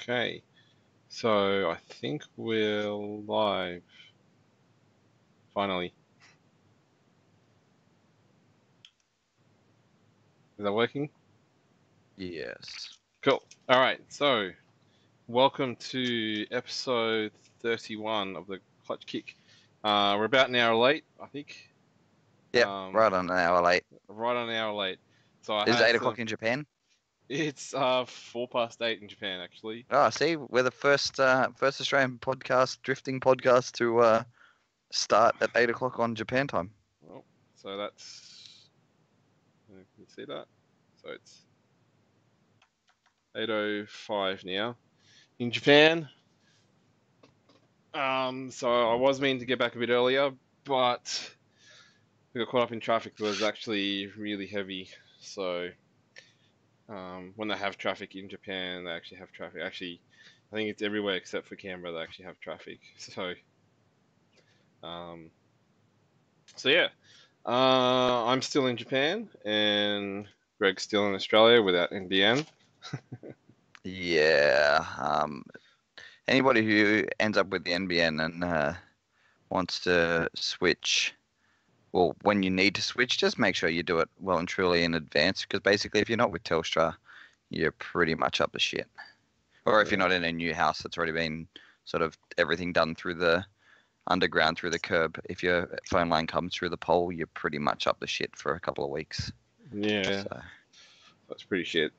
Okay, so I think we're live. Finally. Is that working? Yes. Cool. All right, so welcome to episode 31 of the Clutch Kick. We're about an hour late, I think. Yep, right on an hour late. Right on an hour late. So I Is it had 8 o'clock in Japan? It's 8:04 in Japan, actually. Oh, see, we're the first Australian drifting podcast to start at 8 o'clock on Japan time. Well, so that's. Can you see that? So it's 8:05 now in Japan. So I was meaning to get back a bit earlier, but we got caught up in traffic. It was actually really heavy. So when they have traffic in Japan, they actually have traffic. Actually, I think it's everywhere except for Canberra. They actually have traffic. Um, so yeah, I'm still in Japan, and Greg's still in Australia without NBN. Yeah. Anybody who ends up with the NBN and wants to switch, well, when you need to switch, just make sure you do it well and truly in advance. Because basically, if you're not with Telstra, you're pretty much up to shit. Or if you're Yeah. not in a new house that's already been sort of everything done through the underground through the curb. If your phone line comes through the pole, you're pretty much up the shit for a couple of weeks. Yeah, So that's pretty shit.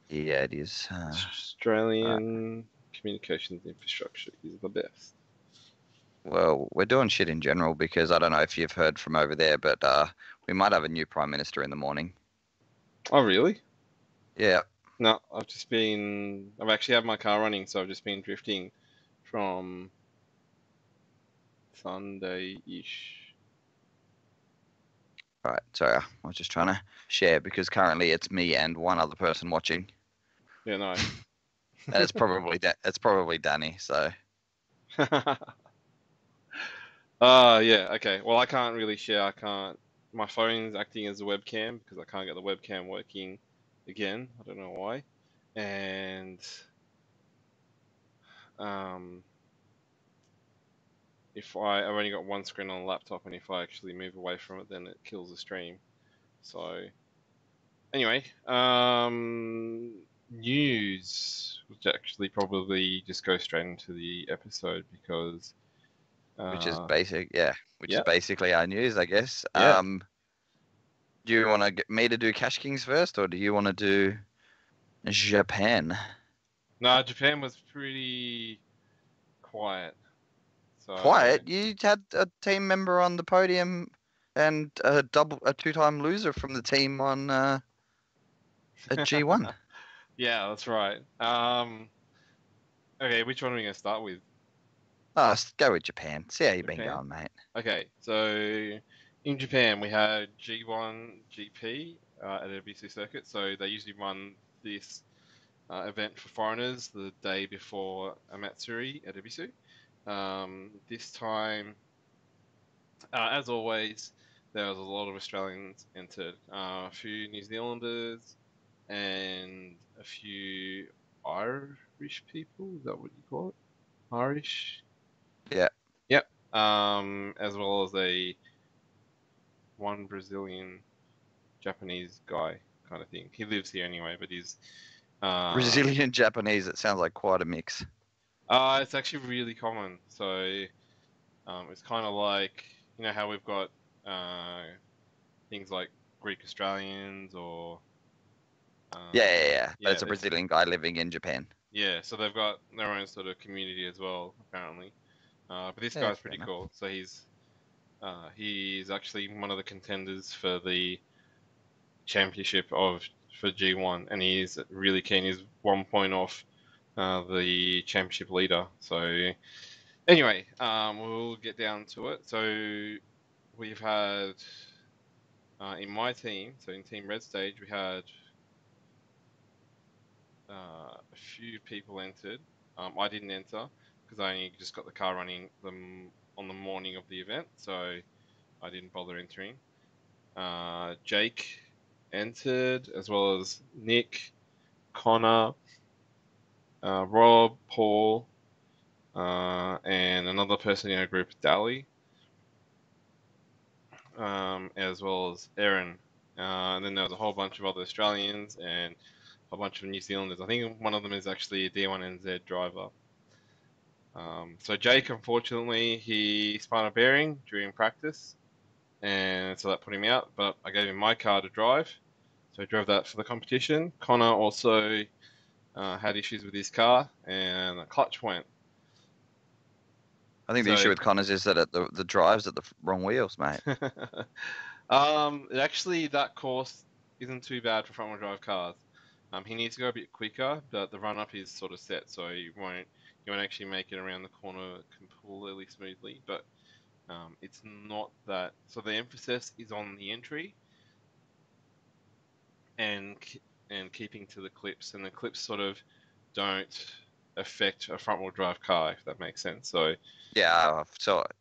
yeah, it is. Right. Australian communications infrastructure is the best. Well, we're doing shit in general because I don't know if you've heard from over there, but we might have a new prime minister in the morning. Oh, really? Yeah. No, I've actually had my car running, so I've just been drifting from Sunday-ish. Right. Sorry, I was just trying to share because currently it's me and one other person watching, Yeah, nice. and it's probably Danny. So Yeah, okay. Well, I can't really share. I can't. My phone's acting as a webcam because I can't get the webcam working again. I don't know why. And um, I've only got one screen on the laptop, and if I actually move away from it, then it kills the stream. So anyway, news, which actually probably just go straight into the episode because, which is uh, basic, yeah, which is yeah, basically our news, I guess. yeah. Do you want to get me to do Cash Kings first, or do you want to do Japan? No, Japan was pretty quiet. So Quiet. You had a team member on the podium and a two-time loser from the team on a G1. yeah, that's right. Okay, which one are we gonna start with? Oh, let's go with Japan. See how you been Japan. going, mate. Okay, so in Japan we had G1 GP at Ebisu Circuit. So they usually run this event for foreigners the day before Amatsuri at Ebisu. This time, as always, there was a lot of Australians entered, a few New Zealanders, and a few Irish people. Is that what you call it? Irish? Yeah. Yep. As well as a one Brazilian Japanese guy kind of thing. He lives here anyway, but he's Brazilian Japanese. It sounds like quite a mix. it's actually really common. So it's kind of like how we've got uh, things like Greek Australians or Yeah. But yeah, it's a Brazilian guy living in Japan. yeah. So they've got their own sort of community as well, apparently. But this Yeah, guy's fair pretty enough. cool. So he's actually one of the contenders for the championship for G1, and he's really keen. He's 1 point off the championship leader. So anyway, we'll get down to it. So we've had in my team, so in Team Red Stage, we had a few people entered. I didn't enter because I only just got the car running them on the morning of the event, so I didn't bother entering. Jake entered, as well as Nick, Connor, Rob, Paul, and another person in our group, Dali, as well as Aaron. And then there was a whole bunch of other Australians and a bunch of New Zealanders. I think one of them is actually a D1NZ driver. So Jake, unfortunately, he spun a bearing during practice, and so that put him out. But I gave him my car to drive, so I drove that for the competition. Connor also had issues with his car, and the clutch went. I think the issue with Connors is that the drive's at the wrong wheels, mate. Actually, that course isn't too bad for front-wheel drive cars. He needs to go a bit quicker, but the run-up is sort of set, so you won't actually make it around the corner completely smoothly. But it's not that. So the emphasis is on the entry and keeping to the clips, and the clips sort of don't affect a front-wheel drive car, if that makes sense. So yeah,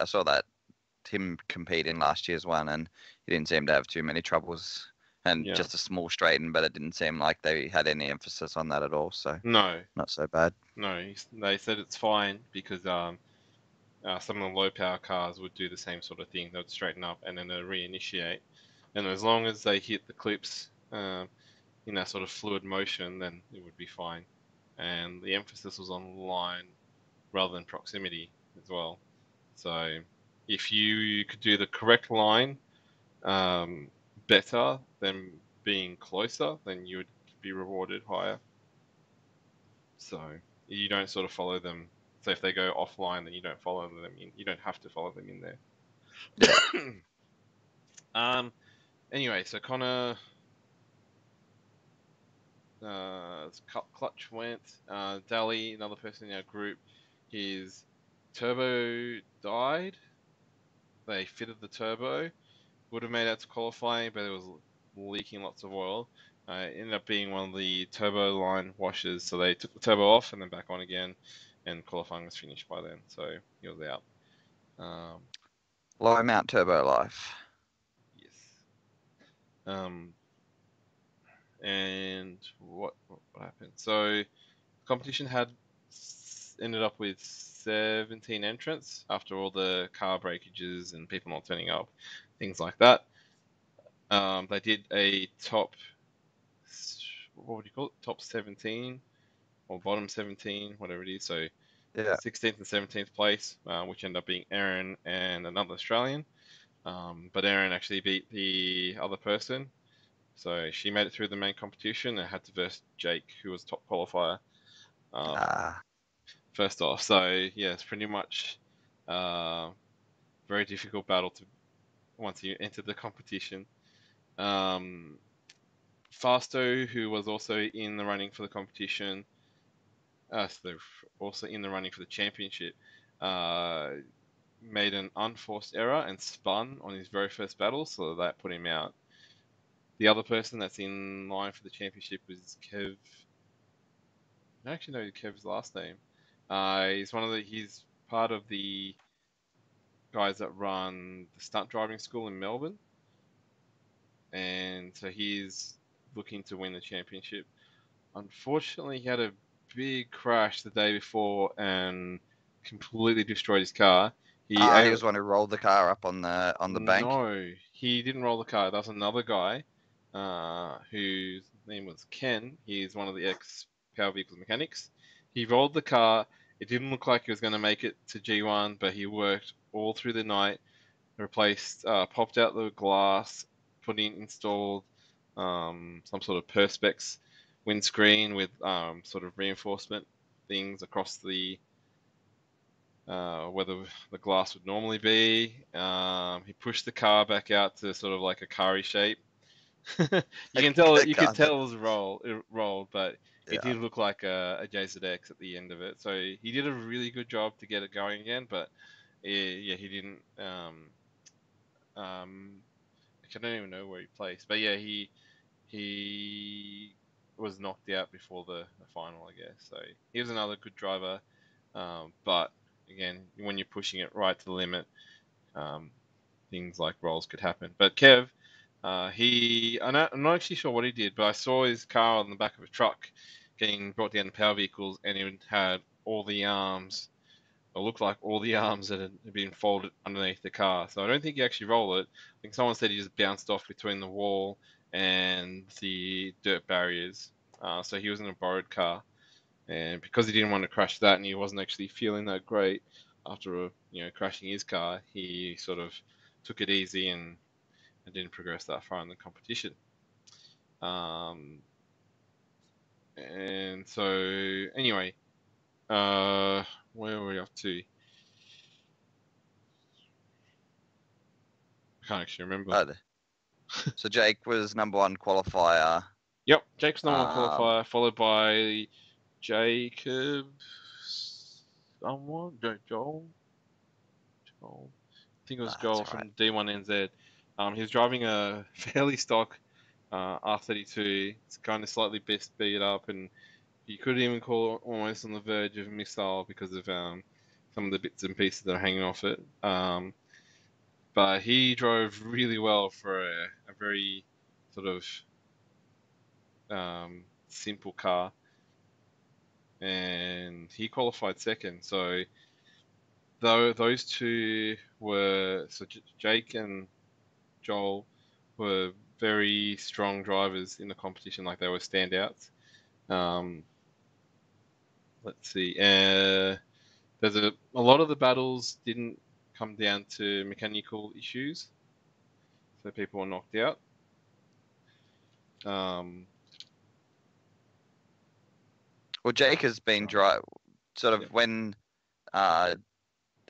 I saw that him compete in last year's one, and he didn't seem to have too many troubles, and yeah, just a small straighten, but it didn't seem like they had any emphasis on that at all. So no, not so bad. they said it's fine because some of the low power cars would do the same sort of thing. They'd straighten up and then they'd reinitiate, and as long as they hit the clips in that sort of fluid motion, then it would be fine. And the emphasis was on line rather than proximity as well. So if you could do the correct line better than being closer, then you would be rewarded higher. So you don't sort of follow them. So if they go offline, then you don't follow them in. You don't have to follow them in there. Yeah. Anyway, so Connor, clutch went. Dali, another person in our group, his turbo died. They fitted the turbo. Would have made it to qualifying, but it was leaking lots of oil. It ended up being one of the turbo line washes, so they took the turbo off and then back on again, and qualifying was finished by then, so he was out. Low mount turbo life. Yes. And what happened? So competition had ended up with 17 entrants after all the car breakages and people not turning up, things like that. They did a top, what would you call it? Top 17 or bottom 17, whatever it is. So Yeah. 16th and 17th place, which ended up being Aaron and another Australian. But Aaron actually beat the other person. So she made it through the main competition and had to verse Jake, who was top qualifier. First off, so yeah, it's pretty much very difficult battle to once you enter the competition. Fasto, who was also in the running for the competition, so they're also in the running for the championship, made an unforced error and spun on his very first battle, so that put him out. The other person that's in line for the championship was Kev. I don't actually know Kev's last name. He's part of the guys that run the stunt driving school in Melbourne, and so he's looking to win the championship. Unfortunately, he had a big crash the day before and completely destroyed his car. He was the one who rolled the car up on the bank. No, he didn't roll the car. That was another guy whose name was Ken. He's one of the ex-Power Vehicles mechanics. He rolled the car. It didn't look like he was going to make it to G1, but he worked all through the night, popped out the glass, installed some sort of Perspex windscreen with sort of reinforcement things across the where the glass would normally be. He pushed the car back out to sort of like a carry shape. You could tell it was rolled, but it did look like a JZX at the end of it. So he did a really good job to get it going again, but yeah, he didn't. I don't even know where he placed, but yeah, he was knocked out before the final, I guess. So he was another good driver, but again, when you're pushing it right to the limit, things like rolls could happen. But Kev, I'm not actually sure what he did, but I saw his car on the back of a truck, getting brought down to power vehicles, and it had all the arms, or looked like all the arms that had been folded underneath the car. So I don't think he actually rolled it. I think someone said he just bounced off between the wall and the dirt barriers. So he was in a borrowed car, and because he didn't want to crash that, and he wasn't actually feeling that great after crashing his car, he sort of took it easy and didn't progress that far in the competition. And so anyway, where were we up to? I can't actually remember. So Jake was number 1 qualifier. Yep, Jake's number one Um, qualifier, followed by Jacob. Someone, Joel. Joel. I think it was that's Joel all right. from D1NZ. He was driving a fairly stock R32. It's kind of slightly best beat up, and you could even call it almost on the verge of a missile because of some of the bits and pieces that are hanging off it. But he drove really well for a very sort of simple car, and he qualified second. So though those two were Jake and Joel were very strong drivers in the competition, like they were standouts. Um, let's see. There's a lot of the battles didn't come down to mechanical issues, so people were knocked out. Um, Well, Jake has been sort of Yep. when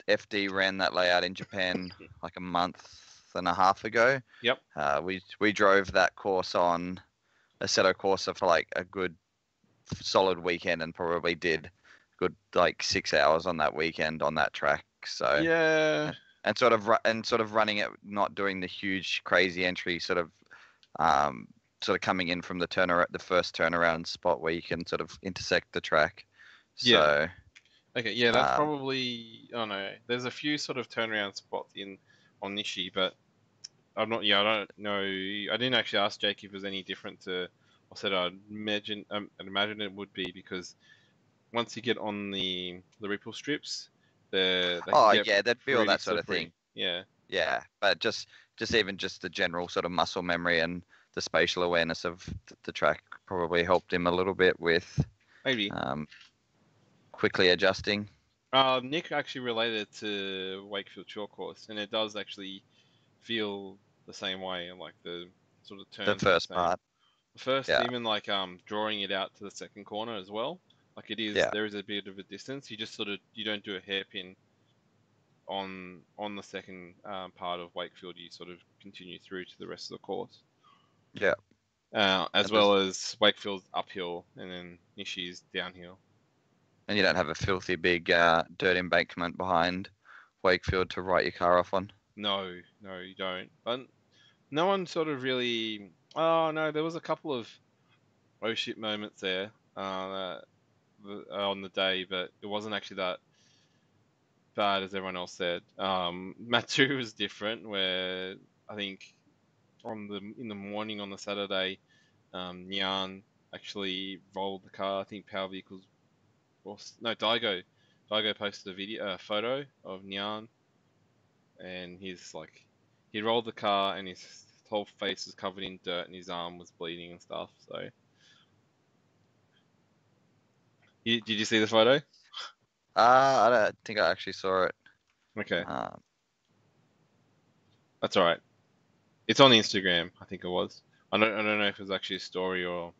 FD ran that layout in Japan like a month and a half ago. Yep. We drove that course on Assetto Corsa for like a good solid weekend, and probably did good like 6 hours on that weekend on that track. So Yeah. and sort of running it, not doing the huge crazy entry, sort of coming in from the first turnaround spot where you can sort of intersect the track. Yeah. So Okay. Yeah, that's um, probably. I don't know. There's a few sort of turnaround spots on Nishi, but I'm not. Yeah, I don't know. I didn't actually ask Jake if it was any different to. I said I'd imagine it would be because once you get on the ripple strips, they can oh get yeah, there'd be all pretty that sort of thing. slippery. Yeah. Yeah, but just the general sort of muscle memory and the spatial awareness of the track probably helped him a little bit with Maybe. um, quickly adjusting. Nick actually related to Wakefield Short Course, and it does actually feel the same way, and like the sort of The turns are the first same. part, The first, yeah, even like drawing it out to the second corner as well. Like yeah, there is a bit of a distance. You just sort of you don't do a hairpin on the second part of Wakefield. You sort of continue through to the rest of the course. yeah. As And there's well as Wakefield's uphill and then Nishi's downhill. and you don't have a filthy big dirt embankment behind Wakefield to write your car off on. No, no, you don't. But no one sort of really. Oh no, there was a couple of oh shit moments there on the day, but it wasn't actually that bad as everyone else said. Matsu was different, where I think in the morning on the Saturday, Nyan actually rolled the car. I think Power Vehicles, or no, Daigo posted a photo of Nyan, and he rolled the car, and his whole face was covered in dirt, and his arm was bleeding and stuff. So, did you see the photo? I don't think I actually saw it. Okay, Um, that's all right. It's on Instagram, I think it was. I don't know if it was actually a story or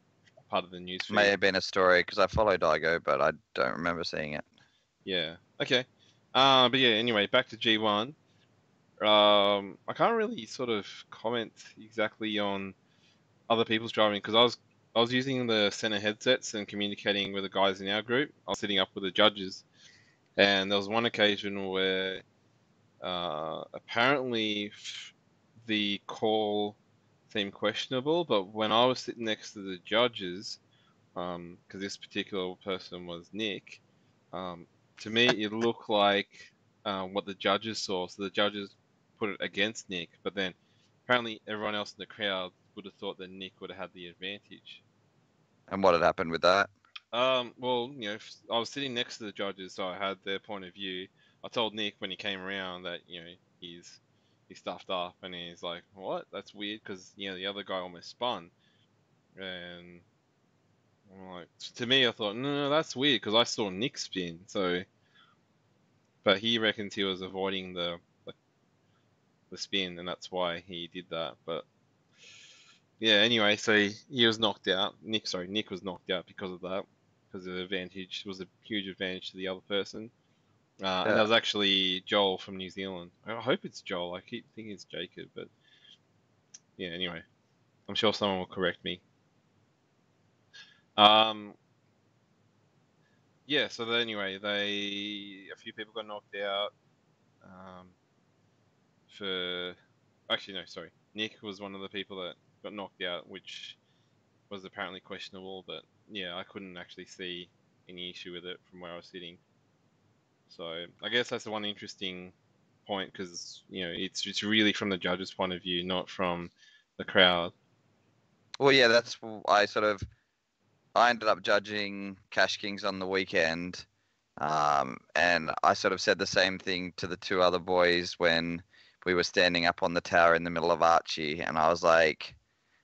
part of the news may feed. have been a story because I follow Daigo, but I don't remember seeing it. Yeah. Okay. But yeah. Anyway, back to G1. I can't really sort of comment exactly on other people's driving because I was using the center headsets and communicating with the guys in our group. I was sitting up with the judges, and there was one occasion where apparently the call seemed questionable, but when I was sitting next to the judges, because this particular person was Nick, um, to me it looked like what the judges saw. So the judges put it against Nick, but then apparently everyone else in the crowd would have thought that Nick would have had the advantage. And what had happened with that? Well, I was sitting next to the judges, so I had their point of view. I told Nick when he came around that he's stuffed up, and he's like, "What? That's weird," because the other guy almost spun, and I'm like, to me, I thought, no, that's weird because I saw Nick spin. So, but he reckons he was avoiding the spin, and that's why he did that. But yeah, anyway, so he was knocked out. Nick was knocked out because of that, because the advantage was a huge advantage to the other person. And that Yeah. was actually Joel from New Zealand. I hope it's Joel. I keep thinking it's Jacob, but yeah. Anyway, I'm sure someone will correct me. Um, yeah. So anyway, a few people got knocked out. Um, for actually no, sorry, Nick was one of the people that got knocked out, which was apparently questionable. But yeah, I couldn't actually see any issue with it from where I was sitting. So I guess that's the one interesting point because it's really from the judge's point of view, not from the crowd. Well, yeah, I ended up judging Cash Kings on the weekend, and I sort of said the same thing to the two other boys when we were standing up on the tower in the middle of Archie, and I was like,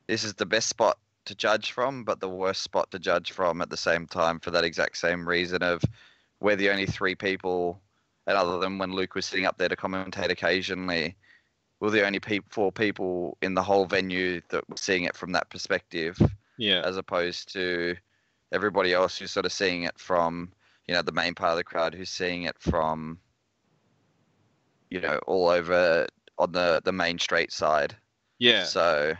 "This is the best spot to judge from, but the worst spot to judge from at the same time for that exact same reason of we're the only three people, and other than when Luke was sitting up there to commentate occasionally, we're the only four people in the whole venue that were seeing it from that perspective, Yeah, as opposed to everybody else who's sort of seeing it from, the main part of the crowd who's seeing it from, all over on the main straight side. yeah, So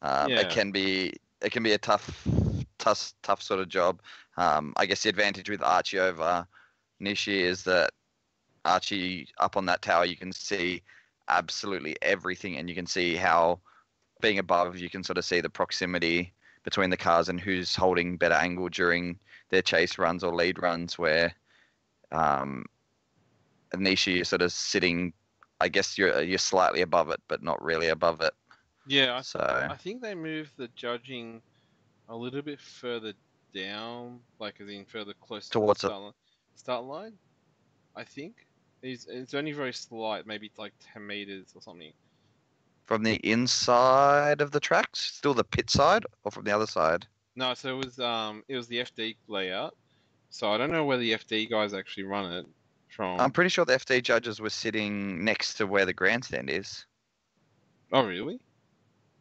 it yeah, can be a tough sort of job. I guess the advantage with Archie over Nishi is that Archie up on that tower you can see absolutely everything, and you can see how being above you can sort of see the proximity between the cars and who's holding better angle during their chase runs or lead runs. Where um, Nishi is sort of sitting, I guess you're slightly above it, but not really above it. yeah. So I think they moved the judging a little bit further down, like as in further close to the towards it start line. I think it's only very slight, maybe like 10 meters or something. from the inside of the tracks, still the pit side, or from the other side. No, so it was the FD layout. So I don't know where the FD guys actually run it I'm from. pretty sure the FD judges were sitting next to where the grandstand is. Oh, really?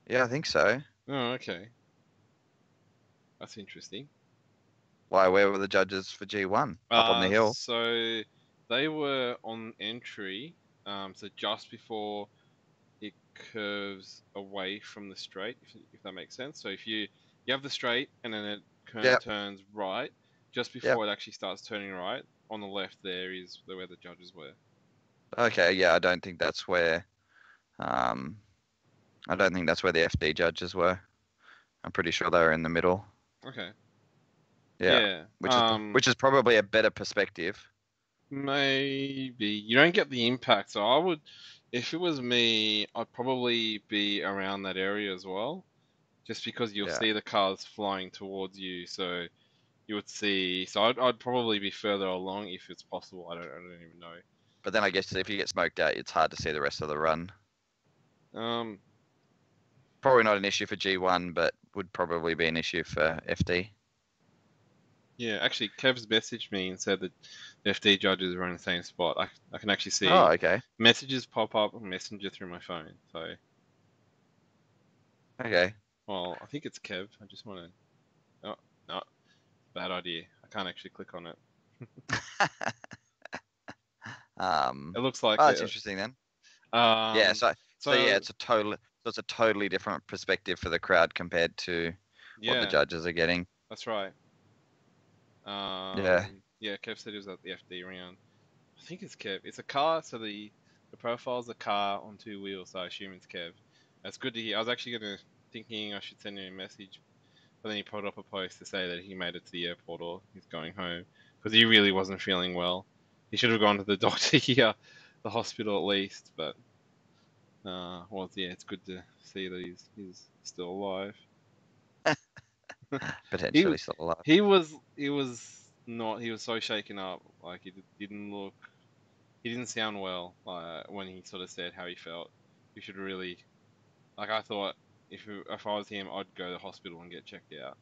Yeah, I think so. Oh, okay. That's interesting. Why? Where were the judges for G1? Up on the hill. So they were on entry, so just before it curves away from the straight, if that makes sense. So if you have the straight and then it Yep. turns right, just Yep. before it actually starts turning right, on the left there is where the judges were. Okay. Yeah, I don't think that's where. Um, I don't think that's where the FD judges were. I'm pretty sure they were in the middle. Okay. Yeah, Yeah. which is probably a better perspective. Maybe you don't get the impact. So I would, if it was me, I'd probably be around that area as well, just because you'll Yeah. see the cars flying towards you. So you would see. So I'd probably be further along if it's possible. I don't even know. But then I guess if you get smoked out, it's hard to see the rest of the run. Um, Probably not an issue for G1, but would probably be an issue for FD. yeah, actually, Kev's messaged me and said that the FD judges are in the same spot. I can actually Oh, see okay. messages pop up on Messenger through my phone. So, Okay. well, I think it's Kev. I just want to. Oh, no, bad idea. I can't actually click on it. It looks like Oh, that's it. interesting then. Yeah, Um, so yeah, so it's a totally different perspective for the crowd compared to what the yeah, judges are getting. that's right. Yeah. Yeah, Kev said he was at the FD round. I think it's Kev. It's a car, so the profile's a car on two wheels. So I assume it's Kev. That's good to hear. I was actually thinking I should send him a message, but then he put up a post to say that he made it to the airport or he's going home because he really wasn't feeling well. He should have gone to the doctor here, the hospital at least. But well, yeah, it's good to see that he's still alive. He Potentially still alive. he was so shaken up. Like didn't look. He didn't sound well when he sort of said how he felt. You should really like. I thought if I was him, I'd go to the hospital and get checked out.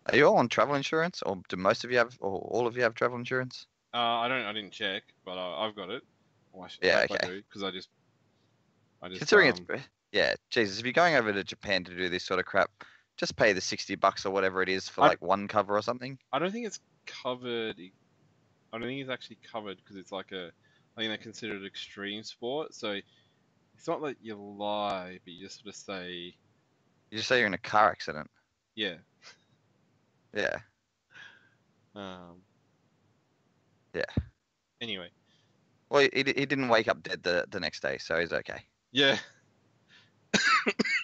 Are you all on travel insurance, or do most of you have, or all of you have travel insurance? I didn't check, but I've got it. Well, I Yeah, hope I okay. do because I just Considering yeah, Jesus, if you're going over to Japan to do this sort of crap, just pay the $60 or whatever it is for I like one cover or something. I don't think it's covered. I don't think it's actually covered because it's like I think they consider it extreme sport. So it's not like you lie, but you just sort of say, You just say you're in a car accident. yeah. Yeah, Um. yeah. Anyway, Well, he didn't wake up dead the next day, so he's okay. yeah.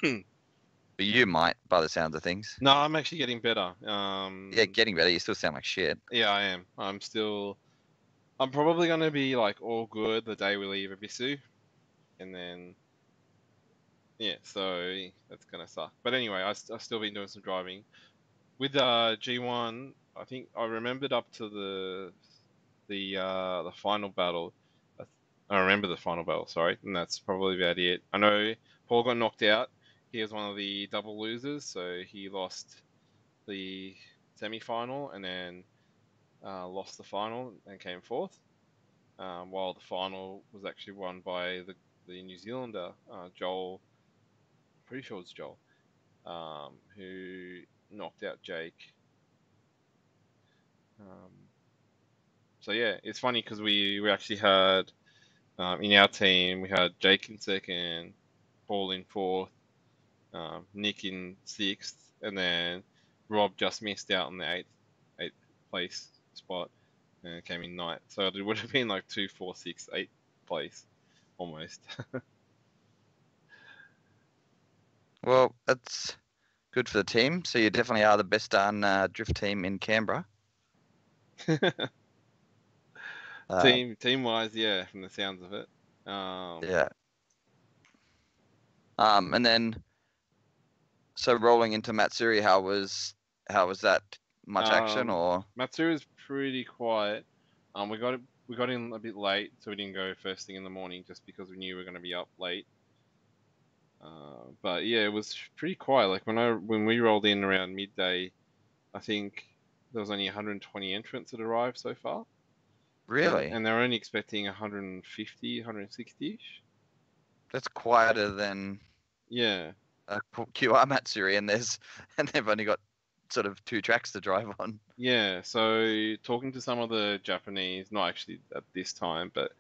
But you might, by the sounds of things. No, I'm actually getting better. Yeah, getting better. You still sound like shit. Yeah, I am. I'm probably gonna be like all good the day we leave Abisu, and then yeah, so that's gonna suck. But anyway, I've still been doing some driving with G1. I think I remembered up to the final battle. I remember the final battle. Sorry, and that's probably about it. I know Paul got knocked out. He was one of the double losers, so he lost the semi-final and then lost the final and came fourth. While the final was actually won by the New Zealander Joel. Pretty sure it's Joel, who knocked out Jake. Um, so yeah, it's funny because we actually had in our team we had Jake in second, Paul in fourth, Nick in sixth, and then Rob just missed out on the eighth place spot and came in ninth. So it would have been like 2, 4, 6, 8th place almost. Well, that's good for the team. So you definitely are the best darn drift team in Canberra. Team wise, yeah, from the sounds of it. Yeah. And then so rolling into Matsuri, how was that? Much action or? Matsu's pretty quiet. We got in a bit late, so we didn't go first thing in the morning just because we knew we were going to be up late. But yeah, it was pretty quiet. Like when we rolled in around midday, I think there was only 120 entrants that arrived so far, Really? and they're only expecting 150, 160ish. That's quieter than Yeah, a QR Matsuri, and they've only got sort of 2 tracks to drive on. yeah. So talking to some of the Japanese, not actually at this time, but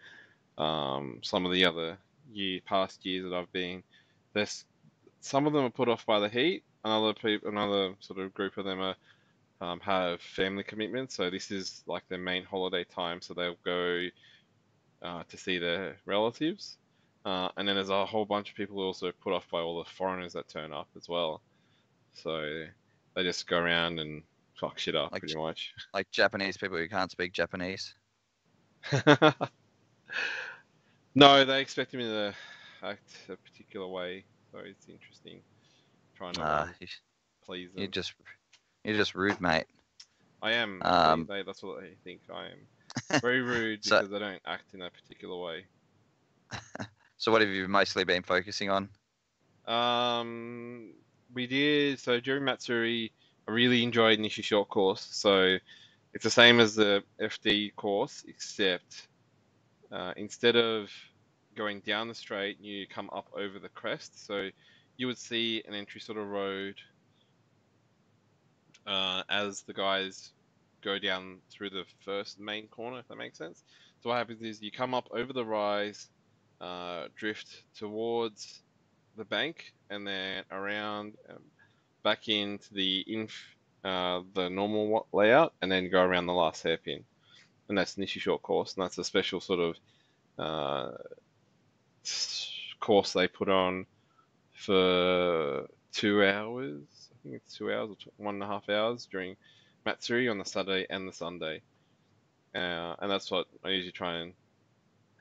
some of the other past years that I've been, there's some of them are put off by the heat. Another sort of group of them are have family commitments, so this is like their main holiday time, so they'll go to see their relatives. And then there's a whole bunch of people who are also put off by all the foreigners that turn up as well. So they just go around and fuck shit up Like pretty much. like Japanese people who can't speak Japanese. No, they expect me to act a particular way, so it's interesting trying to Uh, you- please you're them. just you're just rude, mate. I am. Um, That's what they think I am. Very rude so because I don't act in a particular way. so what have you mostly been focusing on? Um, we did so during Matsuri. I really enjoyed Nishi Short course. So it's the same as the FD course, except instead of going down the straight, you come up over the crest. So you would see an entry sort of road as the guys go down through the first main corner, if that makes sense. So what happens is you come up over the rise, drift towards the bank, and then around back into the normal layout, and then go around the last hairpin. And that's Nishi Short course, and that's a special sort of uh, course they put on for 2 hours. I think it's 2 hours or 1.5 hours during Matsuri on the Saturday and the Sunday. And that's what I usually try and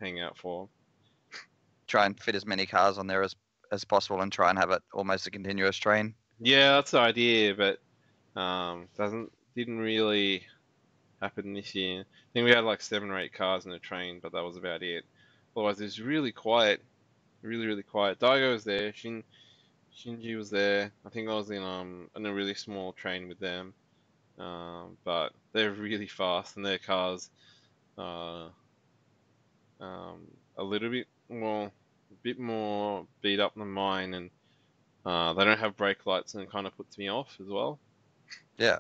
hang out for. Try and fit as many cars on there as possible, and try and have it almost a continuous train. Yeah, that's the idea, but Didn't really happen this year. I think we had like 7 or 8 cars in the train, but that was about it. Otherwise, it was really quiet, really quiet. Daigo was there, Shinji was there. I think I was in a really small train with them. But they're really fast, and their cars are a little bit more beat up than mine, and they don't have brake lights, and it kind of puts me off as well. Yeah,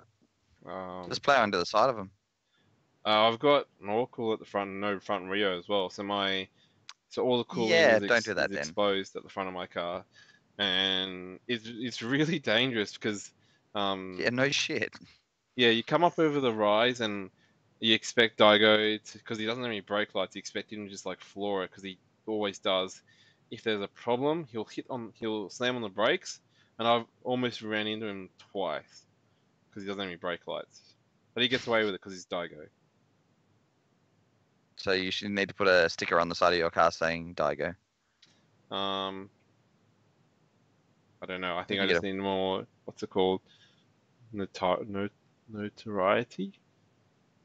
Um, just play onto the side of them. I've got an Oracle at the front, and no front Rio as well. So all the cooling Yeah, don't do is that then. exposed at the front of my car, and it's really dangerous because Yeah, no shit. yeah, you come up over the rise and you expect Daigo to, because he doesn't have any brake lights, you expect him to just like floor it because he always does. If there's a problem, he'll slam on the brakes, and I've almost ran into him twice because he doesn't have any brake lights. But he gets away with it because he's Daigo. So you should need to put a sticker on the side of your car saying Daigo. Um, I don't know. I If think I you get just a need more. What's it called? Notoriety.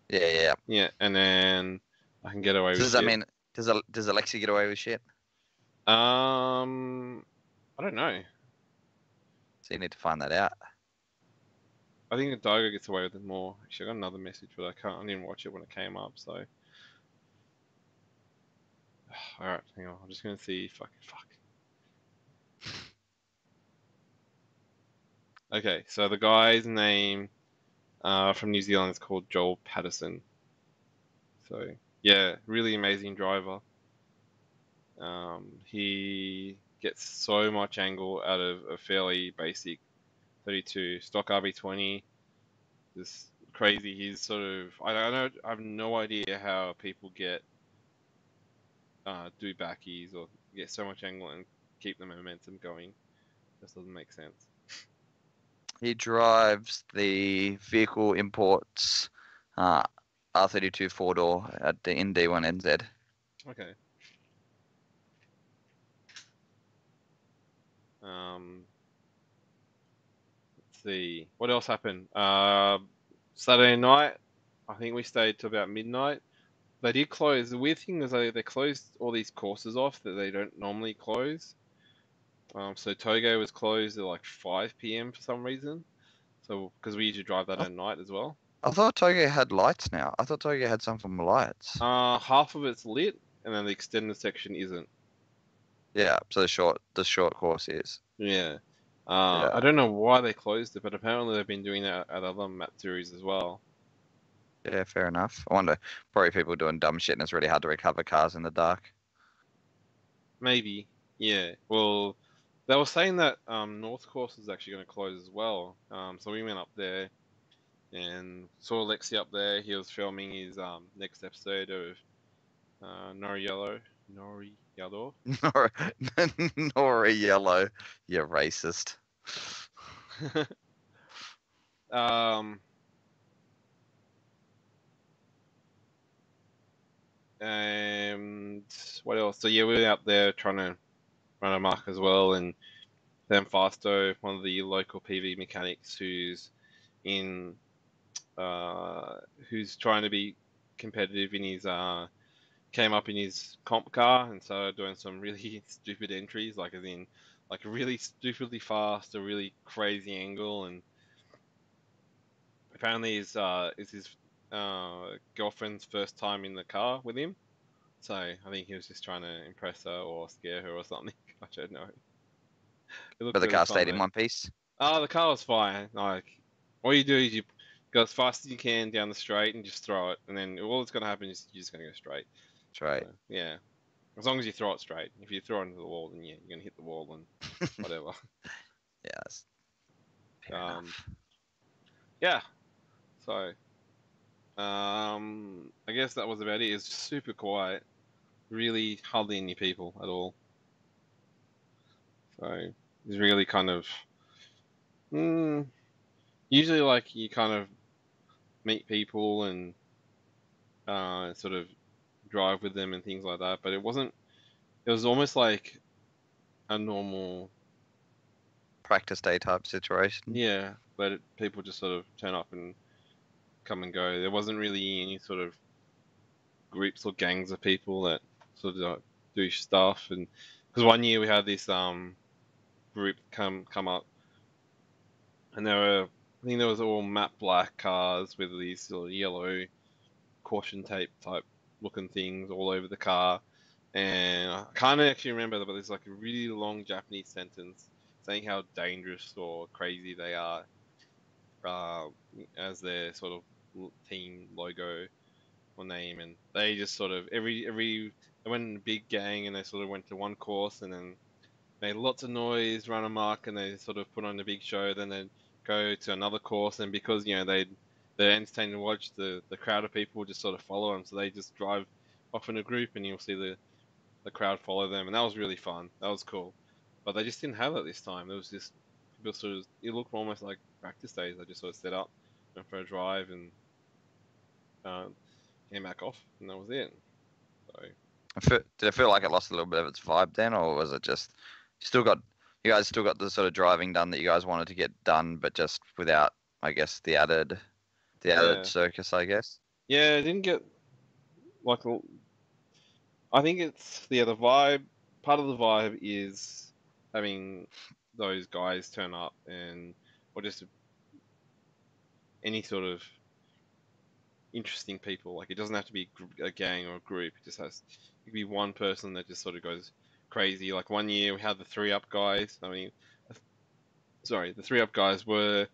yeah. Yeah, and then I can get away So with does that shit. mean does Alexia get away with shit? I don't know. So you need to find that out. I think the Daigo gets away with it more. Actually, I got another message, but I didn't watch it when it came up. So, all right, hang on. I'm just gonna see. Fuck. Okay, so the guy's name from New Zealand is called Joel Patterson. So yeah, really amazing driver. He gets so much angle out of a fairly basic 32 stock RB20. Just crazy. He's sort of I don't know. I have no idea how people do backies or get so much angle and keep the momentum going. This doesn't make sense. He drives the vehicle imports uh, R32 four door at the in D1NZ. Okay. Um, let's see. What else happened? Saturday night, I think we stayed till about midnight. They did close. The weird thing is they closed all these courses off that they don't normally close. So Togo was closed at like 5 p.m. for some reason. So because we usually drive that I, at night as well. I thought Togo had lights now. I thought Togo had some from lights. Half of it's lit, and then the extended section isn't. Yeah, so the short course is. Yeah. Yeah, I don't know why they closed it, but apparently they've been doing that at other map series as well. yeah, fair enough. I wonder, probably people doing dumb shit and it's really hard to recover cars in the dark. Maybe. Yeah. Well, they were saying that North Course is actually going to close as well. So we went up there and saw Lexi up there. He was filming his next episode of Nori Yellow. Nor, nor a yellow, you racist. um, and what else? So yeah, we were out there trying to run a mark as well, and Sam Fasto, one of the local PV mechanics in uh, who's trying to be competitive in his came up in his comp car and started doing some really stupid entries, like as in like really stupidly fast, a really crazy angle, and apparently is his girlfriend's first time in the car with him. So I think he was just trying to impress her or scare her or something. I don't know. It But looked the really car fun stayed in though. one piece. Oh, the car was fine. Like, all you do is you go as fast as you can down the straight and just throw it, and then all that's gonna happen is you're just gonna go straight. That's right. So yeah, as long as you throw it straight. If you throw it into the wall, then yeah, you're gonna hit the wall and whatever. Yes, fair Um, enough. yeah. So I guess that was about it. It's super quiet. Really hardly any people at all. So it's really kind of mm, usually like you kind of meet people and sort of drive with them and things like that. But it wasn't. It was almost like a normal practice day type situation. Yeah, but people just sort of turn up and come and go. There wasn't really any sort of groups or gangs of people that sort of do stuff. And because one year we had this group come up, and I think there was all matte black cars with these sort of yellow caution tape type looking things all over the car. And I can't actually remember, but there's like a really long Japanese sentence saying how dangerous or crazy they are, uh, as their sort of team logo or name. And they just sort of every they went in a big gang and they sort of went to one course and then made lots of noise, run amok, and they sort of put on a big show. Then they'd go to another course, and because they're entertaining to watch, the crowd of people just sort of follow them. So they just drive off in a group, and you'll see the crowd follow them, and that was really fun. That was cool. But they just didn't have it this time. It was just people sort of it looked almost like practice days. They just sort of set up, went for a drive, and uh, came back off, and that was it. So Did it feel like it lost a little bit of its vibe then, or was it just you guys still got the sort of driving done that you guys wanted to get done, but just without, I guess, the added yeah, circus, I guess. yeah, it didn't get like I think it's the vibe. Part of the vibe is having those guys turn up and or just any sort of interesting people. Like it doesn't have to be a gang or a group. It just has it could be one person that just sort of goes crazy. Like one year we had the 3UP guys. I mean, sorry, the 3UP guys were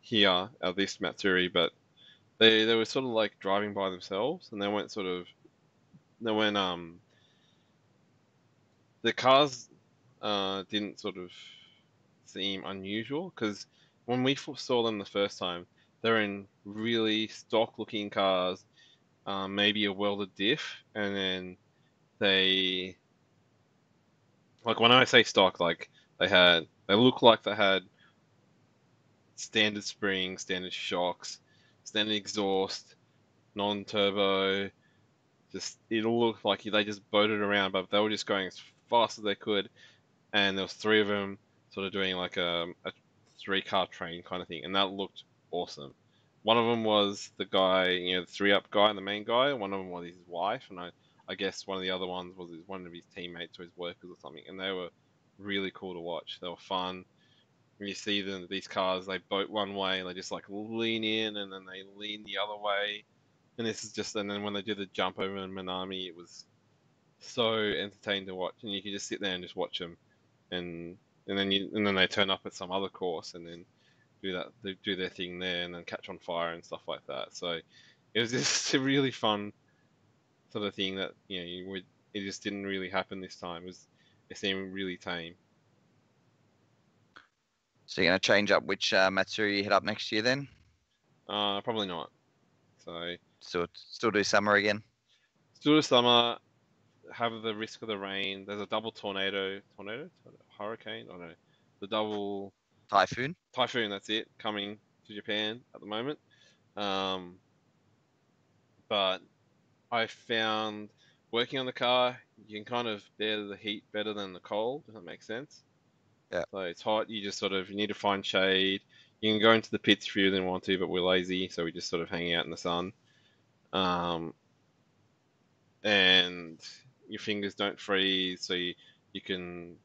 here at this Matsuri, but they were sort of like driving by themselves, and they went the cars didn't sort of seem unusual because when we saw them the first time, they're in really stock looking cars, maybe a welded diff, and then they like when I say stock, like they look like they had standard springs, standard shocks, standard exhaust, non-turbo. Just it all looked like they just boated around, but they were just going as fast as they could. And there was three of them sort of doing like a three-car train kind of thing, and that looked awesome. One of them was the guy, the 3UP guy and the main guy. And one of them was his wife, and I guess one of the other ones was one of his teammates or his workers or something. And they were really cool to watch. They were fun. And you see them, these cars, they boat one way and they just like lean in, and then they lean the other way. And this is just, and then when they do the jump over in Minami, it was so entertaining to watch, and you can just sit there and just watch them, and and then they turn up at some other course and then they do their thing there and then catch on fire and stuff like that. So it was just a really fun sort of thing that it just didn't really happen this time. It seemed really tame. So you're gonna change up which Matsuri you hit up next year then? Probably not. So Still do summer again? still the summer, have the risk of the rain. There's a double hurricane. I don't know, the double Typhoon? typhoon. That's it, coming to Japan at the moment. Um, but I found working on the car, you can kind of bear the heat better than the cold. Does that make sense? Yeah. So it's hot. You just sort of you need to find shade. You can go into the pits if you didn't want to, but we're lazy, so we just sort of hang out in the sun. Um, and your fingers don't freeze, so you can.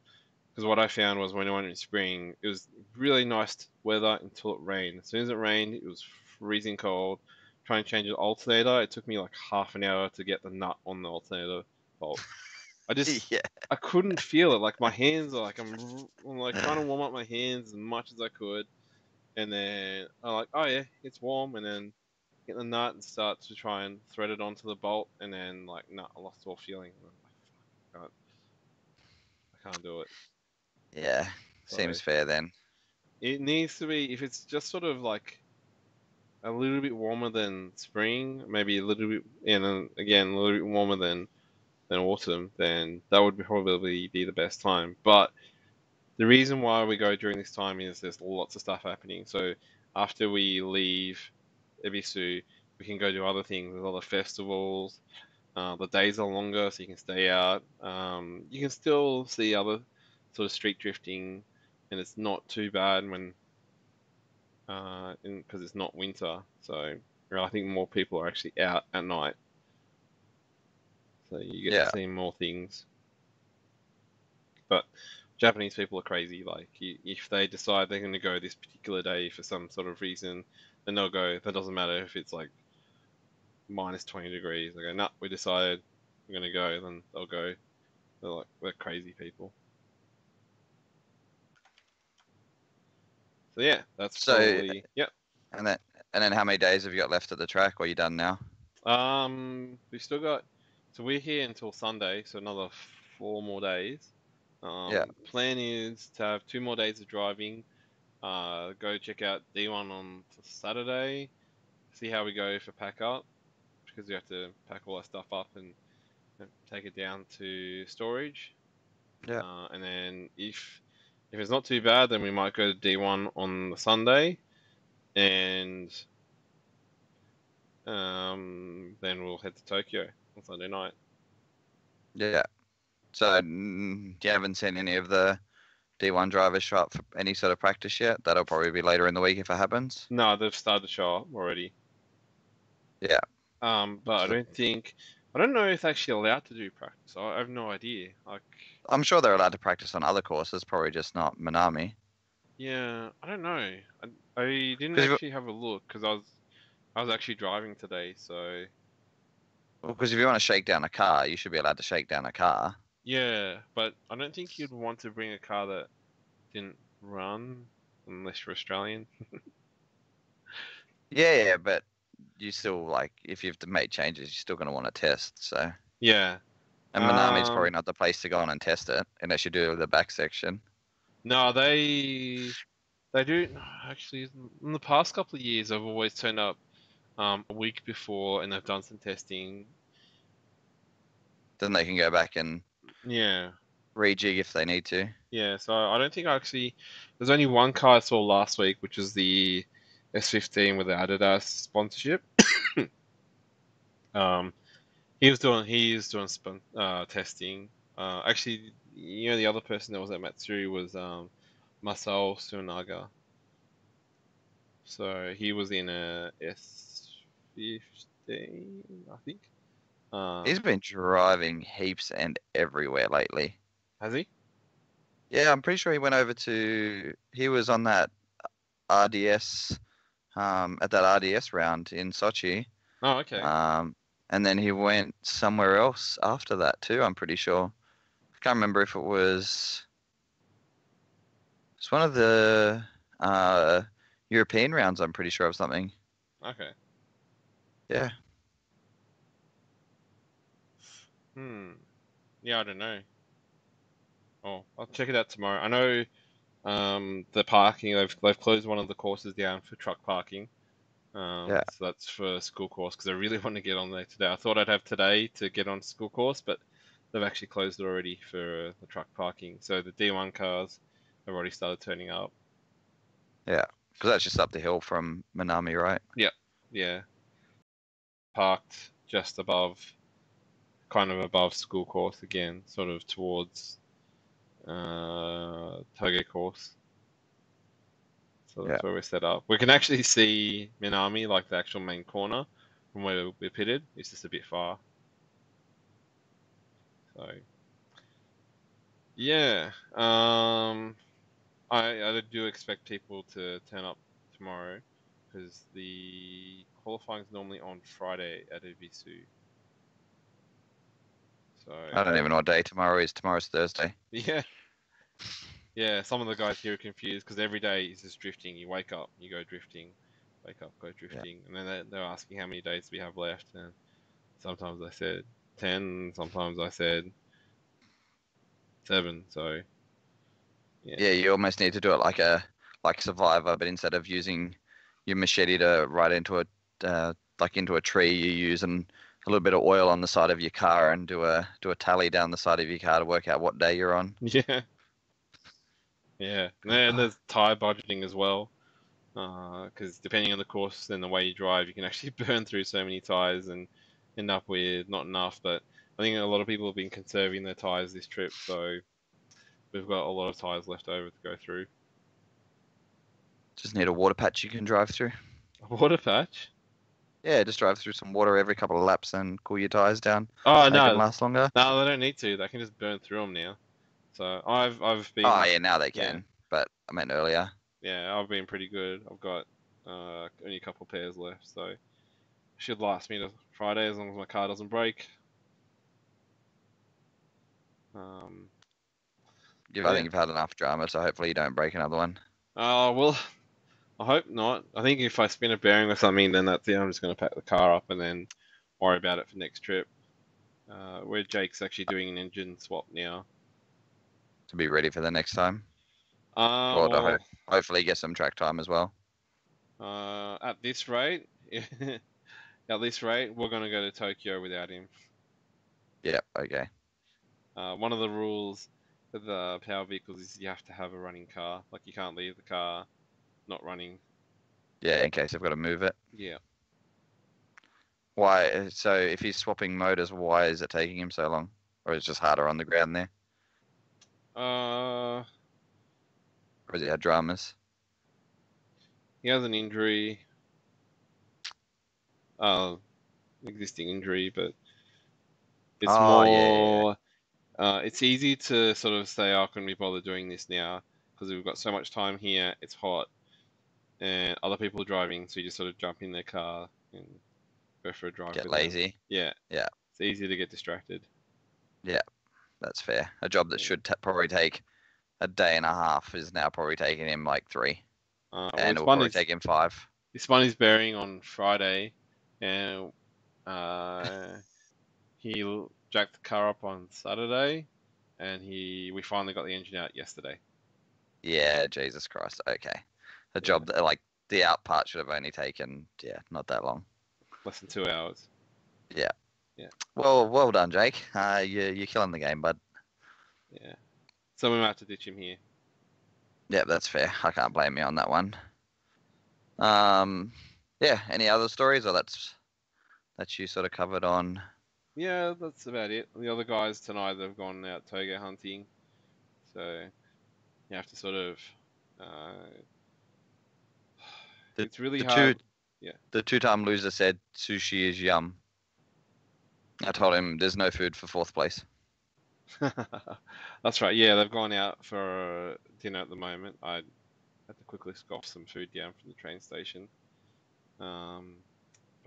Because what I found was when I went in spring, it was really nice weather until it rained. As soon as it rained, it was freezing cold. Trying to change the alternator, it took me like half an hour to get the nut on the alternator bolt. Yeah. I couldn't feel it. Like my hands are like I'm like trying to warm up my hands as much as I could, and then I'm like, oh yeah, it's warm, and then get the nut and start to try and thread it onto the bolt, and then like, no, I lost all feeling. I'm like, fuck, I can't do it. Yeah. So Seems fair then. it needs to be if it's just sort of like a little bit warmer than spring, maybe a little bit, and then again a little bit warmer than autumn, then that would probably be the best time. But the reason why we go during this time is there's lots of stuff happening. So after we leave Ebisu, we can go do other things. There's other festivals. The days are longer, so you can stay out. You can still see other sort of street drifting and it's not too bad when because it's not winter. So I think more people are actually out at night, so you get to Yeah. see more things. But Japanese people are crazy. Like, if they decide they're going to go this particular day for some sort of reason, then they'll go. That doesn't matter if it's like minus 20 degrees. They go, nah, we decided we're going to go. Then they'll go. They're crazy people. So yeah, that's So, probably yep. and then how many days have you got left at the track, or are you done now? We've still got. So we're here until Sunday, so another 4 more days. Yeah. Plan is to have 2 more days of driving. Go check out D1 on Saturday. See how we go for pack up, because we have to pack all our stuff up and take it down to storage. Yeah. And then if it's not too bad, then we might go to D1 on the Sunday, and then we'll head to Tokyo on Sunday night. Yeah. So, you haven't seen any of the D1 drivers show up for any sort of practice yet? That'll probably be later in the week if it happens. No, they've started to show up already. Yeah. But So, I don't know if they're actually allowed to do practice. I have no idea. Like, I'm sure they're allowed to practice on other courses, probably just not Minami. yeah, I don't know. I didn't Because actually have a look because I was actually driving today. So if you want to shake down a car, you should be allowed to shake down a car. yeah, but I don't think you'd want to bring a car that didn't run unless you're Australian. Yeah, but you still, like, if you've made changes, you're still going to want to test. So, Yeah. and Minami's probably not the place to go on and test it unless you do the back section. No, they do actually. In the past couple of years, I've always turned up a week before, and they've done some testing. Then they can go back and Yeah. rejig if they need to. Yeah, so I don't think I actually. There's only one car I saw last week, which is the S15 with the Adidas sponsorship. Um, he is doing testing. Actually, the other person that was at Matsuri was Masao Sunaga. So he was in a S15, I think. He's been driving heaps and everywhere lately. Has he? Yeah, I'm pretty sure he went over to. He was on that RDS, at that RDS round in Sochi. Oh, okay. And then he went somewhere else after that too. I'm pretty sure. I can't remember if it was. It's one of the European rounds. I'm pretty sure of something. Okay. Yeah. Yeah, I don't know. Oh, I'll check it out tomorrow. I know the parking, they've closed one of the courses down for truck parking. Yeah. So that's for school course because I really want to get on there today. I thought I'd have today to get on school course, but they've actually closed it already for the truck parking. So the D1 cars have already started turning up. Yeah. Because that's just up the hill from Minami, right? Yeah, parked just above, kind of above school course again, sort of towards Toge course. So that's where we're set up. We can actually see Minami, like the actual main corner, from where we're pitted. It's just a bit far. So yeah, I do expect people to turn up tomorrow because the qualifying is normally on Friday at Ebisu. So I don't even know what day tomorrow is. Tomorrow's Thursday. yeah, yeah. Some of the guys here are confused because every day is just drifting. You wake up, you go drifting, wake up, go drifting, and then they're asking how many days we have left, and sometimes I said 10, sometimes I said 7. So Yeah, you almost need to do it like Survivor, but instead of using your machete to ride into into a tree, you use a little bit of oil on the side of your car and do a tally down the side of your car to work out what day you're on. yeah, yeah. And there's tire budgeting as well, because depending on the course and the way you drive, you can actually burn through so many tires and end up with not enough. But I think a lot of people have been conserving their tires this trip, so we've got a lot of tires left over to go through. Just need a water patch you can drive through. A water patch? Yeah, just drive through some water every couple of laps and cool your tires down. Oh Make them no, last longer. no, they don't need to. They can just burn through them now. So I've Oh been yeah, now they yeah can. But I meant earlier. yeah I've been pretty good. I've got only a couple pairs left, so should last me to Friday as long as my car doesn't break. Um, I yeah. think you've had enough drama, so hopefully you don't break another one. Well, I hope not. I think if I spin a bearing or something, then that's it. I'm just gonna pack the car up and then worry about it for next trip. Where Jake's actually doing an engine swap now. To be ready for the next time. Uh, Or to well, hopefully get some track time as well. at this rate, at this rate, we're gonna go to Tokyo without him. Yeah, okay. One of the rules for the power vehicles is you have to have a running car. Like you can't leave the car not running. Yeah, in case I've got to move it. Yeah. Why? So if he's swapping motors, why is it taking him so long? Or is it just harder on the ground there? Uh, Or has he had dramas? he has an injury. Uh, existing injury, but it's Oh, yeah. more. It's easy to sort of say, "Oh, can we bother doing this now?" Because we've got so much time here. It's hot, and other people are driving, so you just sort of jump in their car and go for a drive Get with them. lazy. Yeah, Yeah, it's easy to get distracted. yeah, that's fair. A job that Yeah. should probably take a day and a half is now probably taking him like 3. Well, And it will probably take him 5. he spun his bearing on Friday, and uh, he jacked the car up on Saturday, and we finally got the engine out yesterday. Yeah, Jesus Christ. Okay. A Yeah, job that, like, the out part should have only taken, yeah, not that long. less than 2 hours. Yeah. Yeah. Well done, Jake. You're killing the game, bud. Yeah. So we might have to ditch him here. Yeah, that's fair. I can't blame you on that one. Yeah. Any other stories, or that's you sort of covered on? Yeah, that's about it. The other guys tonight they've gone out togo hunting, so you have to sort of. Uh, The it's really the hard. two Yeah. the two-time loser said sushi is yum. I told him there's no food for 4th place. That's right. Yeah, they've gone out for dinner at the moment. I had to quickly scoff some food down from the train station. But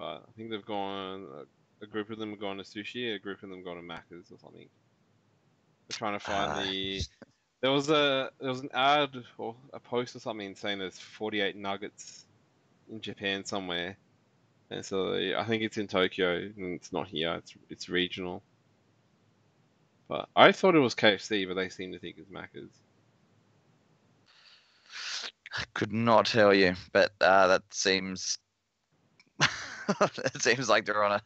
I think they've gone. A group of them have gone to sushi. A group of them gone to Macca's or something. They're trying to find Uh, the. There was an ad or a post or something saying there's 48 nuggets in Japan somewhere, and so I think it's in Tokyo and it's not here. It's regional. But I thought it was KFC, but they seem to think it's Macca's. could not tell you, but that seems it seems like they're on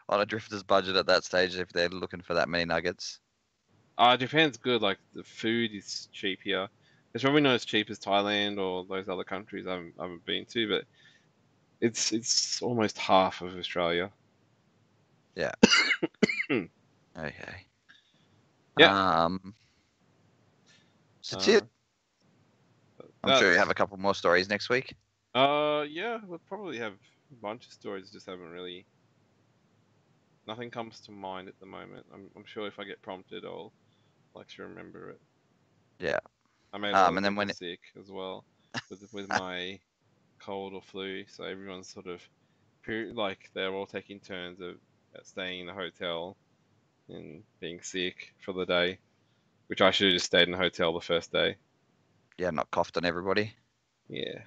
a drifter's budget at that stage if they're looking for that many nuggets. Japan's good. Like the food is cheap here. It's probably not as cheap as Thailand or those other countries I haven't been to, but it's almost half of Australia. Yeah. Okay. Yeah. That's Uh, it. I'm sure you that's have a couple more stories next week. yeah. We'll probably have a bunch of stories. Just haven't really. Nothing comes to mind at the moment. I'm sure if I get prompted, I'll like to remember it. Yeah. I made a lot of And then people sick as well with my cold or flu, so everyone's sort of like they're all taking turns of staying in the hotel and being sick for the day, which I should have just stayed in the hotel the first day. yeah, not coughed on everybody. Yeah.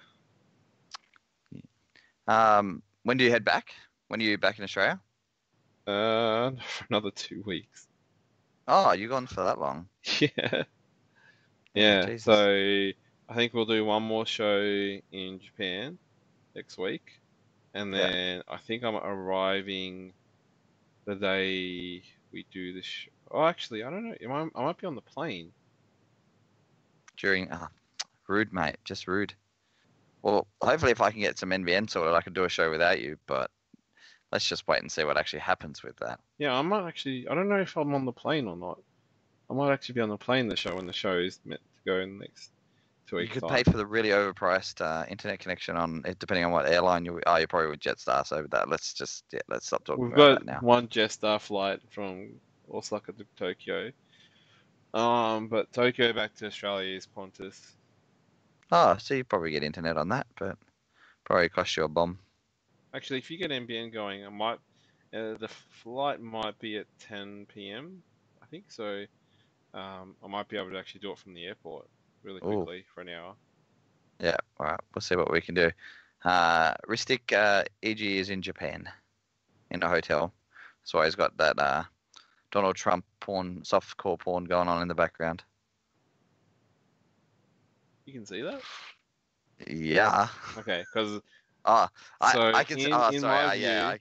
When do you head back? When are you back in Australia? For another 2 weeks. Oh, you gone for that long? Yeah. Yeah, Yeah. Jesus. So I think we'll do one more show in Japan next week, and Yeah. then I think I'm arriving the day we do this. Oh, actually, I don't know. I might be on the plane. During rude, mate. Just rude. Well, hopefully, if I can get some NBN sorted, I can do a show without you. But let's just wait and see what actually happens with that. Yeah, I might actually. I don't know if I'm on the plane or not. I might actually be on the plane the show when the show is meant to go in the next 2 You weeks' could time. pay for the really overpriced internet connection on it, depending on what airline you. Oh, you're probably with Jetstar, so that let's stop talking We've about that got now. one Jetstar flight from Osaka to Tokyo. But Tokyo back to Australia is Qantas. Oh, so you probably get internet on that, but probably cost you a bomb. Actually, if you get NBN going, the flight might be at 10 p.m. I think so. I might be able to actually do it from the airport really Oh, quickly for an hour. yeah. All right, we'll see what we can do. Ristic EG is in Japan, in a hotel. That's why he's got that Donald Trump porn, softcore porn going on in the background. You can see that? Yeah. Okay, because Oh, so I can see. Oh, in sorry. my view, Yeah, where I is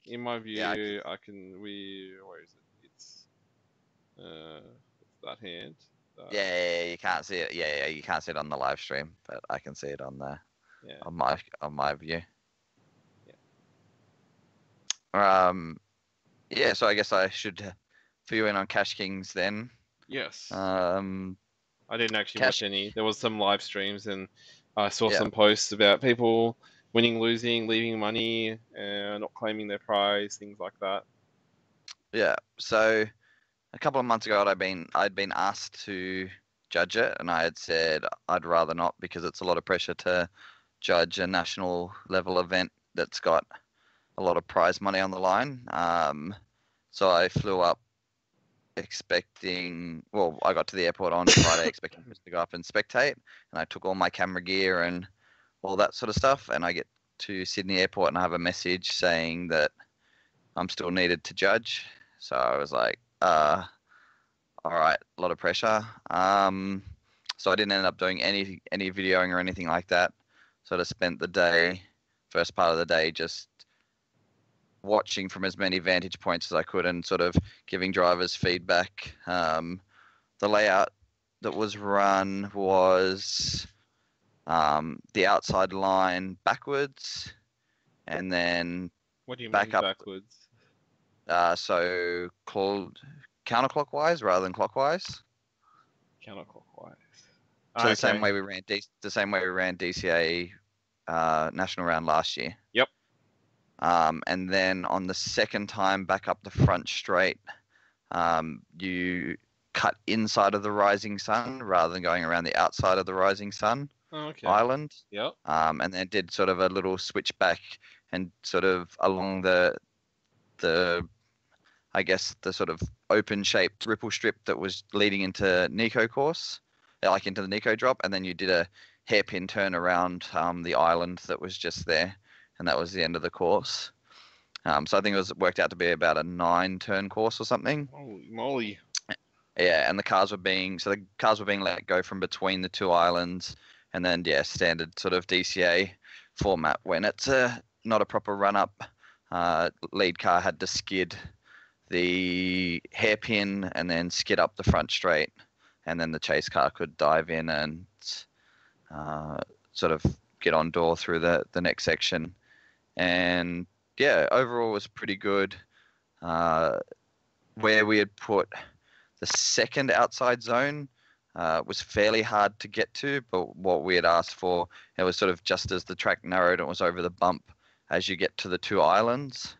can. it? It's that hand. Yeah, you can't see it. Yeah, you can't see it on the live stream, but I can see it on the Yeah. on my view. Yeah. Yeah. So I guess I should fill you in on Cash Kings then. Yes. Um, I didn't actually Cash. watch any. There was some live streams, and I saw Yeah, some posts about people winning, losing, leaving money, and not claiming their prize, things like that. yeah. So a couple of months ago, I'd been asked to judge it, and I had said I'd rather not because it's a lot of pressure to judge a national level event that's got a lot of prize money on the line. So I flew up expecting. Well, I got to the airport on Friday expecting just to go up and spectate, and I took all my camera gear and all that sort of stuff, and I get to Sydney Airport and I have a message saying that I'm still needed to judge. So I was like, all right, a lot of pressure. So I didn't end up doing any videoing or anything like that. Sort of spent the day, first part of the day, just watching from as many vantage points as I could and sort of giving drivers feedback. The layout that was run was the outside line backwards, and then What do you back mean up. backwards? So called counterclockwise rather than clockwise. Counterclockwise. So the Okay. same way we ran DCA national round last year. Yep. And then on the second time back up the front straight, you cut inside of the rising sun rather than going around the outside of the rising sun Okay. island. Yep. And then did sort of a little switch back and sort of along the I guess the sort of open shaped ripple strip that was leading into Nico course, like into the Nico drop, and then you did a hairpin turn around the island that was just there, and that was the end of the course. So I think it worked out to be about a 9-turn course or something. Holy moly. Yeah, and the cars were being let go from between the two islands, and then standard sort of DCA format when it's not a proper run up. Lead car had to skid the hairpin and then skid up the front straight, and then the chase car could dive in and sort of get on door through the next section. And yeah, overall it was pretty good. Where we had put the second outside zone was fairly hard to get to, but what we had asked for, it was sort of just as the track narrowed, it was over the bump as you get to the two islands.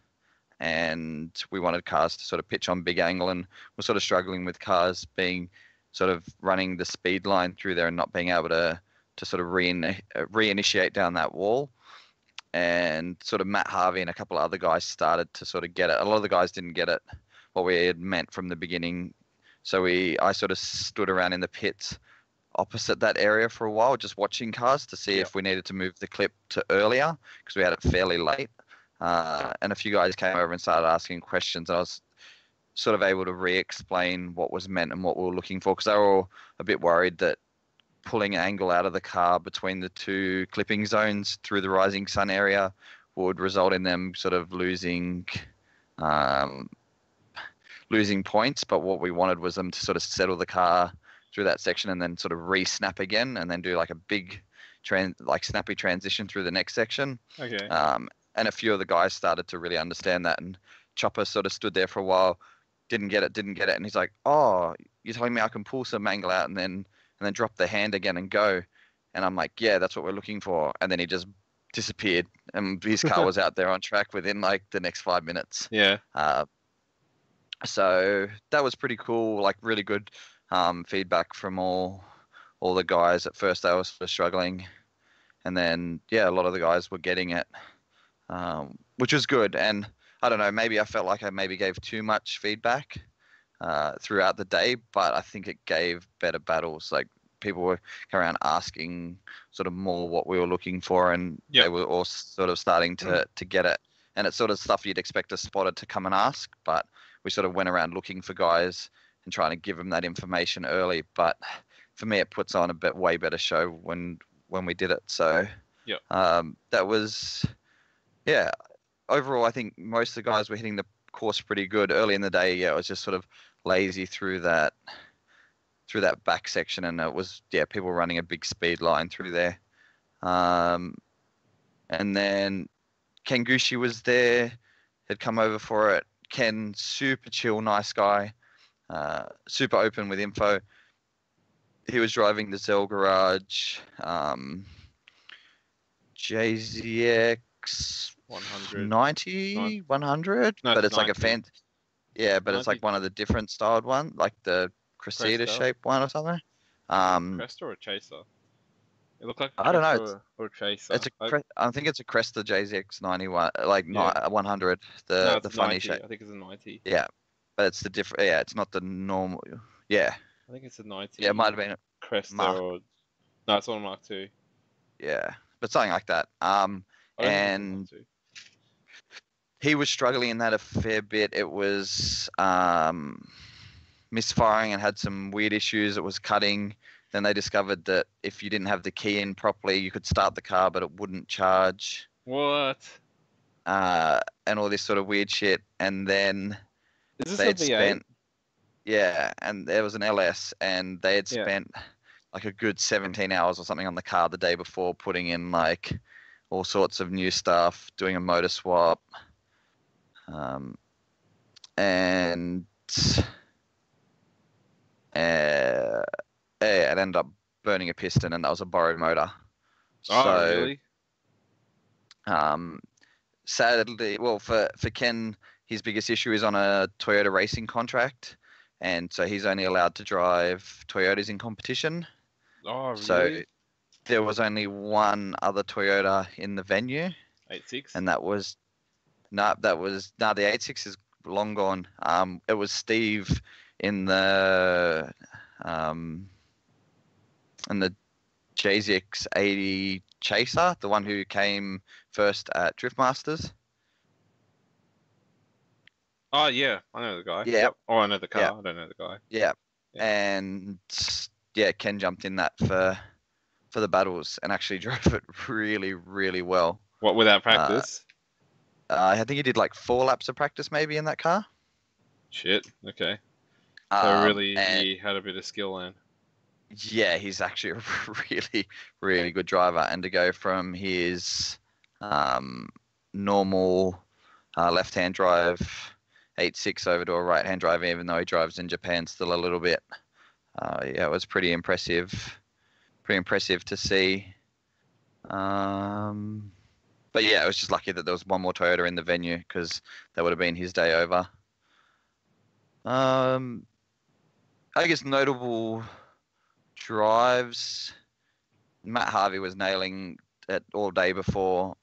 And we wanted cars to sort of pitch on big angle, and we're sort of struggling with cars being sort of running the speed line through there and not being able to sort of reinitiate down that wall. And sort of Matt Harvey and a couple of other guys started to sort of get it. A lot of the guys didn't get it, what we had meant from the beginning. So I sort of stood around in the pits opposite that area for a while, just watching cars to see if we needed to move the clip to earlier, because we had it fairly late. And a few guys came over and started asking questions, and I was sort of able to re-explain what was meant and what we were looking for, because they were all a bit worried that pulling angle out of the car between the two clipping zones through the rising sun area would result in them sort of losing points. But what we wanted was them to sort of settle the car through that section and then sort of re-snap again, and then do like a big snappy transition through the next section. Okay. And a few of the guys started to really understand that, and Chopper sort of stood there for a while, didn't get it, and he's like, "Oh, you're telling me I can pull some angle out and then drop the hand again and go?" And I'm like, yeah, that's what we're looking for. And then he just disappeared, and his car was out there on track within like the next 5 minutes. Yeah. So that was pretty cool. Like really good feedback from all the guys. At first, they were sort of struggling, and then yeah, a lot of the guys were getting it, which was good. And I don't know, maybe I felt like I maybe gave too much feedback throughout the day, but I think it gave better battles. Like people were going around asking sort of more what we were looking for, and Yep. they were all sort of starting to get it. And it's sort of stuff you'd expect a spotter to come and ask, but we sort of went around looking for guys and trying to give them that information early. But for me, it puts on a way better show when we did it. So Yep. that was, yeah. Overall, I think most of the guys were hitting the course pretty good. Early in the day, yeah, it was just sort of lazy through that back section, and it was people running a big speed line through there. And then Ken Gucci was there, had come over for it. Ken, super chill, nice guy, super open with info. He was driving the Zell Garage JZX 100. 90, 100, No, but it's it's like a 90. but it's 90. like one of the different styled one, like the Cressida Cresta. shaped one or something. Cresta or a Chaser? It looked like a I don't know. Cresta or a Chaser. It's I think it's a Cresta JZX 91, like 100. No, The it's funny 90. shape. I think it's a 90. Yeah, but it's the different. Yeah, it's not the normal. Yeah, I think it's a 90. yeah, it might have been Cresta Mark. or no, it's on a Mark II. Yeah, but something like that. I don't think it's a And Mark II. he was struggling in that a fair bit. It was misfiring and had some weird issues. It was cutting. Then they discovered that if you didn't have the key in properly, you could start the car, but it wouldn't charge. What? And all this sort of weird shit. And then Is this they a had V8? spent, and there was an LS, and they had Yeah. spent like a good 17 hours or something on the car the day before, putting in like all sorts of new stuff, doing a motor swap. And it ended up burning a piston, and that was a borrowed motor. Oh, really? Sadly, well, for Ken, his biggest issue is on a Toyota racing contract, and so he's only allowed to drive Toyotas in competition. Oh, really? So there was only one other Toyota in the venue, 86? and that was the 86 is long gone. It was Steve in the JZX 80 Chaser, the one who came first at Drift Masters. Oh, yeah. I know the guy. Yeah. Oh, I know the car. Yeah. I don't know the guy. Yeah. Yeah. And yeah, Ken jumped in that for the battles and actually drove it really, really well. What, without practice? I think he did like 4 laps of practice maybe in that car. Shit. Okay. So really, he had a bit of skill then. Yeah, he's actually a really, really good driver. And to go from his normal left-hand drive 8.6 over to a right-hand drive, even though he drives in Japan still a little bit. Yeah, it was pretty impressive. Pretty impressive to see. But yeah, it was just lucky that there was one more Toyota in the venue, because that would have been his day over. I guess notable drives. Matt Harvey was nailing it all day before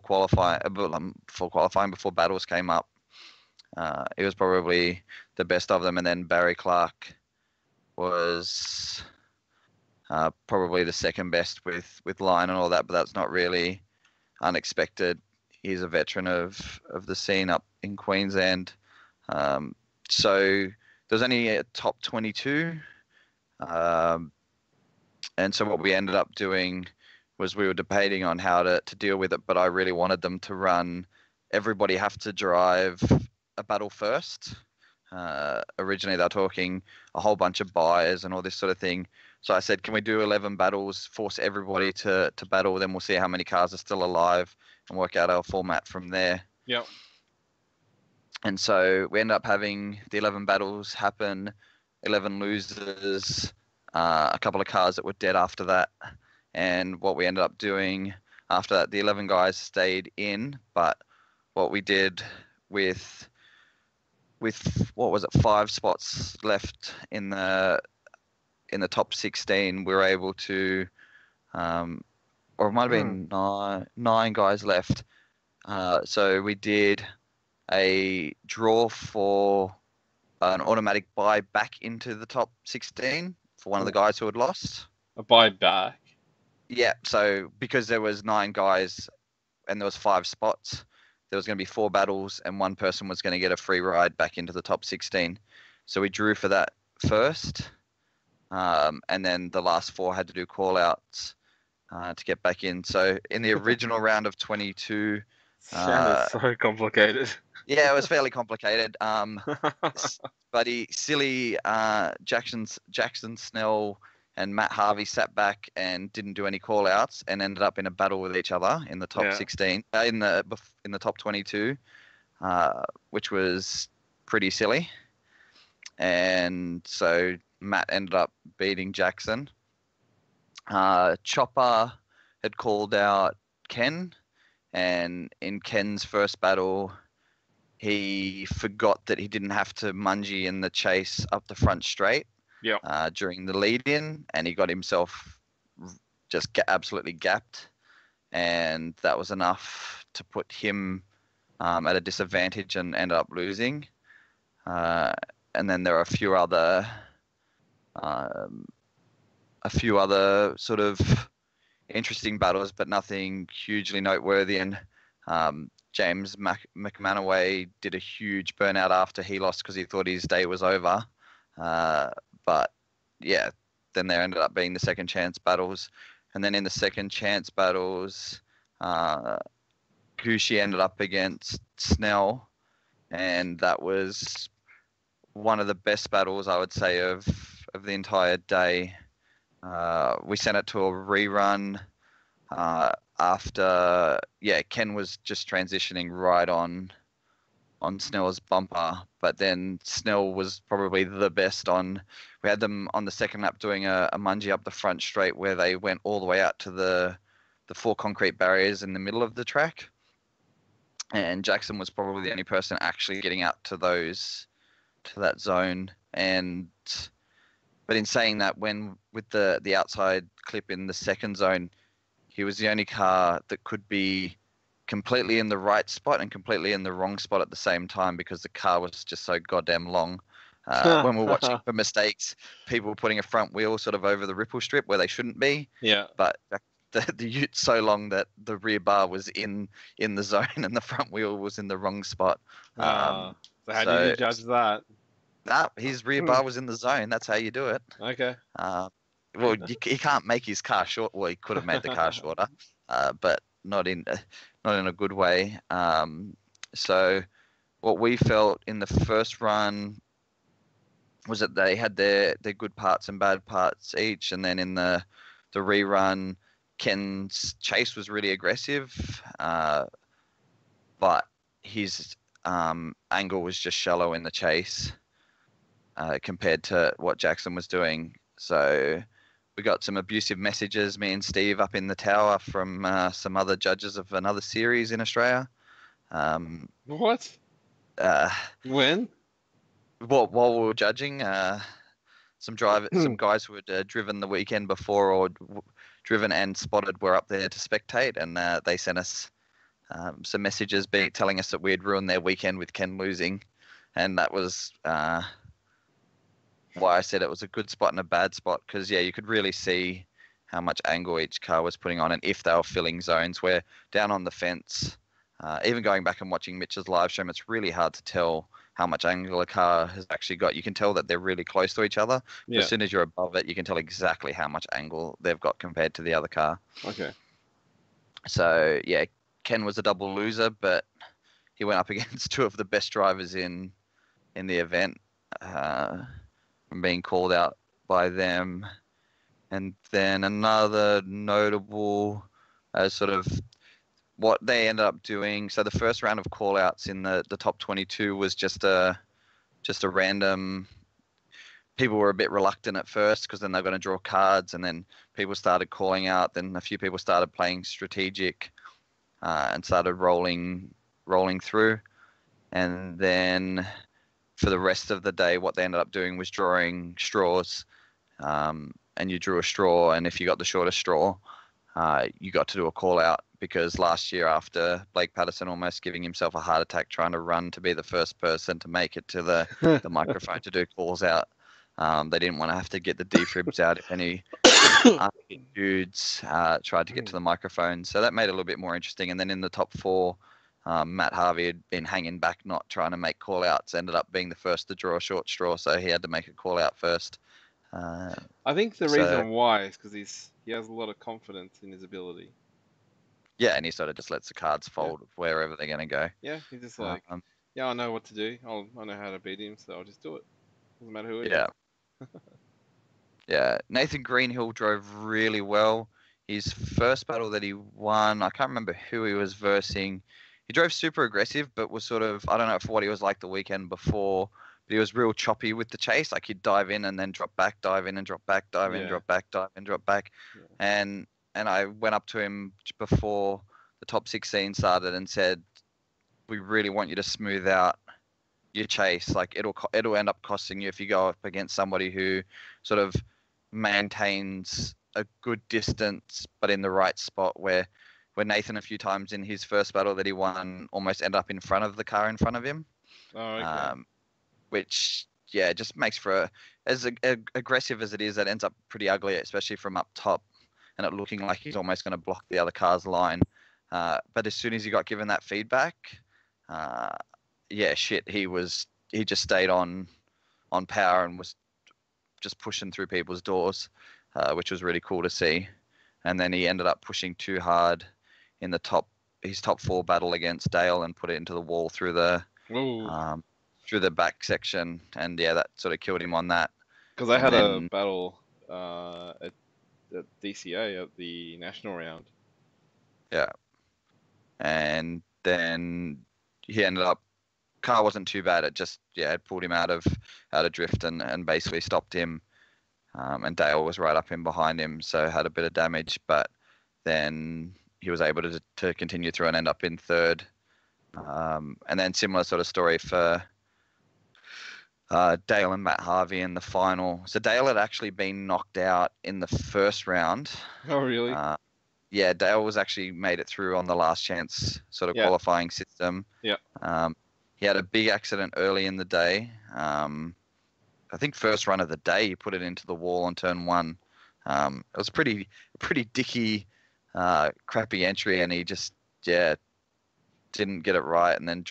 qualifying, before battles came up. He was probably the best of them, and then Barry Clark was probably the second best with line and all that, but that's not really unexpected. He's a veteran of the scene up in Queensland. So there's only a top 22. And so what we ended up doing was we were debating on how to deal with it, but I really wanted them to run everybody have to drive a battle first. Originally they were talking a whole bunch of buyers and all this sort of thing. So I said, can we do 11 battles, force everybody to battle, then we'll see how many cars are still alive and work out our format from there. Yep. And so we end up having the 11 battles happen, 11 losers, a couple of cars that were dead after that. And what we ended up doing after that, the 11 guys stayed in, but what we did with what was it, 5 spots left in the top 16, we were able to, or it might have been nine guys left. So we did a draw for an automatic buy back into the top 16 for one of the guys who had lost. A buyback. Yeah, so because there was 9 guys and there was 5 spots, there was going to be 4 battles and one person was going to get a free ride back into the top 16. So we drew for that first, and then the last 4 had to do call-outs to get back in. So in the original round of 22... Sounded so complicated. Yeah, it was fairly complicated. Silly, Jackson Snell and Matt Harvey sat back and didn't do any call-outs and ended up in a battle with each other in the top 16, in the top 22, which was pretty silly. And so Matt ended up beating Jackson. Chopper had called out Ken, and in Ken's first battle, he forgot that he didn't have to mungie in the chase up the front straight during the lead-in, and he got himself just absolutely gapped, and that was enough to put him at a disadvantage and ended up losing. And then there are a few other sort of interesting battles, but nothing hugely noteworthy. And James McManaway did a huge burnout after he lost because he thought his day was over. But yeah, then there ended up being the second chance battles. And then in the second chance battles, Gucci ended up against Snell, and that was one of the best battles, I would say, of the entire day. We sent it to a rerun after Ken was just transitioning right on Snell's bumper, but then Snell was probably the best on. We had them on the second lap doing a mungie up the front straight where they went all the way out to the 4 concrete barriers in the middle of the track, and Jackson was probably the only person actually getting out to that zone. But in saying that, when with the outside clip in the second zone, he was the only car that could be completely in the right spot and completely in the wrong spot at the same time because the car was just so goddamn long. When we're watching for mistakes, people were putting a front wheel sort of over the ripple strip where they shouldn't be. Yeah. But the Ute's so long that the rear bar was in the zone and the front wheel was in the wrong spot. So how do you judge that? His rear bar was in the zone. That's how you do it. Okay. Well, he can't make his car short. Well, he could have made the car shorter, but not in a good way. So what we felt in the first run was that they had their good parts and bad parts each, and then in the rerun, Ken's chase was really aggressive, but his angle was just shallow in the chase compared to what Jackson was doing. So we got some abusive messages, me and Steve, up in the tower from some other judges of another series in Australia. What? When? While we were judging, some guys who had driven the weekend before or driven and spotted were up there to spectate, and they sent us some messages telling us that we had ruined their weekend with Ken losing, and that was why I said it was a good spot and a bad spot, because you could really see how much angle each car was putting on, and if they were filling zones where down on the fence, even going back and watching Mitch's live stream, it's really hard to tell how much angle a car has actually got. You can tell that they're really close to each other. Yeah. As soon as you're above it, you can tell exactly how much angle they've got compared to the other car. Okay. So Ken was a double loser, but he went up against 2 of the best drivers in the event. Being called out by them. And then another notable sort of what they ended up doing. So the first round of call outs in the top 22 was just a random people were a bit reluctant at first because then they're going to draw cards, and then people started calling out. Then a few people started playing strategic and started rolling through. And then for the rest of the day, what they ended up doing was drawing straws. And you drew a straw, and if you got the shortest straw, you got to do a call out, because last year, after Blake Patterson almost giving himself a heart attack trying to run to be the first person to make it to the microphone to do calls out, they didn't want to have to get the defibs out if any dudes tried to get to the microphone. So that made it a little bit more interesting. And then in the top four, Matt Harvey had been hanging back, not trying to make call outs, ended up being the first to draw a short straw, so he had to make a call out first. I think the So- reason why is because he has a lot of confidence in his ability. Yeah, and he sort of just lets the cards fold wherever they're going to go. Yeah, he's just like, Um, yeah, I know what to do. I know how to beat him, so I'll just do it. Doesn't matter who it is. Yeah. Yeah, Nathan Greenhill drove really well. His first battle that he won, I can't remember who he was versing. He drove super aggressive, but was sort of, I don't know for what he was like the weekend before, but he was real choppy with the chase. Like he'd dive in and then drop back, dive in and drop back, dive in, Yeah. drop back, dive in, drop back. Yeah. And I went up to him before the top 16 started and said, we really want you to smooth out your chase. Like it'll end up costing you if you go up against somebody who sort of maintains a good distance but in the right spot, where Nathan a few times in his first battle that he won almost ended up in front of the car in front of him. Oh, okay. Which just makes for as aggressive as it is, that ends up pretty ugly, especially from up top, and it looking like he's almost going to block the other car's line. But as soon as he got given that feedback, he just stayed on power and was just pushing through people's doors, which was really cool to see. And then he ended up pushing too hard in his top four battle against Dale and put it into the wall through the back section, and that sort of killed him on that. Because I had a battle at DCA at the national round. Yeah, and then he ended up. Car wasn't too bad. It just it pulled him out of drift and basically stopped him. And Dale was right up in behind him, so had a bit of damage. But then he was able to continue through and end up in third. And then similar sort of story for Dale and Matt Harvey in the final. So Dale had actually been knocked out in the first round. Oh, really? Dale was actually made it through on the last chance sort of qualifying system. Yeah. He had a big accident early in the day. I think first run of the day, he put it into the wall on turn one. It was pretty dicky, crappy entry, and he just didn't get it right, and then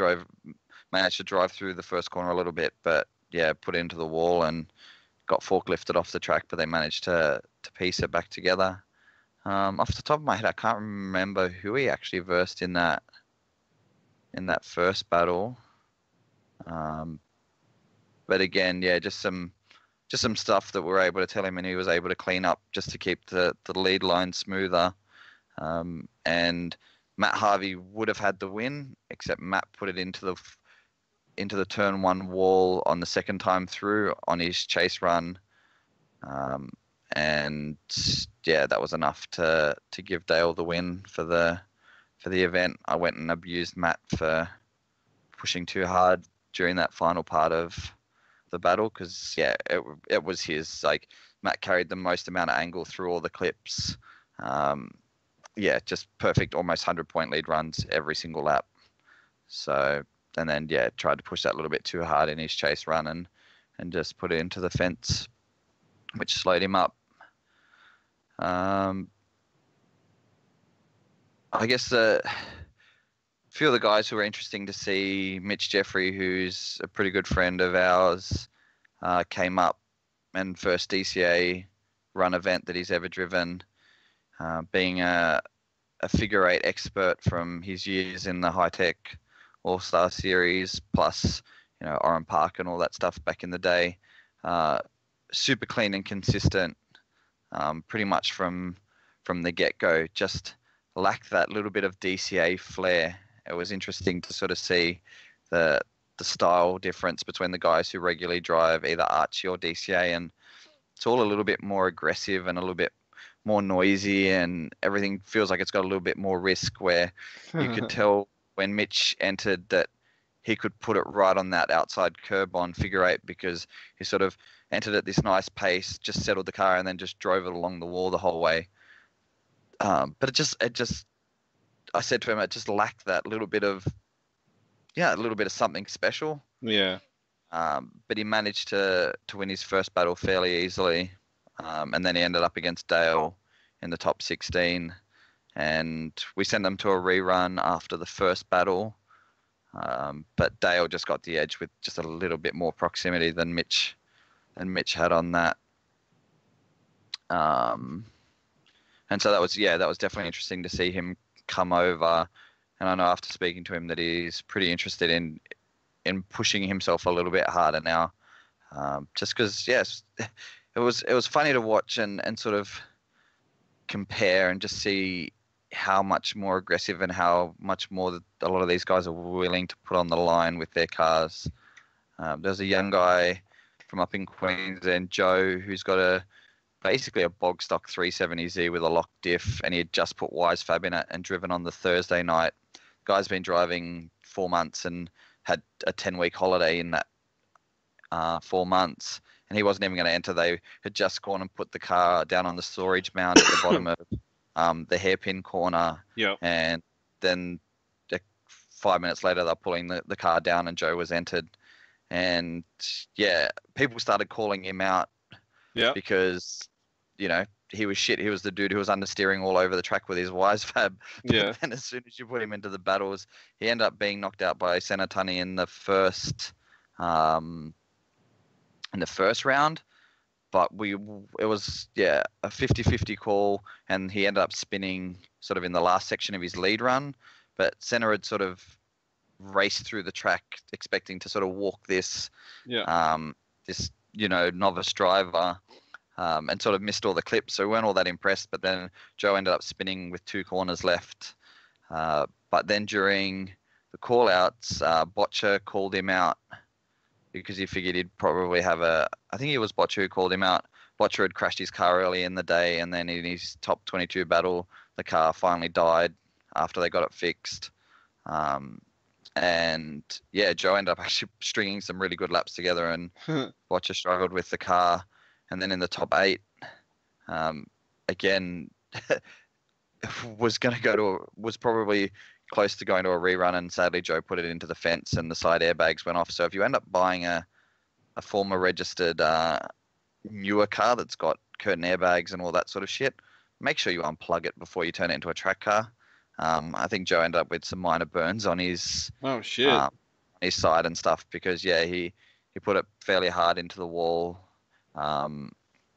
managed to drive through the first corner a little bit, but put it into the wall and got forklifted off the track, but they managed to piece it back together. Off the top of my head, I can't remember who he actually versed in that first battle. But again, just some stuff that we're able to tell him, and he was able to clean up just to keep the lead line smoother. And Matt Harvey would have had the win, except Matt put it into the turn one wall on the second time through on his chase run. And that was enough to give Dale the win for the event. I went and abused Matt for pushing too hard during that final part of the battle, because it was his, like, Matt carried the most amount of angle through all the clips. Just perfect, almost 100-point lead runs every single lap. So, and then tried to push that a little bit too hard in his chase run and just put it into the fence, which slowed him up. I guess a few of the guys who were interesting to see, Mitch Jeffrey, who's a pretty good friend of ours, came up and first DCA run event that he's ever driven, being a figure eight expert from his years in the high-tech All-Star Series, plus Oran Park and all that stuff back in the day. Super clean and consistent, pretty much from the get-go. Just lacked that little bit of DCA flair. It was interesting to sort of see the the style difference between the guys who regularly drive either Archie or DCA, and it's all a little bit more aggressive and a little bit more noisy, and everything feels like it's got a little bit more risk, where you could tell when Mitch entered that he could put it right on that outside curb on figure eight, because he sort of entered at this nice pace, just settled the car, and then just drove it along the wall the whole way. But it just, I said to him, it just lacked that little bit of something special. Yeah. But he managed to win his first battle fairly easily. And then he ended up against Dale in the top 16. And we sent them to a rerun after the first battle. But Dale just got the edge with just a little bit more proximity than Mitch had on that. And so that was definitely interesting to see him come over. And I know after speaking to him that he's pretty interested in pushing himself a little bit harder now. Just because, yes, it was funny to watch and sort of compare and just see how much more aggressive and how much more a lot of these guys are willing to put on the line with their cars. There's a young guy from up in Queensland, Joe, who's got basically a bog stock 370Z with a lock diff, and he had just put Wise Fab in it and driven on the Thursday night. Guy's been driving 4 months and had a 10-week holiday in that 4 months, and he wasn't even going to enter. They had just gone and put the car down on the storage mound at the bottom of the hairpin corner. Yep. And then 5 minutes later, they're pulling the car down, and Joe was entered. And yeah, people started calling him out. Yeah. Because, he was shit. He was the dude who was understeering all over the track with his Wise Fab. Yeah. And as soon as you put him into the battles, he ended up being knocked out by Senatani in the first round. But it was a 50-50 call, and he ended up spinning sort of in the last section of his lead run. But Senna had sort of raced through the track expecting to sort of walk this novice driver. And sort of missed all the clips, so we weren't all that impressed. But then Joe ended up spinning with 2 corners left. But then during the call-outs, Botcher called him out because he figured he'd probably have I think it was Botcher who called him out. Botcher had crashed his car early in the day, and then in his top 22 battle, the car finally died after they got it fixed. And yeah, Joe ended up actually stringing some really good laps together, and Botcher struggled with the car. And then in the top 8, again, was probably close to going to a rerun, and sadly Joe put it into the fence and the side airbags went off. So if you end up buying a former registered newer car that's got curtain airbags and all that sort of shit, make sure you unplug it before you turn it into a track car. I think Joe ended up with some minor burns on his his side and stuff because he put it fairly hard into the wall.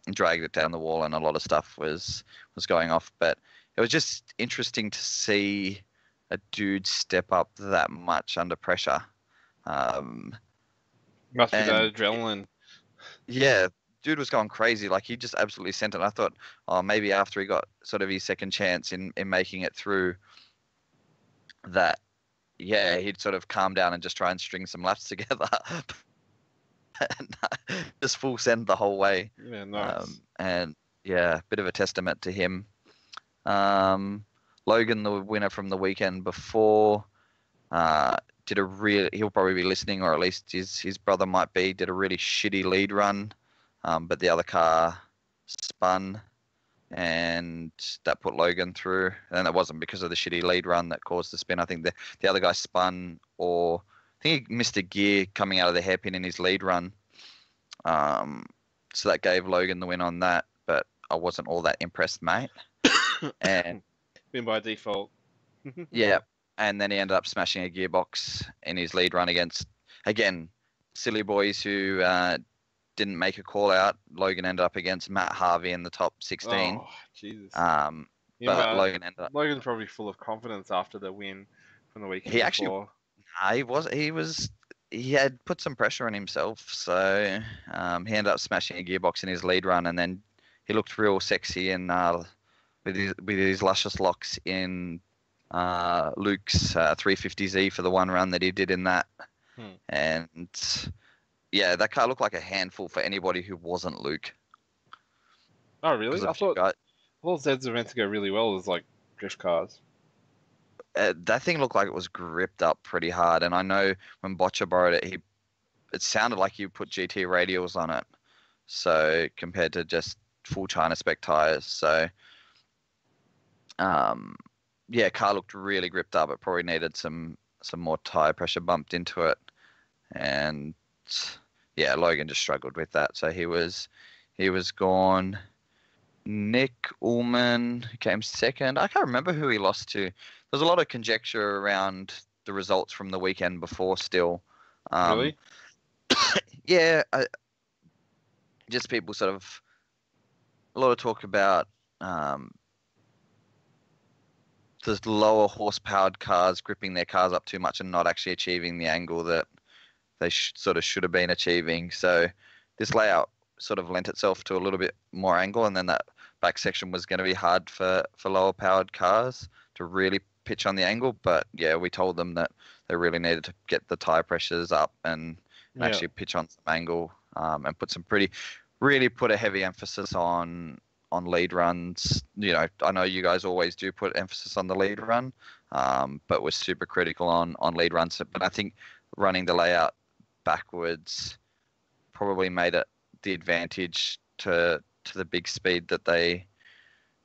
Dragged it down the wall, and a lot of stuff was going off. But it was just interesting to see a dude step up that much under pressure. Must be that adrenaline. Yeah, dude was going crazy. Like, he just absolutely sent it. I thought, maybe after he got sort of his second chance in making it through that, he'd sort of calm down and just try and string some laps together. Just full send the whole way. Yeah, nice. And yeah, bit of a testament to him. Logan, the winner from the weekend before, he'll probably be listening, or at least his brother might be, did a really shitty lead run, but the other car spun, and that put Logan through. And it wasn't because of the shitty lead run that caused the spin. I think the other guy spun, or I think he missed a gear coming out of the hairpin in his lead run. So that gave Logan the win on that, but I wasn't all that impressed, mate. And win by default. Yeah, and then he ended up smashing a gearbox in his lead run against, again, silly boys who didn't make a call out. Logan ended up against Matt Harvey in the top 16. Oh, Jesus. But Logan ended up... Logan's probably full of confidence after the win from the weekend before. He had put some pressure on himself, so he ended up smashing a gearbox in his lead run, and then he looked real sexy and with his luscious locks in Luke's 350Z for the one run that he did in that. And yeah, that car looked like a handful for anybody who wasn't Luke. Oh, really? Because I a few thought guys, Zeds are meant to go really well as like drift cars. that thing looked like it was gripped up pretty hard. And I know when Botcha borrowed it, it sounded like you put GT radials on it. So compared to just full China spec tires. So yeah, car looked really gripped up. It probably needed some more tire pressure bumped into it. And yeah, Logan just struggled with that. So he was gone. Nick Ullman came second. I can't remember who he lost to. There's a lot of conjecture around the results from the weekend before still. Really? Yeah, just people sort of, a lot of talk about the lower horsepowered cars gripping their cars up too much and not actually achieving the angle that they sort of should have been achieving. So this layout sort of lent itself to a little bit more angle, and then that back section was going to be hard for lower powered cars to really pitch on the angle. But yeah, we told them that they really needed to get the tire pressures up and actually pitch on some angle, and really put a heavy emphasis on lead runs. You know, I know you guys always do put emphasis on the lead run, but we're super critical on lead runs. But I think running the layout backwards probably made it the advantage to the big speed that they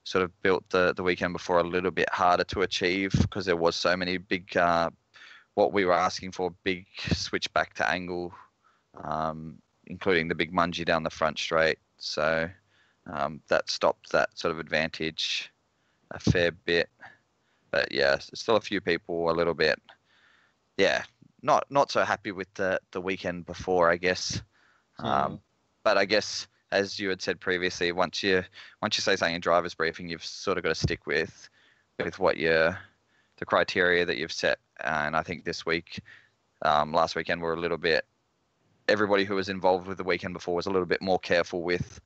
sort of built the weekend before a little bit harder to achieve, because there was so many big what we were asking for, big switch back to angle, including the big mungie down the front straight. So that stopped that sort of advantage a fair bit. But yeah, still a few people a little bit, yeah, not so happy with the weekend before, I guess. But I guess, as you had said previously, once you say something in driver's briefing, you've sort of got to stick with what the criteria that you've set. And I think this week, last weekend, we're a little bit, everybody who was involved with the weekend before was a little bit more careful with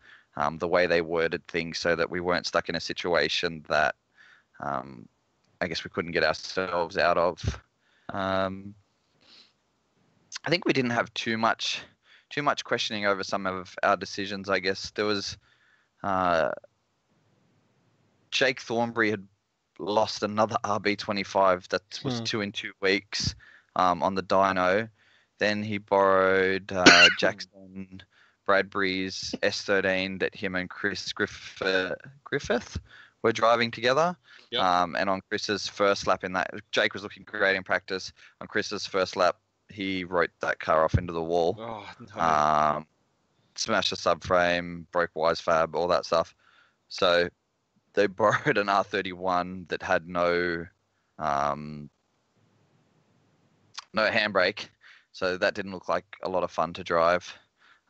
the way they worded things, so that we weren't stuck in a situation that I guess we couldn't get ourselves out of. I think we didn't have too much questioning over some of our decisions. I guess there was Jake Thornberry had lost another RB25 that was 2 in 2 weeks on the dyno. Then he borrowed Jackson Bradbury's S13 that him and Chris Griffith were driving together. Yep. And on Chris's first lap in that, Jake was looking great in practice. On Chris's first lap, he wrote that car off into the wall. Oh, no. Smashed the subframe, broke Wisefab, all that stuff. So they borrowed an R31 that had no handbrake. So that didn't look like a lot of fun to drive.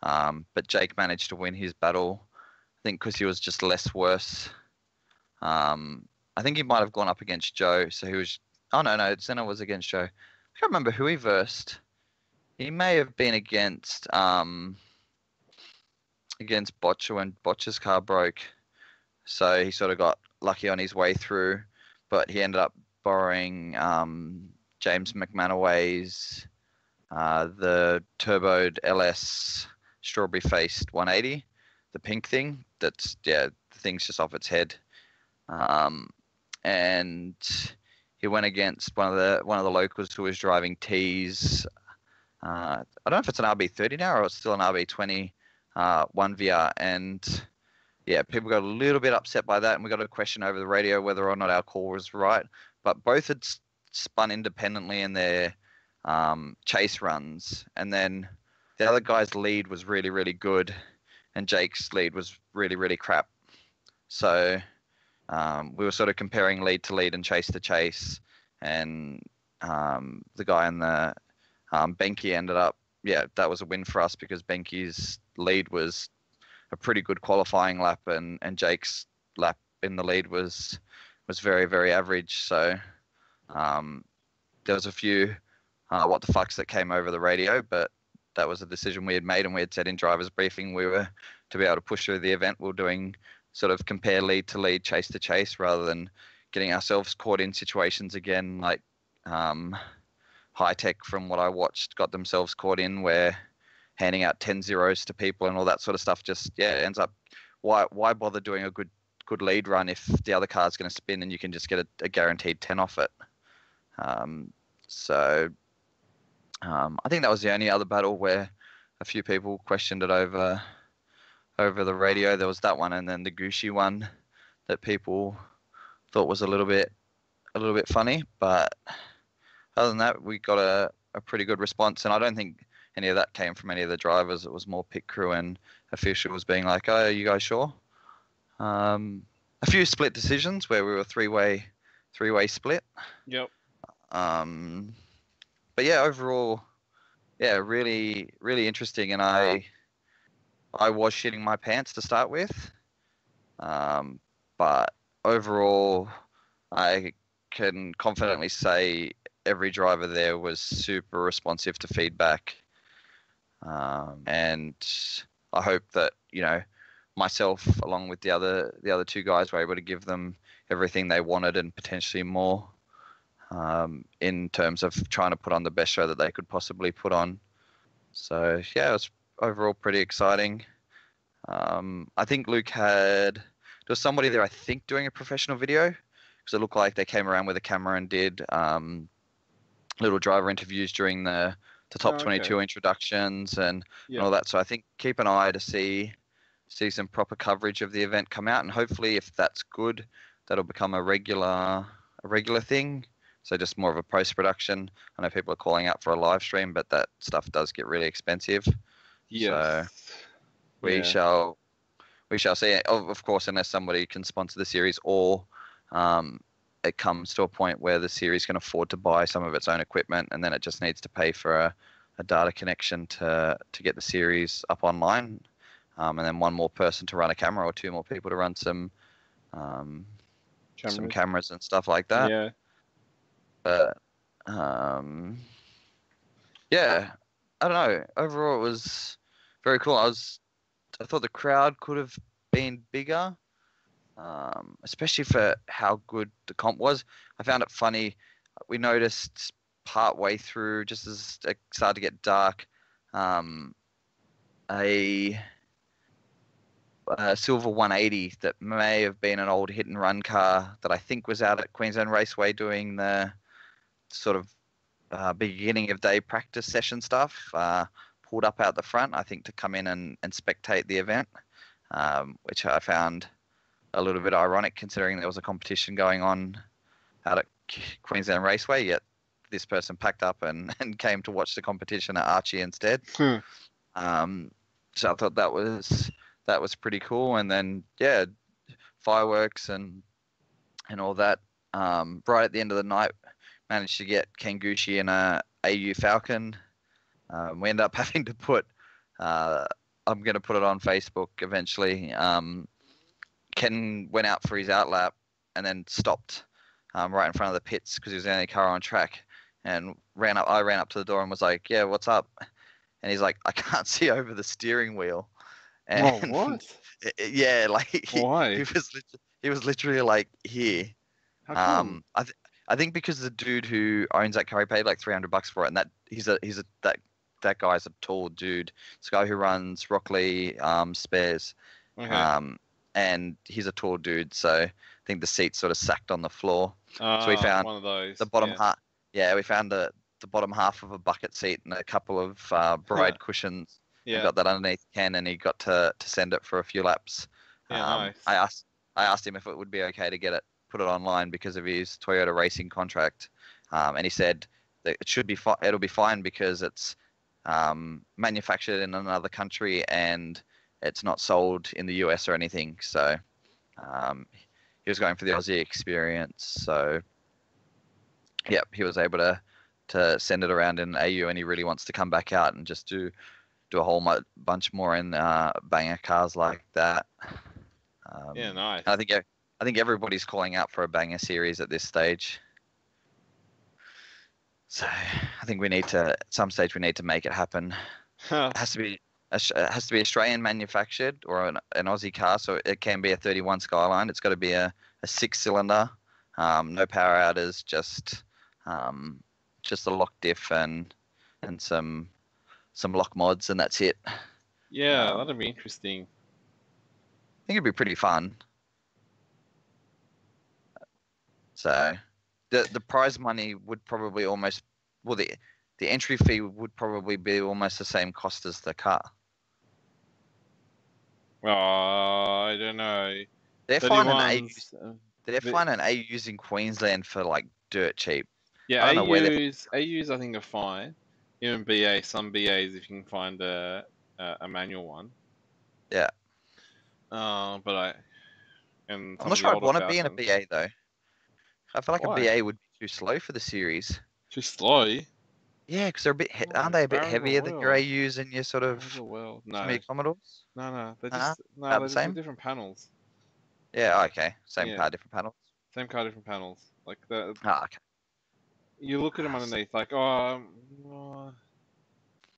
But Jake managed to win his battle, I think, because he was just less worse. I think he might have gone up against Joe. So he was... Oh, no, Senna was against Joe. I can't remember who he versed. He may have been against Botcha when Botcha's car broke. So he sort of got lucky on his way through, but he ended up borrowing James McManaway's the turboed LS strawberry faced 180, the pink thing. That's, yeah, the thing's just off its head. And he went against one of the locals who was driving T's. I don't know if it's an RB30 now or it's still an RB20 1VR. And yeah, people got a little bit upset by that, and we got a question over the radio whether or not our call was right. But both had spun independently in their chase runs, and then the other guy's lead was really, really good, and Jake's lead was really, really crap. So we were sort of comparing lead to lead and chase to chase, and the guy in the Benke ended up, yeah, that was a win for us, because Benke's lead was a pretty good qualifying lap, and Jake's lap in the lead was very, very average. So there was a few what the fucks that came over the radio, but that was a decision we had made, and we had said in driver's briefing we were to be able to push through the event. We're doing sort of compare lead to lead, chase to chase, rather than getting ourselves caught in situations again like High Tech, from what I watched, got themselves caught in where handing out 10 zeros to people and all that sort of stuff just ends up. Why bother doing a good lead run if the other car's going to spin and you can just get a guaranteed 10 off it? So I think that was the only other battle where a few people questioned it over the radio. There was that one, and then the Gucci one that people thought was a little bit funny. But other than that, we got a pretty good response, and I don't think any of that came from any of the drivers. It was more pit crew and officials being like, "Oh, are you guys sure?" A few split decisions where we were three-way split. Yep. But yeah, overall, yeah, really, really interesting. And I was shitting my pants to start with. But overall, I can confidently say every driver there was super responsive to feedback. And I hope that, myself, along with the other two guys, were able to give them everything they wanted and potentially more, in terms of trying to put on the best show that they could possibly put on. So yeah, it was overall pretty exciting. I think Luke there was somebody there, I think, doing a professional video, because it looked like they came around with a camera and did little driver interviews during the top 22 introductions and all that. So I think keep an eye to see some proper coverage of the event come out, and hopefully if that's good, that'll become a regular thing. So just more of a post-production. I know people are calling out for a live stream, but that stuff does get really expensive. Yes. So we shall see. Of course, unless somebody can sponsor the series, or it comes to a point where the series can afford to buy some of its own equipment, and then it just needs to pay for a data connection to get the series up online, and then one more person to run a camera, or two more people to run some cameras and stuff like that. Yeah. But yeah, I don't know. Overall, it was very cool. I thought the crowd could have been bigger, especially for how good the comp was. I found it funny. We noticed part way through, just as it started to get dark, a silver 180 that may have been an old hit and run car that I think was out at Queensland Raceway doing the sort of beginning of day practice session stuff, pulled up out the front, I think, to come in and spectate the event, which I found a little bit ironic considering there was a competition going on out at Queensland Raceway, yet this person packed up and came to watch the competition at Archie instead. So I thought that was pretty cool. And then yeah, fireworks and all that. Right at the end of the night, managed to get Ken Gucci in a AU Falcon. We ended up having to put, I'm going to put it on Facebook eventually. Ken went out for his outlap and then stopped right in front of the pits because he was the only car on track, and I ran up to the door and was like, "Yeah, what's up?" And he's like, "I can't see over the steering wheel." And what? Yeah, like Why? he was literally like here. How come? I think because the dude who owns that car, he paid like $300 for it, and that guy's a tall dude. This guy who runs Rockley Spares, and he's a tall dude, so I think the seat's sort of sacked on the floor. So we found one of those. The bottom half. Yeah, we found the bottom half of a bucket seat and a couple of bride cushions. Yeah, got that underneath Ken, and he got to send it for a few laps. Yeah, nice. I asked him if it would be okay to put it online because of his Toyota racing contract, and he said that it'll be fine because it's manufactured in another country and it's not sold in the US or anything. So he was going for the Aussie experience. So yeah, he was able to send it around in AU, and he really wants to come back out and just do a whole bunch more in banger cars like that. Yeah, nice. I think everybody's calling out for a banger series at this stage. So I think at some stage we need to make it happen. It has to be Australian manufactured or an Aussie car, so it can be a 31 Skyline. It's got to be a 6-cylinder, no power outers, just just a lock diff and some lock mods, and that's it. Yeah, Um, that'd be interesting. I think it'd be pretty fun. So the prize money would probably almost the entry fee would probably be almost the same cost as the car. I don't know. They're finding 31's. AUs in Queensland for like dirt cheap. Yeah, I don't know where AUs I think are fine. Even BA, some BAs if you can find a manual one. Yeah. But and I'm some not of the sure I'd older want to be in a Falcons. BA though. I feel like Why? a BA would be too slow for the series. Too slow. Yeah, because they're a bit aren't they a bit heavier than your AUs and your sort of World. some of No, your Commodores? no. They're Nah, just no. about They're the just with same. different panels. Yeah, okay, same Yeah, car, different panels. same car, different panels. Like the Ah, okay. you look at them underneath, like yeah.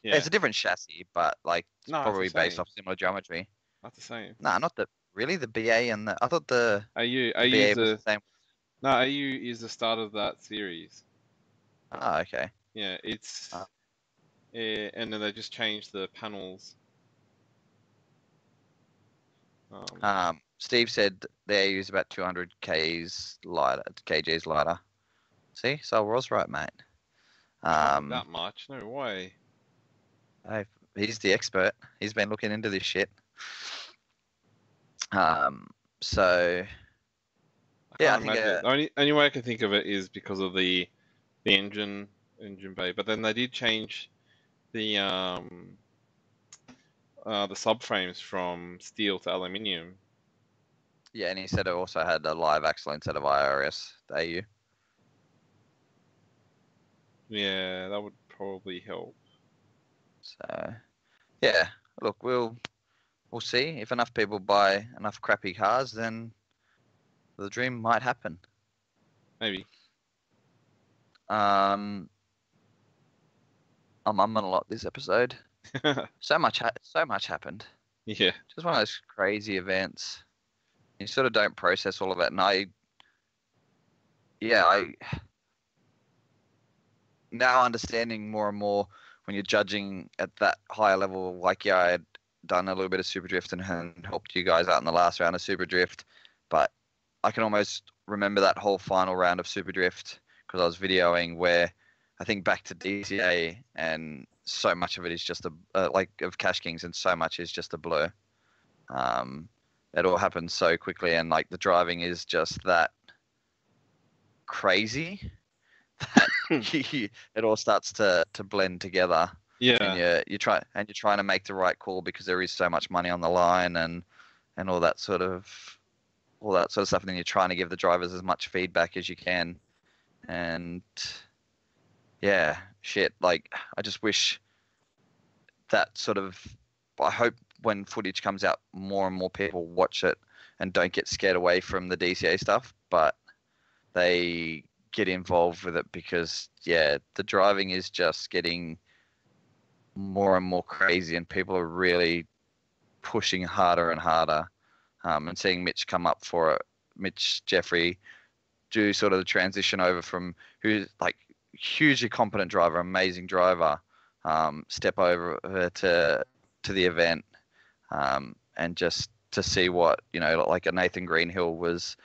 It's a different chassis, but like it's No, it's the probably based same. off similar geometry. Not the same. Nah, not the really the BA and the I thought the AU BA is was the the same. no AU is the start of that series. Ah, okay. Yeah, it's Ah. and then they just changed the panels. Steve said they use about 200 kgs lighter. See, so I was right, mate. Not that much. No way. He's the expert. He's been looking into this shit. So yeah, I think the only way I can think of it is because of the engine bay. But then they did change the subframes from steel to aluminium. yeah, and he said it also had a live axle instead of IRS AU. Yeah, that would probably help. So yeah, look, we'll see if enough people buy enough crappy cars, then the dream might happen. Maybe. I'm umming a lot this episode. So much happened. Yeah. Just one of those crazy events. You sort of don't process all of it, and I now understanding more and more when you're judging at that higher level. Like, yeah, I had done a little bit of Super Drift and helped you guys out in the last round of Super Drift, but I can almost remember that whole final round of Super Drift because I was videoing where I think back to DCA and so much of it is just like of Cash Kings and so much is just a blur. It all happens so quickly and like the driving is just that crazy that it all starts to blend together. Yeah. And you're trying to make the right call because there is so much money on the line and all that sort of stuff, and then you're trying to give the drivers as much feedback as you can. And yeah, shit, like I just wish that sort of, I hope when footage comes out, more and more people watch it and don't get scared away from the DCA stuff, but they get involved with it because, yeah, the driving is just getting more and more crazy and people are really pushing harder and harder. And seeing Mitch come up for it, Mitch Jeffrey do sort of the transition over from who's like hugely competent driver, amazing driver, step over to the event, and just to see what, you know, like a Nathan Greenhill was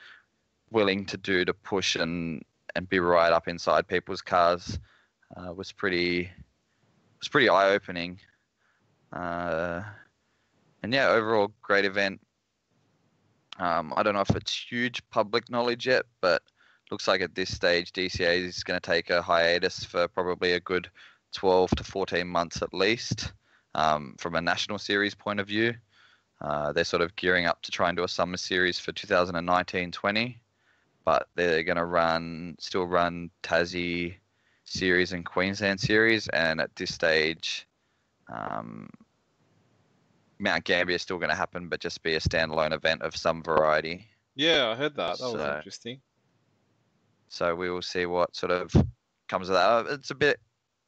willing to do to push and be right up inside people's cars was pretty eye-opening. And yeah, overall great event. I don't know if it's huge public knowledge yet, but looks like at this stage DCA is going to take a hiatus for probably a good 12 to 14 months at least, from a national series point of view. They're sort of gearing up to try and do a summer series for 2019-20, but they're going to still run Tassie series and Queensland series, and at this stage Mount Gambier is still going to happen, but just be a standalone event of some variety. Yeah, I heard that. That was interesting. So we will see what sort of comes of that. It's a bit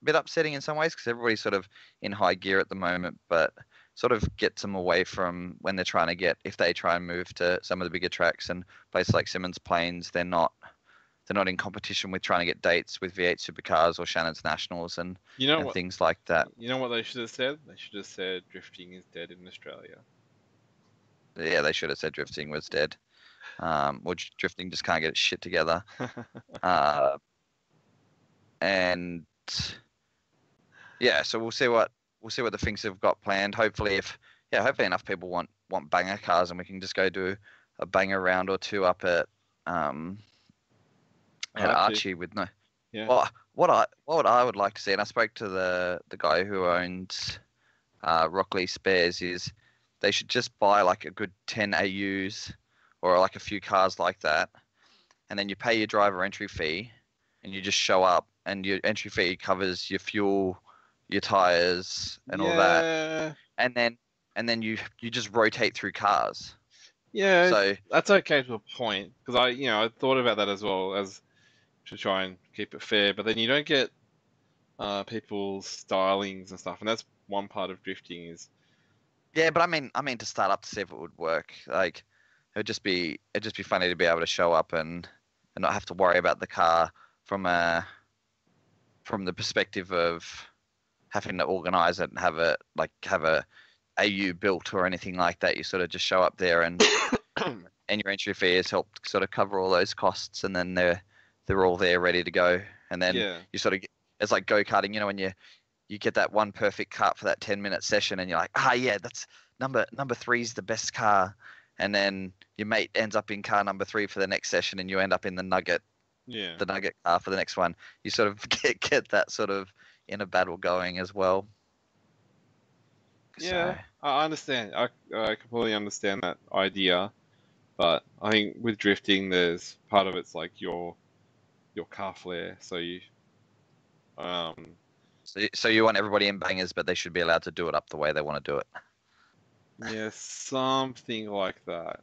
upsetting in some ways because everybody's sort of in high gear at the moment, but sort of gets them away from when they're trying to if they try and move to some of the bigger tracks and places like Simmons Plains, they're not they're not in competition with trying to get dates with V8 Supercars or Shannon's Nationals and You know what? things like that. You know what they should have said? They should have said drifting is dead in Australia. Yeah, they should have said drifting was dead. Or drifting just can't get its shit together. And yeah, so we'll see what the things have got planned. Hopefully enough people want banger cars, and we can just go do a banger round or two up at Archie with no. Yeah. Well, what I would like to see, and I spoke to the guy who owns Rockley Spares, is they should just buy like a good 10 AUs or like a few cars like that, and then you pay your driver entry fee, and you just show up, and your entry fee covers your fuel, your tires, and all that, and then you just rotate through cars. Yeah, so that's okay to a point, because I thought about that as well, as to try and keep it fair, but then you don't get people's stylings and stuff, and that's one part of drifting is. Yeah, but I mean to start up to see if it would work. Like it'd just be funny to be able to show up and not have to worry about the car from the perspective of having to organize it and have a AU built or anything like that. You sort of just show up there and and your entry fee has helped sort of cover all those costs, and then they're all there ready to go. And then you sort of it's like go-karting, when you get that one perfect kart for that 10-minute session, and you're like, yeah, that's number 3's the best car, and then your mate ends up in car number 3 for the next session, and you end up in the Nugget car for the next one. You sort of get that sort of inner battle going as well. Yeah, so. I understand. I completely understand that idea, but I think with drifting, there's part of it's like your car flair. So you, So you want everybody in bangers, but they should be allowed to do it up the way they want to do it. Yeah, something like that.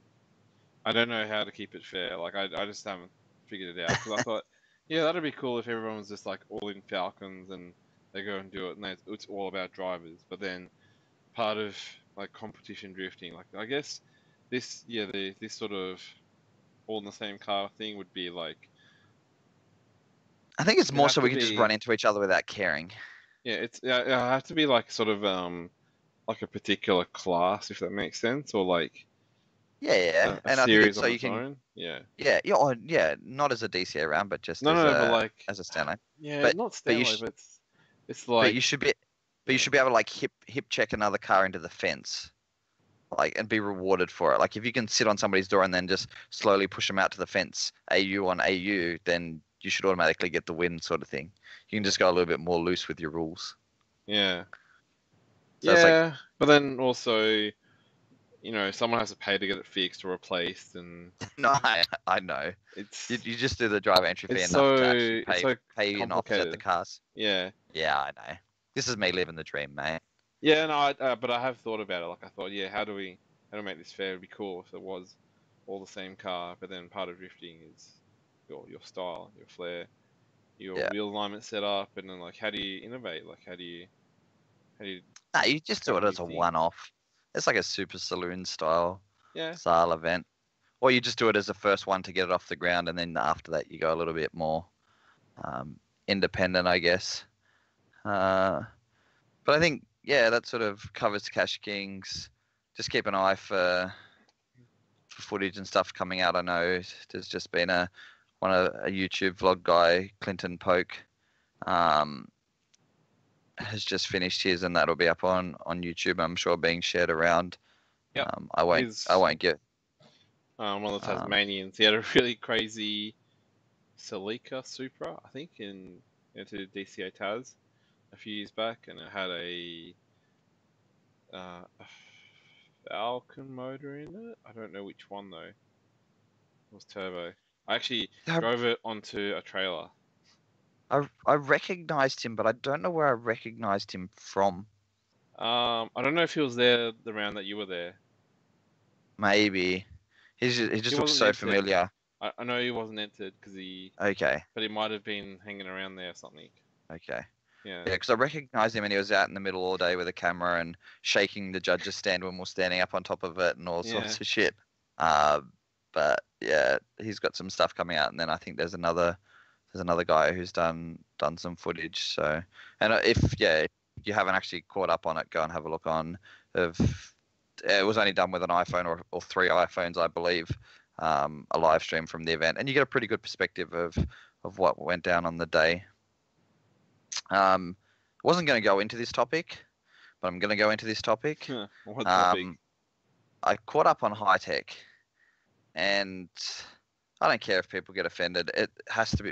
I don't know how to keep it fair. Like I just haven't figured it out, because I thought, yeah, that'd be cool if everyone was just like all in Falcons and they go and do it, and it's all about drivers. But then part of like competition drifting, like I guess this sort of all in the same car thing would be like. I think it's more so we can just run into each other without caring. Yeah, it have to be like sort of like a particular class, if that makes sense, or like. Yeah, and I think it's so you can. Own. Yeah, not as a DCA round, but just but like as a standalone. Yeah, but, not standalone, but it's like. But you should be able to like hip check another car into the fence, like, and be rewarded for it. Like if you can sit on somebody's door and then just slowly push them out to the fence, AU on AU, then you should automatically get the win, sort of thing. You can just go a little bit more loose with your rules. Yeah. So but then also. Someone has to pay to get it fixed or replaced, and no, I know. It's you just do the driver entry fee enough to actually pay and offset the cars. Yeah. Yeah, I know. This is me living the dream, mate. Yeah, no, but I have thought about it. Like I thought, how do we make this fair? It'd be cool if it was all the same car, but then part of drifting is your style, your flair, your wheel alignment setup, and then like how do you innovate? Like how do you? Nah, you just do it as a one-off. It's like a super saloon style event. Or you just do it as the first one to get it off the ground, and then after that you go a little bit more independent, I guess. But I think, that sort of covers Cash Kings. Just keep an eye for footage and stuff coming out. I know there's just been a YouTube vlog guy, Clinton Polk, has just finished his, and that'll be up on YouTube, I'm sure, being shared around. Yeah, I won't get one of the Tasmanians. He had a really crazy Celica Supra, I think, into DCA Taz a few years back, and it had a Falcon motor in it. I don't know which one though. It was turbo. I actually drove it onto a trailer. I recognized him, but I don't know where I recognized him from. I don't know if he was there the round that you were there. Maybe. He just looks so familiar. I know he wasn't entered because he. Okay. But he might have been hanging around there or something. Okay. Yeah. Yeah, because I recognized him, and he was out in the middle all day with a camera and shaking the judge's stand when we're standing up on top of it and all sorts of shit. But yeah, he's got some stuff coming out, and then I think there's another guy who's done some footage. So, and if you haven't actually caught up on it, go and have a look on. It was only done with an iPhone or 3 iPhones, I believe. A live stream from the event, and you get a pretty good perspective of what went down on the day. Wasn't going to go into this topic, but I'm going to go into this topic. What topic? I caught up on High Tech, and I don't care if people get offended. It had to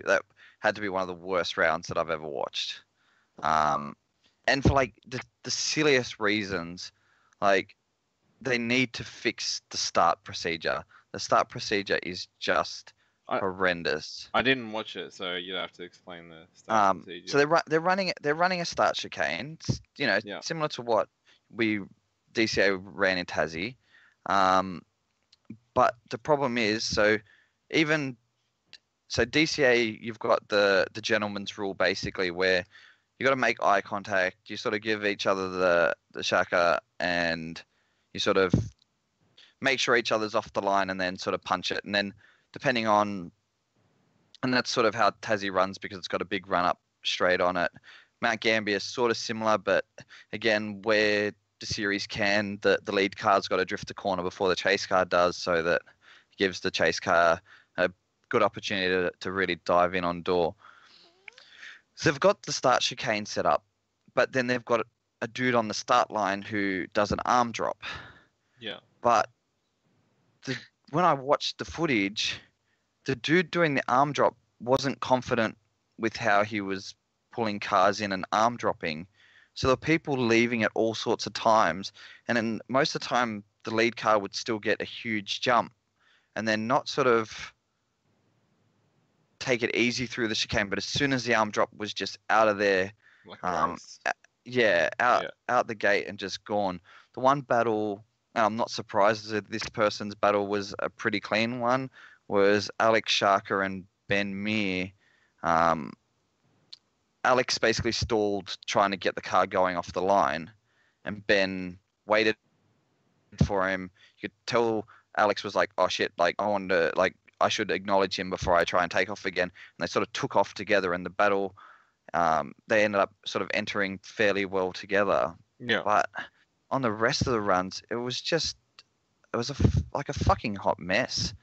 be one of the worst rounds that I've ever watched. And for like the silliest reasons, like they need to fix the start procedure. The start procedure is just horrendous. I didn't watch it, so you'd have to explain the start procedure. So they're running a start chicane, similar to what DCA ran in Tassie. But the problem is, so DCA, you've got the gentleman's rule basically, where you got to make eye contact. You sort of give each other the shaka, and you sort of make sure each other's off the line, and then sort of punch it. And then and that's sort of how Tassie runs, because it's got a big run up straight on it. Mount Gambier is sort of similar, but again, where the series the lead car's got to drift the corner before the chase car does, so that it gives the chase car a good opportunity to really dive in on door. So they've got the start chicane set up, but then they've got a dude on the start line who does an arm drop. Yeah. But when I watched the footage, the dude doing the arm drop wasn't confident with how he was pulling cars in and arm dropping. So the people leaving at all sorts of times, and then most of the time the lead car would still get a huge jump, and then not sort of take it easy through the chicane, but as soon as the arm drop was just out of there, Like out the gate and just gone. The one battle, and I'm not surprised that this person's battle was a pretty clean one, was Alex Sharker and Ben Meir. Alex basically stalled trying to get the car going off the line, and Ben waited for him. You could tell Alex was like, oh shit, like I should acknowledge him before I try and take off again. And they sort of took off together in the battle. They ended up sort of entering fairly well together. Yeah. But on the rest of the runs, it was a fucking hot mess.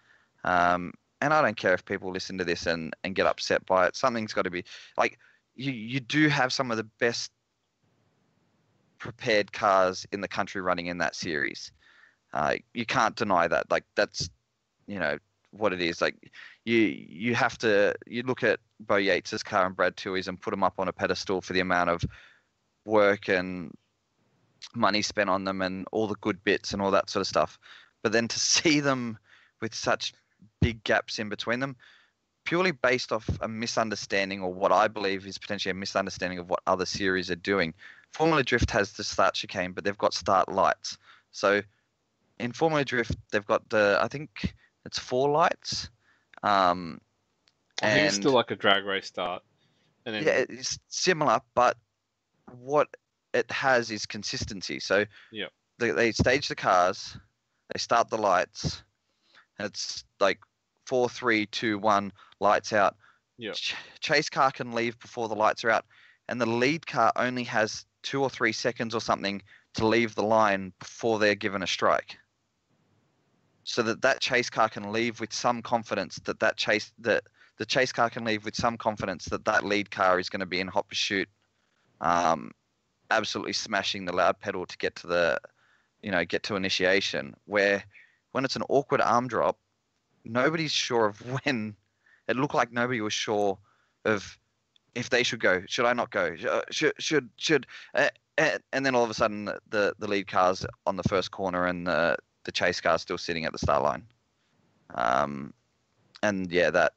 And I don't care if people listen to this and get upset by it. Something's got to be like, you do have some of the best prepared cars in the country running in that series. You can't deny that. Like, that's, what it is. Like, you look at Bo Yates's car and Brad Toohey's and put them up on a pedestal for the amount of work and money spent on them and all the good bits and all that sort of stuff. But then to see them with such big gaps in between them, purely based off a misunderstanding, or what I believe is potentially a misunderstanding of what other series are doing. Formula Drift has the start chicane, but they've got start lights. So in Formula Drift, they've got I think it's 4 lights. I think it's still like a drag race start. And then... Yeah, it's similar, but what it has is consistency. So yeah, they stage the cars, they start the lights, and it's like 4, 3, 2, 1, lights out. Yeah. Chase car can leave before the lights are out, and the lead car only has 2 or 3 seconds or something to leave the line before they're given a strike. So that chase car can leave with some confidence that the chase car can leave with some confidence that lead car is going to be in hot pursuit, absolutely smashing the loud pedal to get to initiation. Where when it's an awkward arm drop, nobody's sure of when. It looked like nobody was sure of if they should go. Should I not go? Should and then all of a sudden the lead car's on the first corner and the chase car's still sitting at the start line. And yeah, that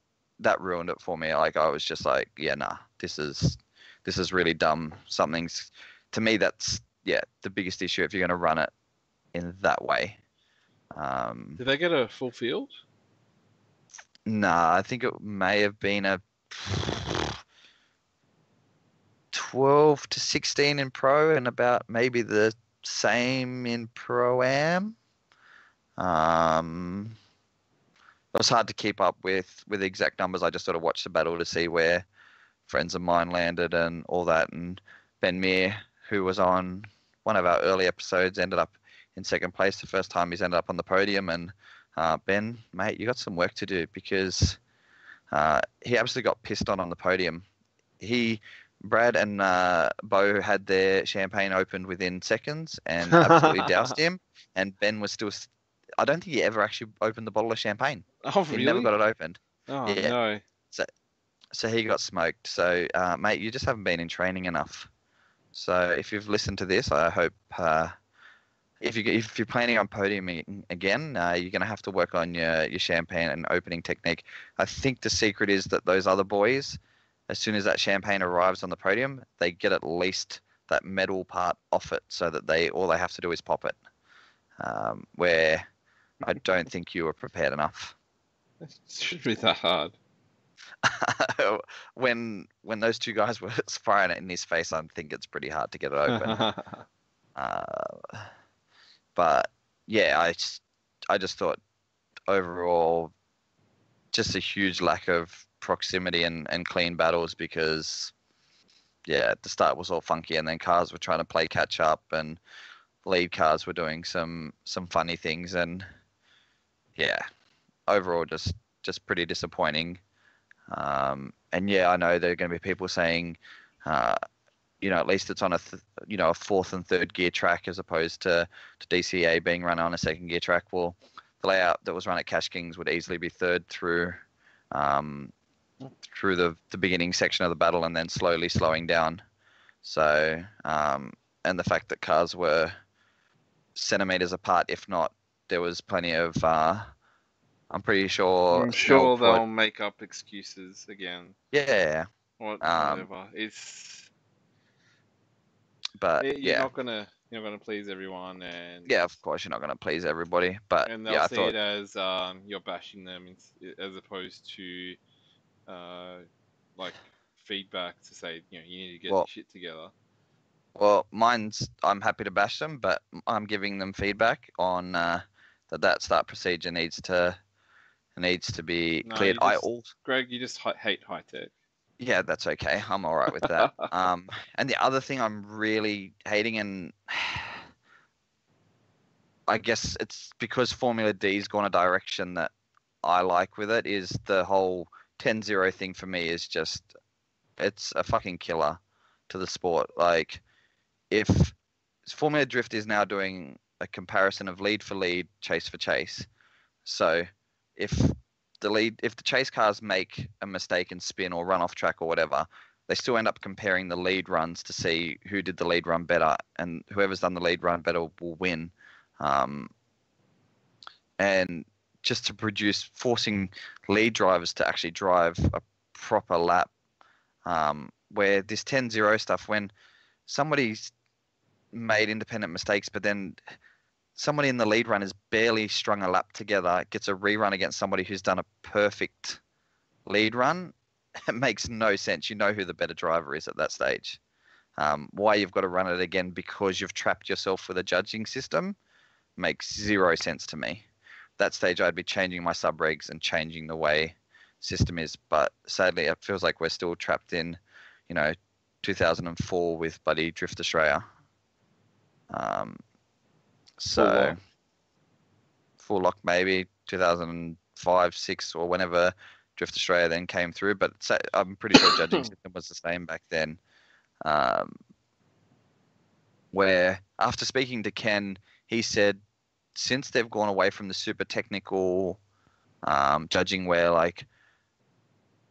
ruined it for me. Like, I was just like, yeah, nah, this is really dumb. To me, that's the biggest issue if you're going to run it in that way. Did they get a full field? Nah, I think it may have been a 12 to 16 in pro and about maybe the same in pro-am. was hard to keep up with the exact numbers. I just sort of watched the battle to see where friends of mine landed and all that. And Ben Meir, who was on one of our early episodes, ended up in second place. The first time he's ended up on the podium. And Ben, mate, you got some work to do because he absolutely got pissed on the podium. Brad and Bo had their champagne opened within seconds and absolutely doused him. And Ben was still. I don't think he ever actually opened the bottle of champagne. Oh, He really? never got it opened. Oh, Yeah. no. So he got smoked. So, mate, you just haven't been in training enough. So if you've listened to this, I hope if you're planning on podiuming again, you're going to have to work on your champagne and opening technique. I think the secret is that those other boys, as soon as that champagne arrives on the podium, they get at least that metal part off it, so that all they have to do is pop it. Where I don't think you were prepared enough. It shouldn't be that hard. when those two guys were firing it in his face, I think it's pretty hard to get it open. But yeah, I just thought overall, just a huge lack of proximity and clean battles because, yeah, at the start was all funky, and then cars were trying to play catch up, and lead cars were doing some funny things, and yeah, overall just pretty disappointing. And yeah, I know there are going to be people saying, at least it's on a fourth and third gear track as opposed to DCA being run on a second gear track. Well, the layout that was run at Cash Kings would easily be third through the beginning section of the battle and then slowly slowing down. So, and the fact that cars were centimeters apart, if not, there was plenty of. I'm pretty sure. I'm sure they'll make up excuses again. Yeah. Whatever. You're not gonna please everyone, and yeah, of course you're not gonna please everybody, but and they'll yeah, see it as you're bashing them as opposed to like feedback to say you need to get your shit together. Well, I'm happy to bash them, but I'm giving them feedback on that start procedure needs to be cleared. Greg, you just hate high tech. Yeah, that's okay. I'm all right with that. And the other thing I'm really hating, and I guess it's because Formula D's gone a direction that I like with it, is the whole 10-0 thing for me is just, it's a fucking killer to the sport. Like, if Formula Drift is now doing a comparison of lead for lead, chase for chase. So if the chase cars make a mistake and spin or run off track or whatever, they still end up comparing the lead runs to see who did the lead run better, and whoever's done the lead run better will win. And just to forcing lead drivers to actually drive a proper lap, where this 10-0 stuff, when somebody's made independent mistakes, but then somebody in the lead run has barely strung a lap together, gets a rerun against somebody who's done a perfect lead run, it makes no sense. You know who the better driver is at that stage. Why you've got to run it again because you've trapped yourself with a judging system makes zero sense to me. That stage, I'd be changing my sub-regs and changing the way system is. But sadly, it feels like we're still trapped in, 2004 with bloody Drift Australia. Full lock maybe 2005, 6, or whenever Drift Australia then came through. But I'm pretty sure judging system was the same back then. Where after speaking to Ken, he said since they've gone away from the super technical judging, where like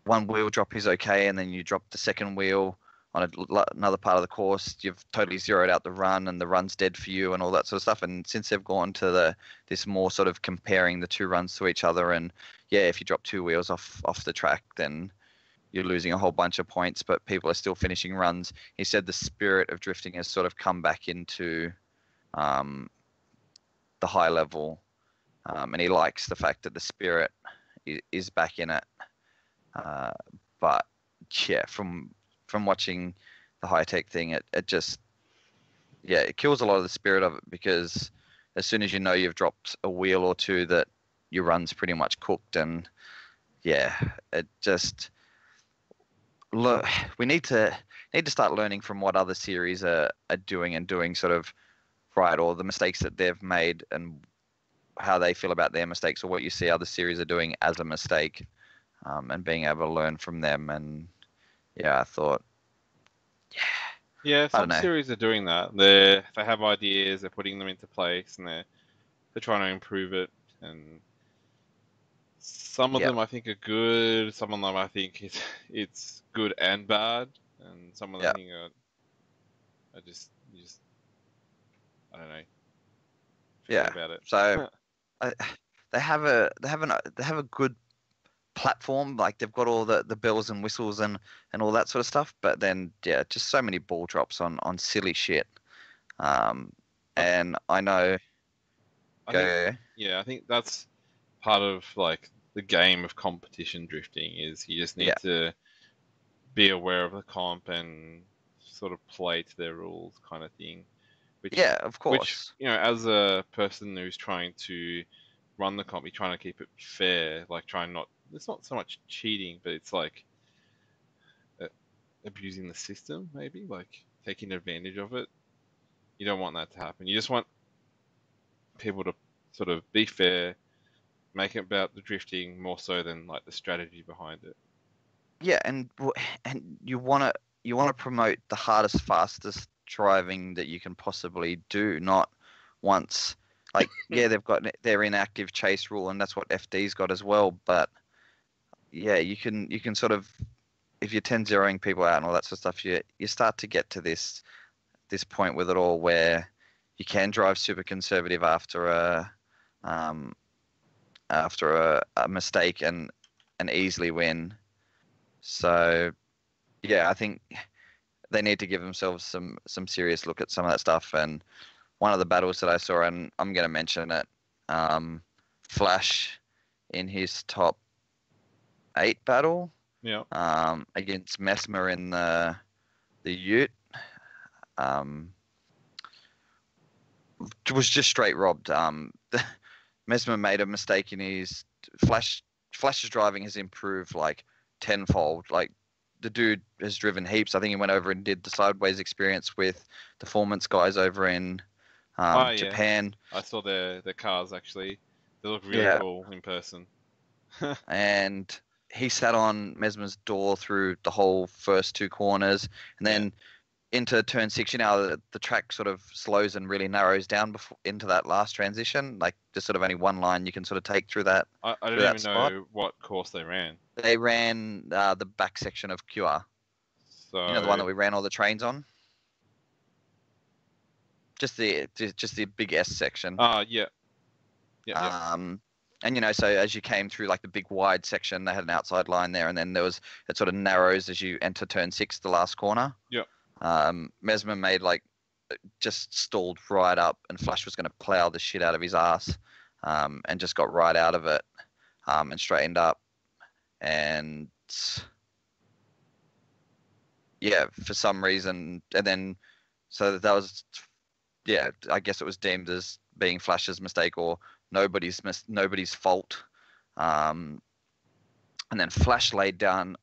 one wheel drop is okay, and then you drop the second wheel on another part of the course, you've totally zeroed out the run and the run's dead for you and all that sort of stuff. And since they've gone to this more sort of comparing the two runs to each other, and yeah, if you drop two wheels off the track, then you're losing a whole bunch of points, but people are still finishing runs. He said the spirit of drifting has sort of come back into the high level, and he likes the fact that the spirit is back in it. But yeah, from watching the high tech thing, it just, yeah, it kills a lot of the spirit of it, because as soon as you've dropped a wheel or two that your run's pretty much cooked. And yeah, it just look. We need to start learning from what other series are doing, and doing sort of right, or the mistakes that they've made and how they feel about their mistakes, or what you see other series are doing as a mistake, and being able to learn from them. And yeah, I thought, Yeah, I don't some know. series are doing that. They have ideas, they're putting them into place, and they're trying to improve it. And some of Yeah, them I think are good. Some of them I think it's good and bad, and some of them yeah, I think are just I don't know, forget yeah. about it. So I, they have a good platform. Like they've got all the bells and whistles and all that sort of stuff. But then yeah, just so many ball drops on silly shit. Um, I, and I know I think go yeah, I think that's part of like the game of competition drifting is you just yeah need to be aware of the comp and sort of play to their rules kind of thing. Which yeah of which course as a person who's trying to run the comp, you're trying to keep it fair, like trying not. It's not so much cheating, but it's like uh, abusing the system, maybe like taking advantage of it. You don't want that to happen. You just want people to sort of be fair, make it about the drifting more so than like the strategy behind it. yeah. And you want to promote the hardest, fastest driving that you can possibly do, not once. Like yeah, they've got their inactive chase rule, and that's what FD's got as well. But yeah, you can sort of, if you're 10-0ing people out and all that sort of stuff, you start to get to this point with it all where you can drive super conservative um, after a mistake and easily win. So yeah, I think they need to give themselves some serious look at some of that stuff. And one of the battles that I saw, and I'm going to mention it, um, Flash in his top 8 battle Yeah. against Mesmer in the Ute. Um, was just straight robbed. Mesmer made a mistake in his Flash. Flash's driving has improved like tenfold. Like the dude has driven heaps. I think he went over and did the sideways experience with the Performance guys over in Oh yeah, Japan. I saw their cars actually. They look really Yeah, cool in person. and he sat on Mesmer's door through the whole first 2 corners, and Yeah. then into turn 6, the track sort of slows and really narrows down before into that last transition. Like there's sort of only one line you can sort of take I through don't that even spot. know what course they ran. They ran the back section of QR. The one So that we ran all the trains on. Just the big S section. yeah. Yeah. And so as you came through like the big wide section, they had an outside line there, and then it sort of narrows as you enter turn 6, the last corner. Yeah. Mesmer made like just stalled right up, and Flash was going to plow the shit out of his ass, and just got right out of it, and straightened up, and yeah, for some reason, and then so that was, yeah, I guess it was deemed as being Flash's mistake or nobody's fault, and then Flash laid down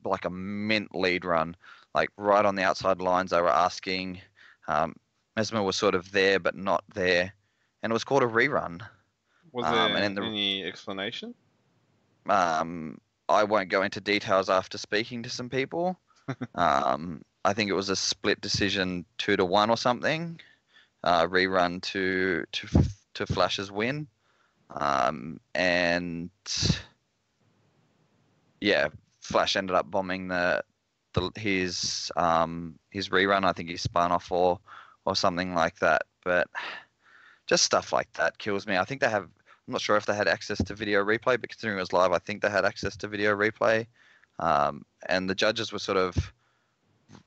like a mint lead run, like right on the outside lines. They were asking. Mesmer was sort of there but not there, and it was called a rerun. Was And there then any explanation? I won't go into details after speaking to some people. I think it was a split decision 2-1 or something. Rerun to Flash's win, and yeah, Flash ended up bombing his rerun. I think he spun off or something like that. But just stuff like that kills me. I think they have. I'm not sure if they had access to video replay, but considering it was live, I think they had access to video replay. And the judges were sort of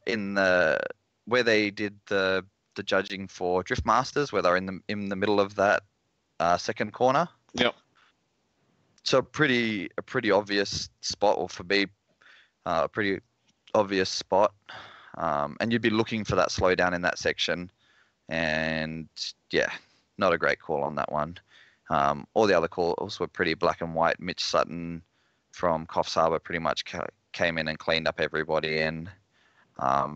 in where they did the judging for Drift Masters, where they're in the middle of that second corner. Yep. So a pretty obvious spot, or for me, a pretty obvious spot. And you'd be looking for that slowdown in that section, and yeah, not a great call on that one. All the other calls were pretty black and white. Mitch Sutton from Coffs Harbour pretty much came in and cleaned up everybody in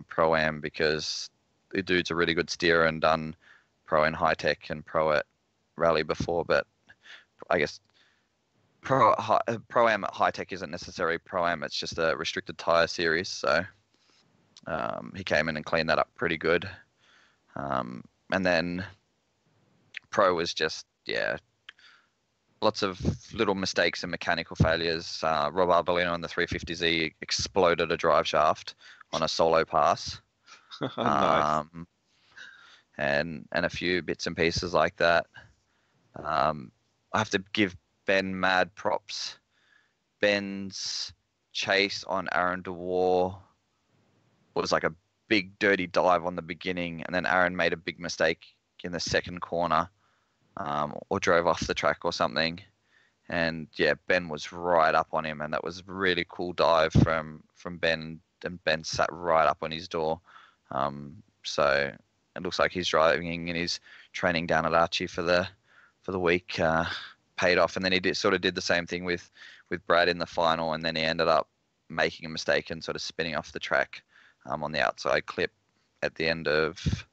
Pro-Am, because the dude's a really good steerer and done Pro in High Tech and Pro at Rally before, but I guess Pro-Am at High Tech isn't necessarily Pro-Am, it's just a restricted tyre series, so he came in and cleaned that up pretty good. And then Pro was just, lots of little mistakes and mechanical failures. Rob Arbolino on the 350Z exploded a drive shaft on a solo pass. Nice. And a few bits and pieces like that. I have to give Ben mad props. Ben's chase on Aaron DeWar was like a big dirty dive on the beginning, and then Aaron made a big mistake in the second corner, or drove off the track or something. And Ben was right up on him, and that was a really cool dive from Ben, and Ben sat right up on his door. So it looks like his driving and his training down at Archie for the week paid off. And then he did the same thing with Brad in the final, and then he ended up making a mistake and sort of spinning off the track on the outside clip at the end of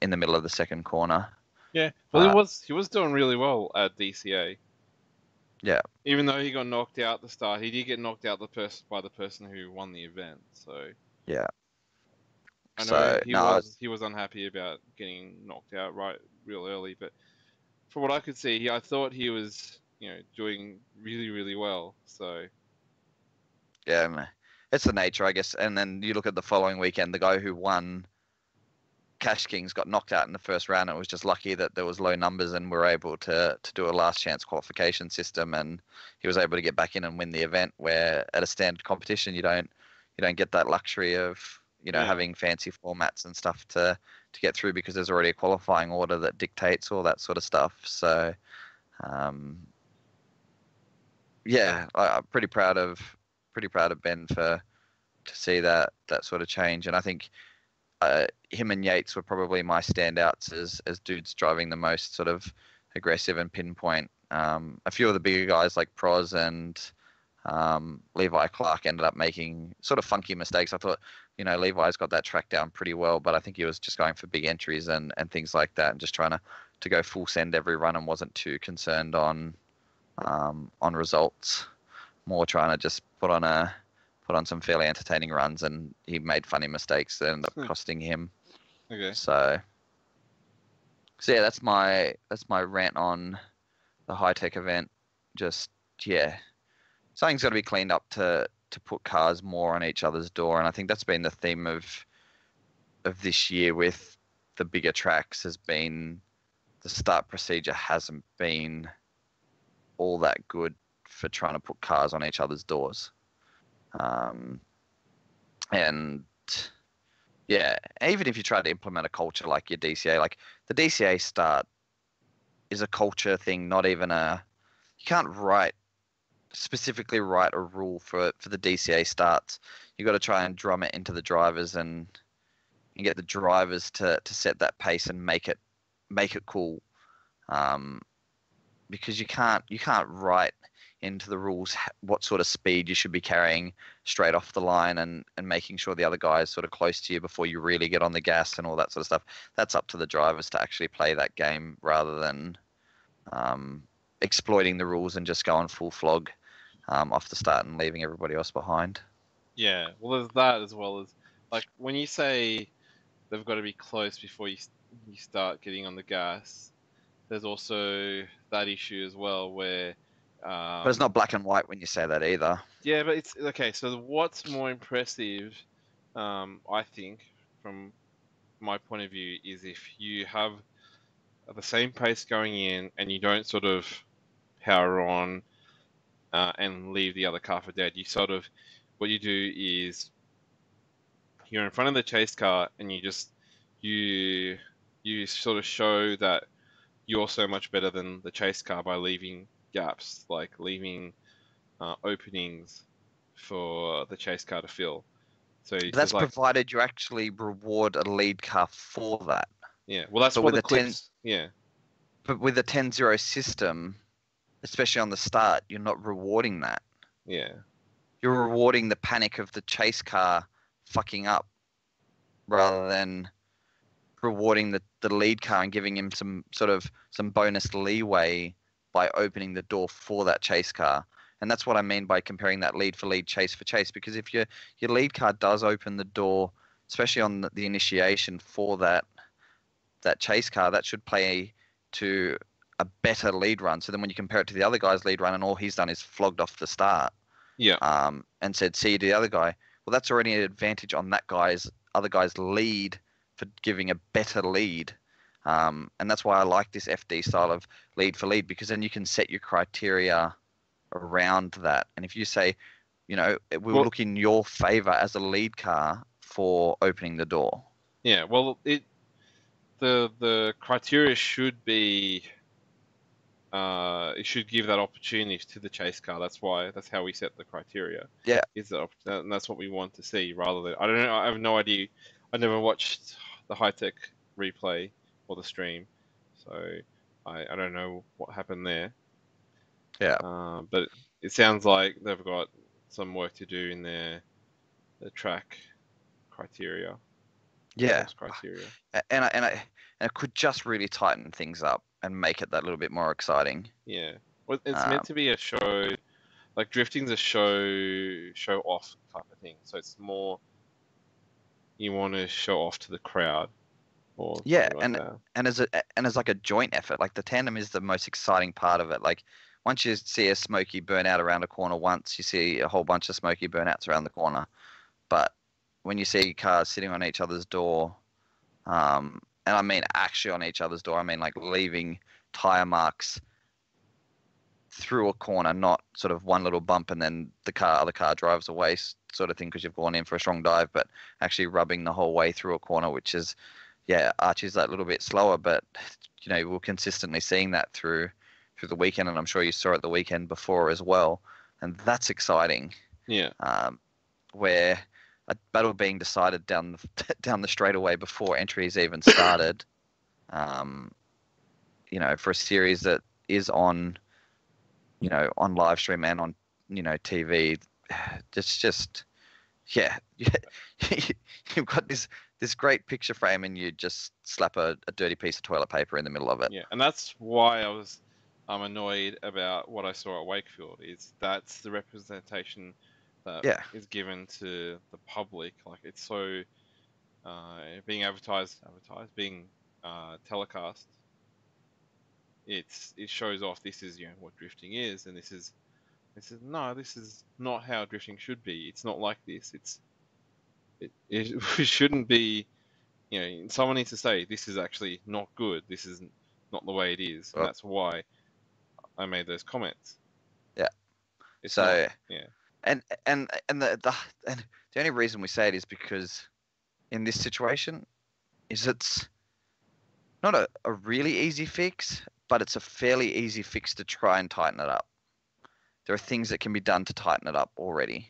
in the middle of the second corner. Yeah, well, he was doing really well at DCA. Yeah. Even though he got knocked out at the start, he did get knocked out by the person who won the event. So yeah. I know he was unhappy about getting knocked out real early, but from what I could see, I thought he was doing really, really well. So yeah, it's the nature, I guess. And then you look at the following weekend, the guy who won Cash Kings got knocked out in the first round. It was just lucky that there was low numbers and we're able to do a last chance qualification system, and he was able to get back in and win the event, where at a standard competition you don't get that luxury of having fancy formats and stuff to get through, because there's already a qualifying order that dictates all that sort of stuff. So I'm pretty proud of Ben to see that sort of change. And I think him and Yates were probably my standouts as dudes driving the most sort of aggressive and pinpoint. A few of the bigger guys like Proz and Levi Clark ended up making sort of funky mistakes. I thought, Levi's got that track down pretty well, but I think he was just going for big entries and things like that, and just trying to go full send every run, and wasn't too concerned on results. More trying to just put on some fairly entertaining runs, and he made funny mistakes that ended up costing him. Okay. So yeah, that's my rant on the High Tech event. Just something's got to be cleaned up to put cars more on each other's door, and I think that's been the theme of this year with the bigger tracks, has been the start procedure hasn't been all that good for trying to put cars on each other's doors. And even if you try to implement a culture like your DCA, like the DCA start is a culture thing, not even you can't specifically write a rule for the DCA starts. You got to try and drum it into the drivers and get the drivers to set that pace and make it cool. Because you can't write into the rules what sort of speed you should be carrying straight off the line, and making sure the other guy is sort of close to you before you really get on the gas and all that sort of stuff. That's up to the drivers to actually play that game, rather than exploiting the rules and just going full flog off the start and leaving everybody else behind. Yeah, well, there's that, as well as, like, when you say they've got to be close before you start getting on the gas, there's also that issue as well where... but it's not black and white when you say that either. Yeah, but it's... Okay, so what's more impressive, I think, from my point of view, is if you have the same pace going in and you don't sort of power on and leave the other car for dead. You sort of... What you do is you're in front of the chase car and you sort of show that you're so much better than the chase car by leaving gaps, like leaving openings for the chase car to fill. So that's provided you actually reward a lead car for that. Yeah, well, that's what the clips. Yeah, But with a 10-0 system, especially on the start, you're not rewarding that. Yeah. You're rewarding the panic of the chase car fucking up rather than rewarding the lead car and giving him some bonus leeway by opening the door for that chase car. And that's what I mean by comparing that lead for lead, chase for chase. Because if your lead car does open the door, especially on the initiation for that chase car, that should play to a better lead run. So then when you compare it to the other guy's lead run and all he's done is flogged off the start, Yeah. and said, see you to the other guy, well, that's already an advantage on that other guy's lead for giving a better lead. And that's why I like this FD style of lead for lead, because then you can set your criteria around that. And if you say, we'll look in your favor as a lead car for opening the door. Yeah. Well, the criteria should be. It should give that opportunity to the chase car. That's how we set the criteria. Yeah. And that's what we want to see rather than, I don't know, I have no idea. I never watched the high tech replay or the stream, so I don't know what happened there. Yeah. But it sounds like they've got some work to do in the track criteria. Yeah. Criteria. And it could just really tighten things up and make it that little bit more exciting. Yeah. Well, it's meant to be a show, like drifting's a show off type of thing. So it's more you want to show off to the crowd, or yeah, like that. and as like a joint effort, like the tandem is the most exciting part of it. Like once you see a smoky burnout around a corner once, you see a whole bunch of smoky burnouts around the corner. But when you see cars sitting on each other's door, and I mean actually on each other's door, I mean like leaving tire marks through a corner, not sort of one little bump and then other car drives away sort of thing because you've gone in for a strong dive, but actually rubbing the whole way through a corner, which is, Archie's that little bit slower, but we're consistently seeing that through the weekend, and I'm sure you saw it the weekend before as well, and that's exciting. Yeah. Where a battle being decided down the straightaway before entries even started, for a series that is on, on live stream and on, TV, you've got this great picture frame and you just slap a dirty piece of toilet paper in the middle of it. Yeah, and that's why I'm annoyed about what I saw at Wakefield. That's the representation that is given to the public. Like it's so being advertised, being telecast. It shows off this is what drifting is, and this is not how drifting should be. It's not like this. It shouldn't be. Someone needs to say this is actually not good. This is not the way it is, and that's why I made those comments. Yeah. And the only reason we say it is because in this situation is it's not a really easy fix, but it's a fairly easy fix to try and tighten it up. There are things that can be done to tighten it up already.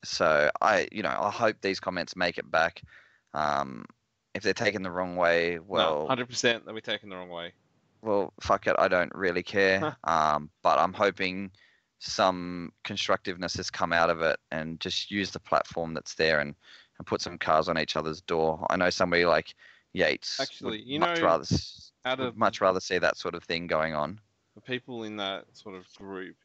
So I hope these comments make it back. If they're taken the wrong way, well, 100% they'll be taken the wrong way. Well, fuck it, I don't really care. But I'm hoping some constructiveness has come out of it and just use the platform that's there and put some cars on each other's door. I know somebody like Yates actually, would much rather see that sort of thing going on. The people in that sort of group,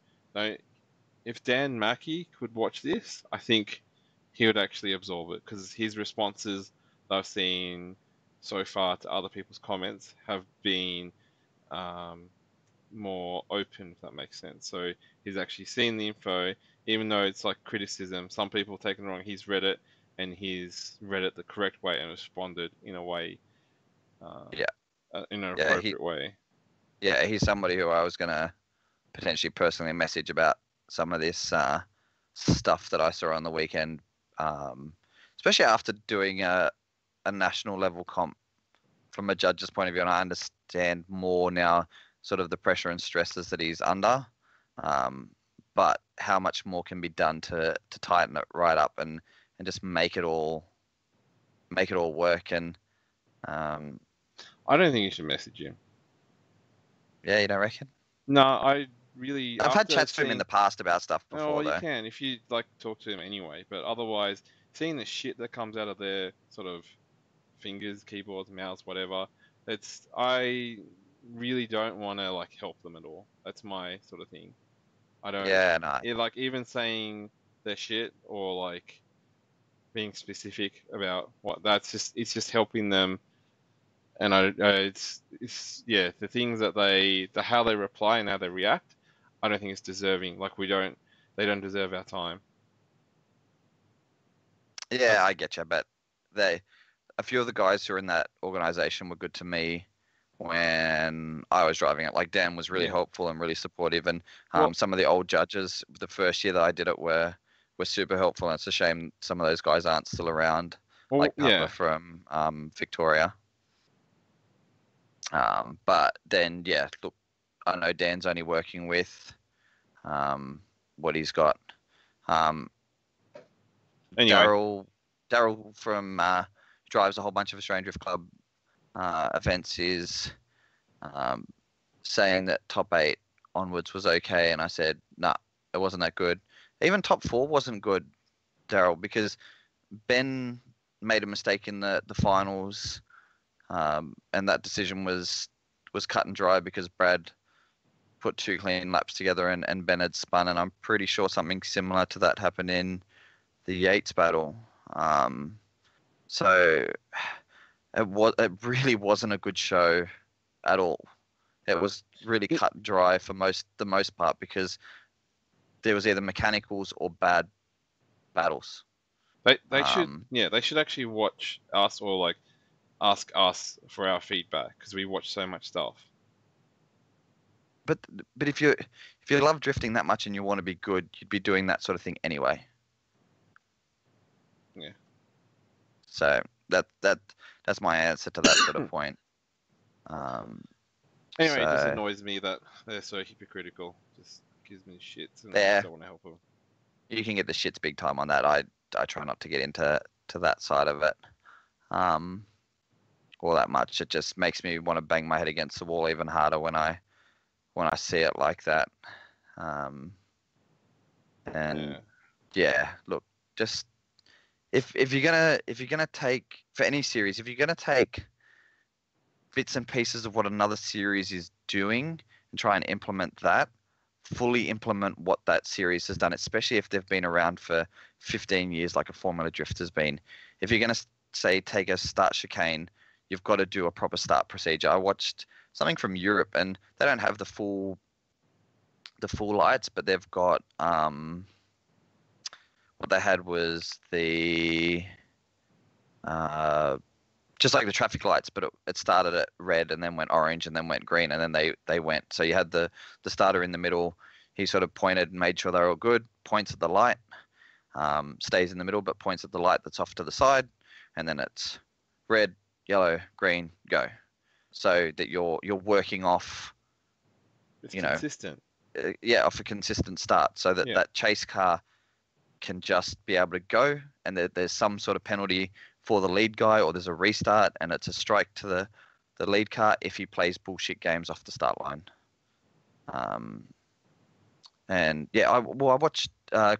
if Dan Mackey could watch this, I think he would actually absorb it, because his responses that I've seen so far to other people's comments have been more open, if that makes sense. So he's actually seen the info, even though it's like criticism. Some people have taken it wrong. He's read it, and he's read it the correct way and responded in a way, in an appropriate way. Yeah, he's somebody who I was going to potentially personally message about some of this stuff that I saw on the weekend, especially after doing a national level comp from a judge's point of view, and I understand more now sort of the pressure and stresses that he's under, but how much more can be done to tighten it right up and just make it all work. And I I don't think you should message him. Yeah, you don't reckon? No, I really I've had after chats to him in seeing. the past about stuff Oh, before, well, you though. can if you like talk to him anyway. But otherwise, seeing the shit that comes out of their sort of fingers, keyboards, mouse, whatever, I really don't want to like help them at all. That's my sort of thing. I don't Yeah, no. like even saying their shit or like being specific about what it's just helping them. And it's yeah, the things that how they reply and how they react, I don't think it's deserving. Like they don't deserve our time. Yeah, I get you, but a few of the guys who are in that organization were good to me when I was driving it. Like Dan was really Yeah. helpful and really supportive, and Well- some of the old judges the first year that I did it were super helpful. And it's a shame some of those guys aren't still around, like Papa yeah, from Victoria. But then yeah, look, I know Dan's only working with what he's got. anyway, Daryl from drives a whole bunch of Australian Drift Club events is saying that top 8 onwards was okay, and I said nah, it wasn't that good. Even top 4 wasn't good, Daryl, because Ben made a mistake in the finals, and that decision was cut and dry because Brad put 2 clean laps together and Ben had spun, and I'm pretty sure something similar to that happened in the Yates battle. So it really wasn't a good show at all. It was really cut and dry for the most part because there was either mechanicals or bad battles. they should actually watch us or like ask us for our feedback because we watch so much stuff. But if you love drifting that much and you want to be good, you'd be doing that sort of thing anyway. Yeah. So that's my answer to that sort of point. Anyway, it just annoys me that they're so hypocritical. Just gives me shits, and I just don't want to help them. You can get the shits big time on that. I try not to get into that side of it, all that much. It just makes me want to bang my head against the wall even harder when I see it like that. Look, just if you're gonna take for any series, if you're gonna take bits and pieces of what another series is doing and try and implement that, fully implement what that series has done, especially if they've been around for 15 years like a Formula Drift has been. If you're going to say take a start chicane, you've got to do a proper start procedure. I watched something from Europe and they don't have the full lights, but they've got what they had was the just like the traffic lights, but it started at red and then went orange and then went green and then they went. So you had the starter in the middle. He sort of pointed and made sure they were all good. Points at the light, stays in the middle, but points at the light that's off to the side, and then it's red, yellow, green, go. So that you're working off. It's consistent. Off a consistent start, so that that chase car can just be able to go, and there's some sort of penalty for the lead guy, or there's a restart and it's a strike to the lead car if he plays bullshit games off the start line. And yeah, I watched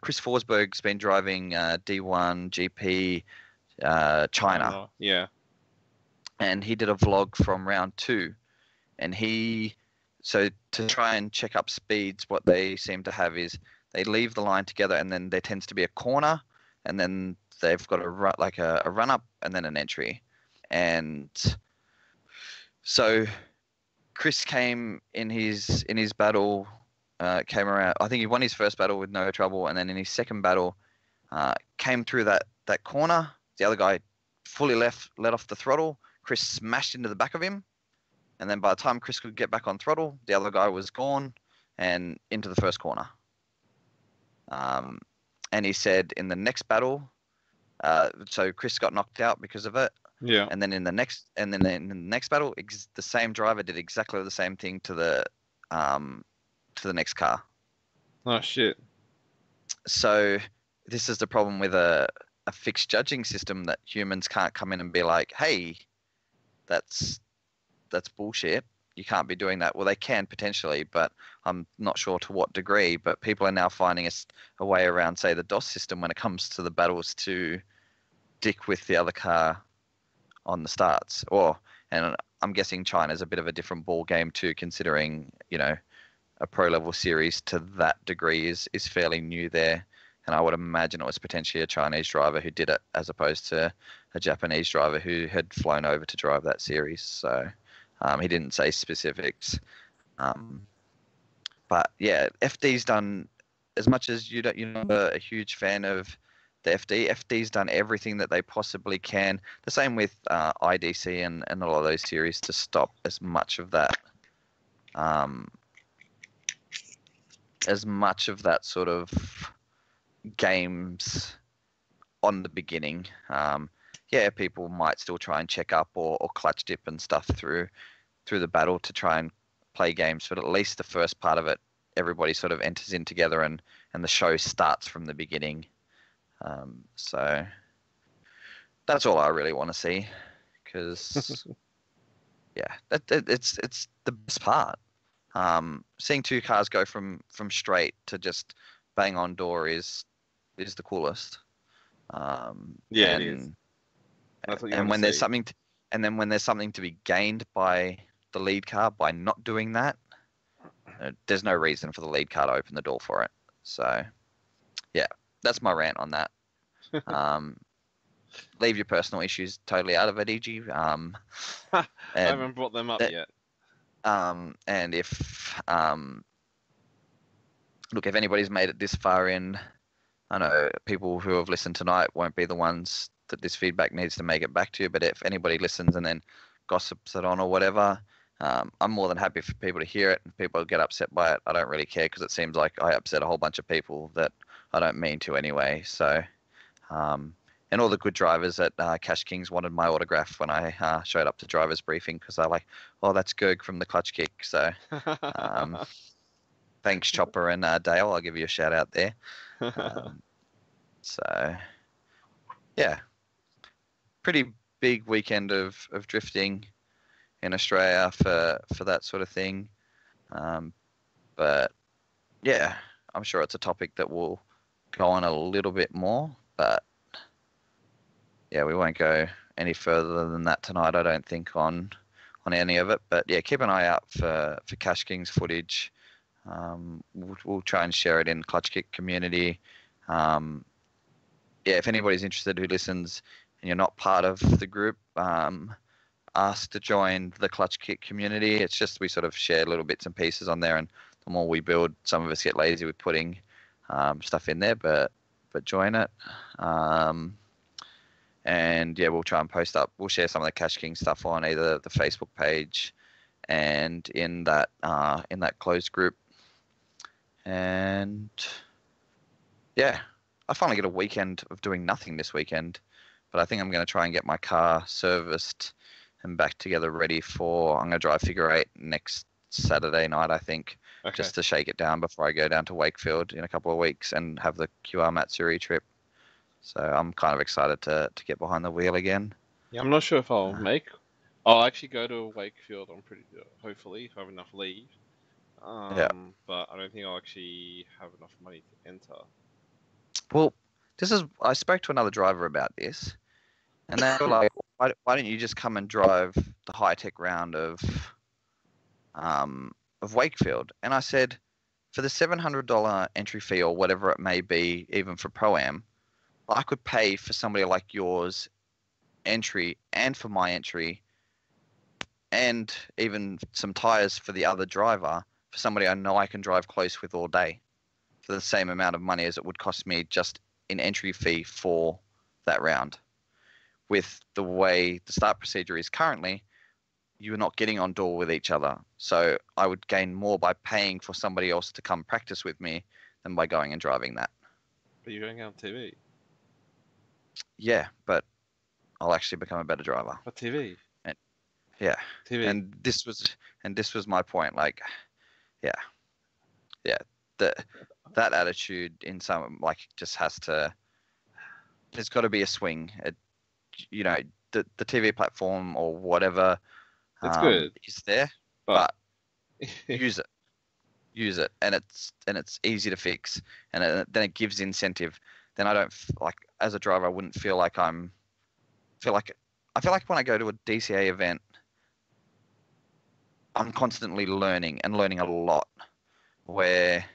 Chris Forsberg's been driving D1 GP China. Yeah. And he did a vlog from round 2, and so to try and check up speeds, what they seem to have is they leave the line together, and then there tends to be a corner, and then they've got a run up and then an entry. And so Chris came in his battle, came around. I think he won his first battle with no trouble, and then in his second battle, came through that corner. The other guy fully let off the throttle. Chris smashed into the back of him, and then by the time Chris could get back on throttle, the other guy was gone and into the first corner. And he said in the next battle, so Chris got knocked out because of it. Yeah. And then in the next battle, the same driver did exactly the same thing to the next car. Oh shit. So this is the problem with a fixed judging system, that humans can't come in and be like, hey, that's that's bullshit. You can't be doing that. Well, they can potentially, but I'm not sure to what degree. But people are now finding a way around, say, the DOS system when it comes to the battles to dick with the other car on the starts. And I'm guessing China's a bit of a different ball game too, considering, a pro level series to that degree is fairly new there. And I would imagine it was potentially a Chinese driver who did it, as opposed to a Japanese driver who had flown over to drive that series. So he didn't say specifics. But yeah, FD's done, as much as you're not a huge fan of the FD's done everything that they possibly can. The same with IDC and a lot of those series to stop as much of that sort of games on the beginning. People might still try and check up or clutch dip and stuff through the battle to try and play games, but at least the first part of it, everybody sort of enters in together and the show starts from the beginning. So that's all I really want to see, because it's the best part. Seeing two cars go from straight to just bang on door is the coolest. It is. That's what you and want when to see. when there's something to be gained by the lead car by not doing that, there's no reason for the lead car to open the door for it. So, yeah, that's my rant on that. Leave your personal issues totally out of it, EG. I haven't brought them up yet. And if if anybody's made it this far in, I know people who have listened tonight won't be the ones that this feedback needs to make it back to you, but if anybody listens and then gossips it on or whatever, I'm more than happy for people to hear it, and people get upset by it. I don't really care, because it seems like I upset a whole bunch of people that I don't mean to anyway. So, and all the good drivers at Cash Kings wanted my autograph when I showed up to driver's briefing, because they're like, "Oh, that's Gerg from the Clutch Kick." So, thanks, Chopper and Dale. I'll give you a shout out there. So, yeah, pretty big weekend of drifting in Australia for that sort of thing. But yeah, I'm sure it's a topic that will go on a little bit more, but yeah, we won't go any further than that tonight, I don't think, on any of it. But yeah, keep an eye out for Cash Kings footage. We'll try and share it in Clutch Kick community. If anybody's interested who listens and you're not part of the group, ask to join the Clutch Kick community. It's just we sort of share little bits and pieces on there, and the more we build, some of us get lazy with putting stuff in there, but join it. And yeah, we'll try and post up. We'll share some of the Cash King stuff on either the Facebook page and in that closed group. And yeah, I finally get a weekend of doing nothing this weekend, but I think I'm going to try and get my car serviced and back together ready for. I'm going to drive Figure 8 next Saturday night, I think, just to shake it down before I go down to Wakefield in a couple of weeks and have the QR Matsuri trip. So I'm kind of excited to get behind the wheel again. Yeah, I'm not sure if I'll I'll actually go to Wakefield. Hopefully, if I have enough leave. But I don't think I'll actually have enough money to enter. Well, I spoke to another driver about this, and they were like, why don't you just come and drive the high-tech round of Wakefield? And I said, for the $700 entry fee or whatever it may be, even for Pro-Am, I could pay for somebody like yours entry and for my entry and even some tires for the other driver for somebody I know I can drive close with all day for the same amount of money as it would cost me just in entry fee for that round. With the way the start procedure is currently, you're not getting on door with each other. So I would gain more by paying for somebody else to come practice with me than by going and driving that. But you're going on TV. Yeah, but I'll actually become a better driver. But TV. Yeah. TV. And this was my point. Like, yeah. That attitude in some, like, just has to. There's got to be a swing. The TV platform or whatever It's good, is there, but but use it, and it's easy to fix, and then it gives incentive. Then I don't like, as a driver, I wouldn't feel like feel like I feel like when I go to a DCA event, I'm constantly learning and learning a lot. Where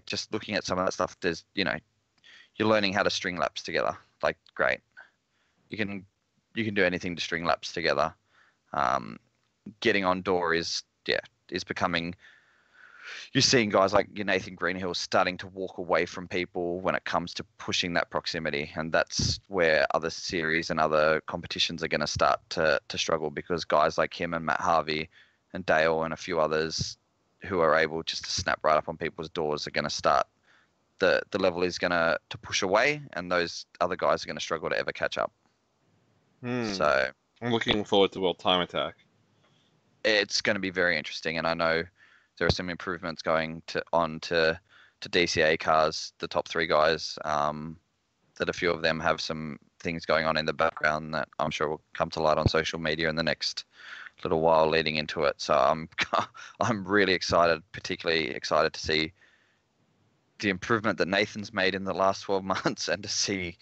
just looking at some of that stuff, there's you're learning how to string laps together. Like, great, you can do anything to string laps together. Getting on door is becoming. You're seeing guys like your Nathan Greenhill starting to walk away from people when it comes to pushing that proximity, and that's where other series and other competitions are going to start to struggle, because guys like him and Matt Harvey and Dale and a few others who are able just to snap right up on people's doors are going to start. The level is going to push away, and those other guys are going to struggle to ever catch up. So I'm looking forward to World Time Attack. It's going to be very interesting, and I know there are some improvements going to DCA cars. The top 3 guys, that a few of them have some things going on in the background that I'm sure will come to light on social media in the next little while leading into it. So I'm really excited, particularly excited to see the improvement that Nathan's made in the last 12 months, and to see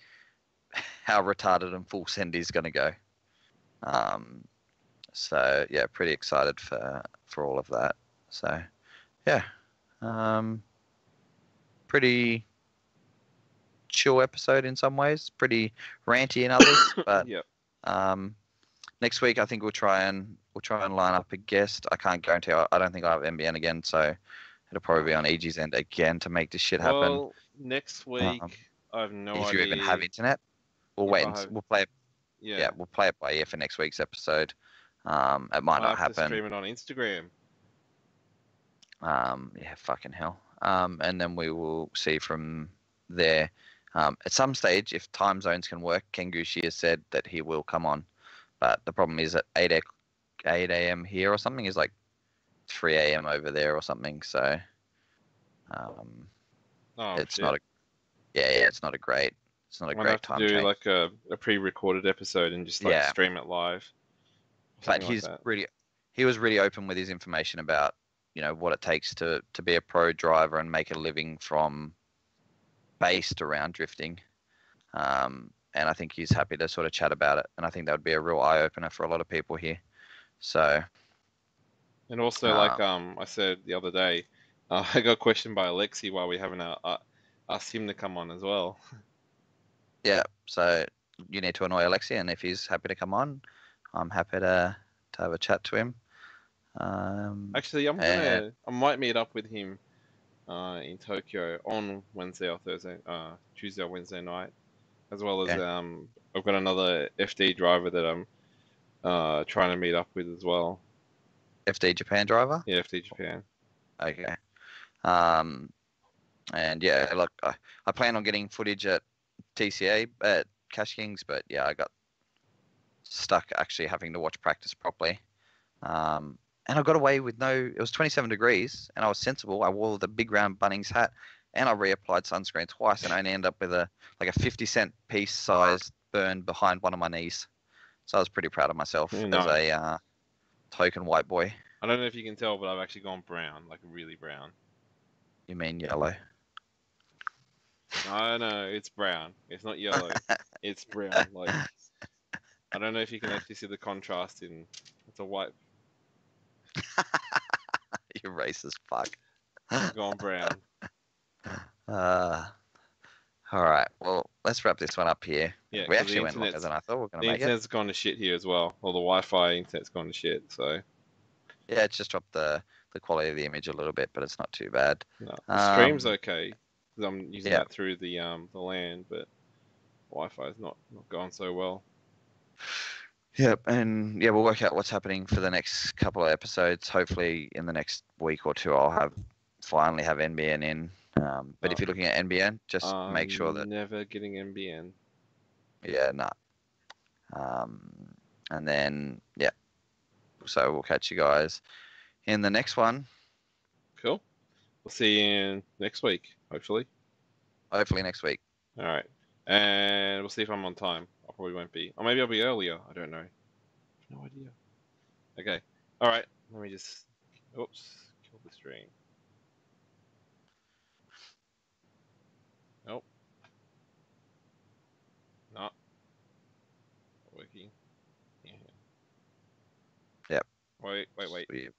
how retarded and full send he's going to go. So yeah, pretty excited for all of that. So yeah, pretty chill episode in some ways, pretty ranty in others. But Yep. Next week I think we'll try and line up a guest. I can't guarantee. I don't think I have NBN again, so it'll probably be on EG's end again to make this shit happen. Well, next week I have no idea. If you even have internet, we'll wait and we'll play it. Yeah, we'll play it by ear for next week's episode. It might not happen. To stream it on Instagram. Yeah, fucking hell. And then we will see from there. At some stage, if time zones can work, Ken Gucci has said that he will come on. But the problem is at 8 a.m. here or something is like 3 a.m. over there or something. So it's not a it's not a great have time to do change. like a pre-recorded episode and just stream it live. But he was really open with his information about what it takes to be a pro driver and make a living from based around drifting. And I think he's happy to sort of chat about it. And I think that would be a real eye opener for a lot of people here. So. And also, like I said the other day, I got questioned by Alexi while we haven't asked him to come on as well. Yeah. So you need to annoy Alexi, and if he's happy to come on, I'm happy to have a chat to him. Actually, I might meet up with him in Tokyo on Wednesday or Thursday, Tuesday or Wednesday night, as well as I've got another FD driver that I'm trying to meet up with as well. FD Japan driver? Yeah, FD Japan. Okay. And yeah, look, I plan on getting footage at TCA at Cash Kings, but yeah, I got stuck actually having to watch practice properly. And I got away with it was 27 degrees, and I was sensible. I wore the big round Bunnings hat, and I reapplied sunscreen twice, and I only ended up with a 50-cent piece sized burn behind one of my knees. So I was pretty proud of myself as a token white boy. I don't know if you can tell, but I've actually gone brown, like really brown. You mean yellow? No, it's brown. It's not yellow. It's brown. Like, I don't know if you can actually see the contrast in. It's a white. You racist fuck. I've gone brown. All right. Well, let's wrap this one up here. Yeah, we actually went longer than I thought we were going to make it. The internet's gone to shit here as well. Or the Wi-Fi internet's gone to shit. So. Yeah, it's just dropped the quality of the image a little bit, but it's not too bad. No, the stream's okay because I'm using that through the LAN, but Wi-Fi is not going so well. Yep, and we'll work out what's happening for the next couple of episodes. Hopefully, in the next week or two, I'll finally have NBN in. But if you're looking at NBN, just make sure that never getting NBN. Yeah, no. And then so we'll catch you guys in the next one. Cool. We'll see you next week, hopefully. Hopefully next week. All right, and we'll see if I'm on time. I probably won't be, or maybe I'll be earlier. I don't know. No idea. Okay. All right. Let me just. Oops. Kill the stream. Nope. Not working. Yeah. Yep. Wait. Sweet.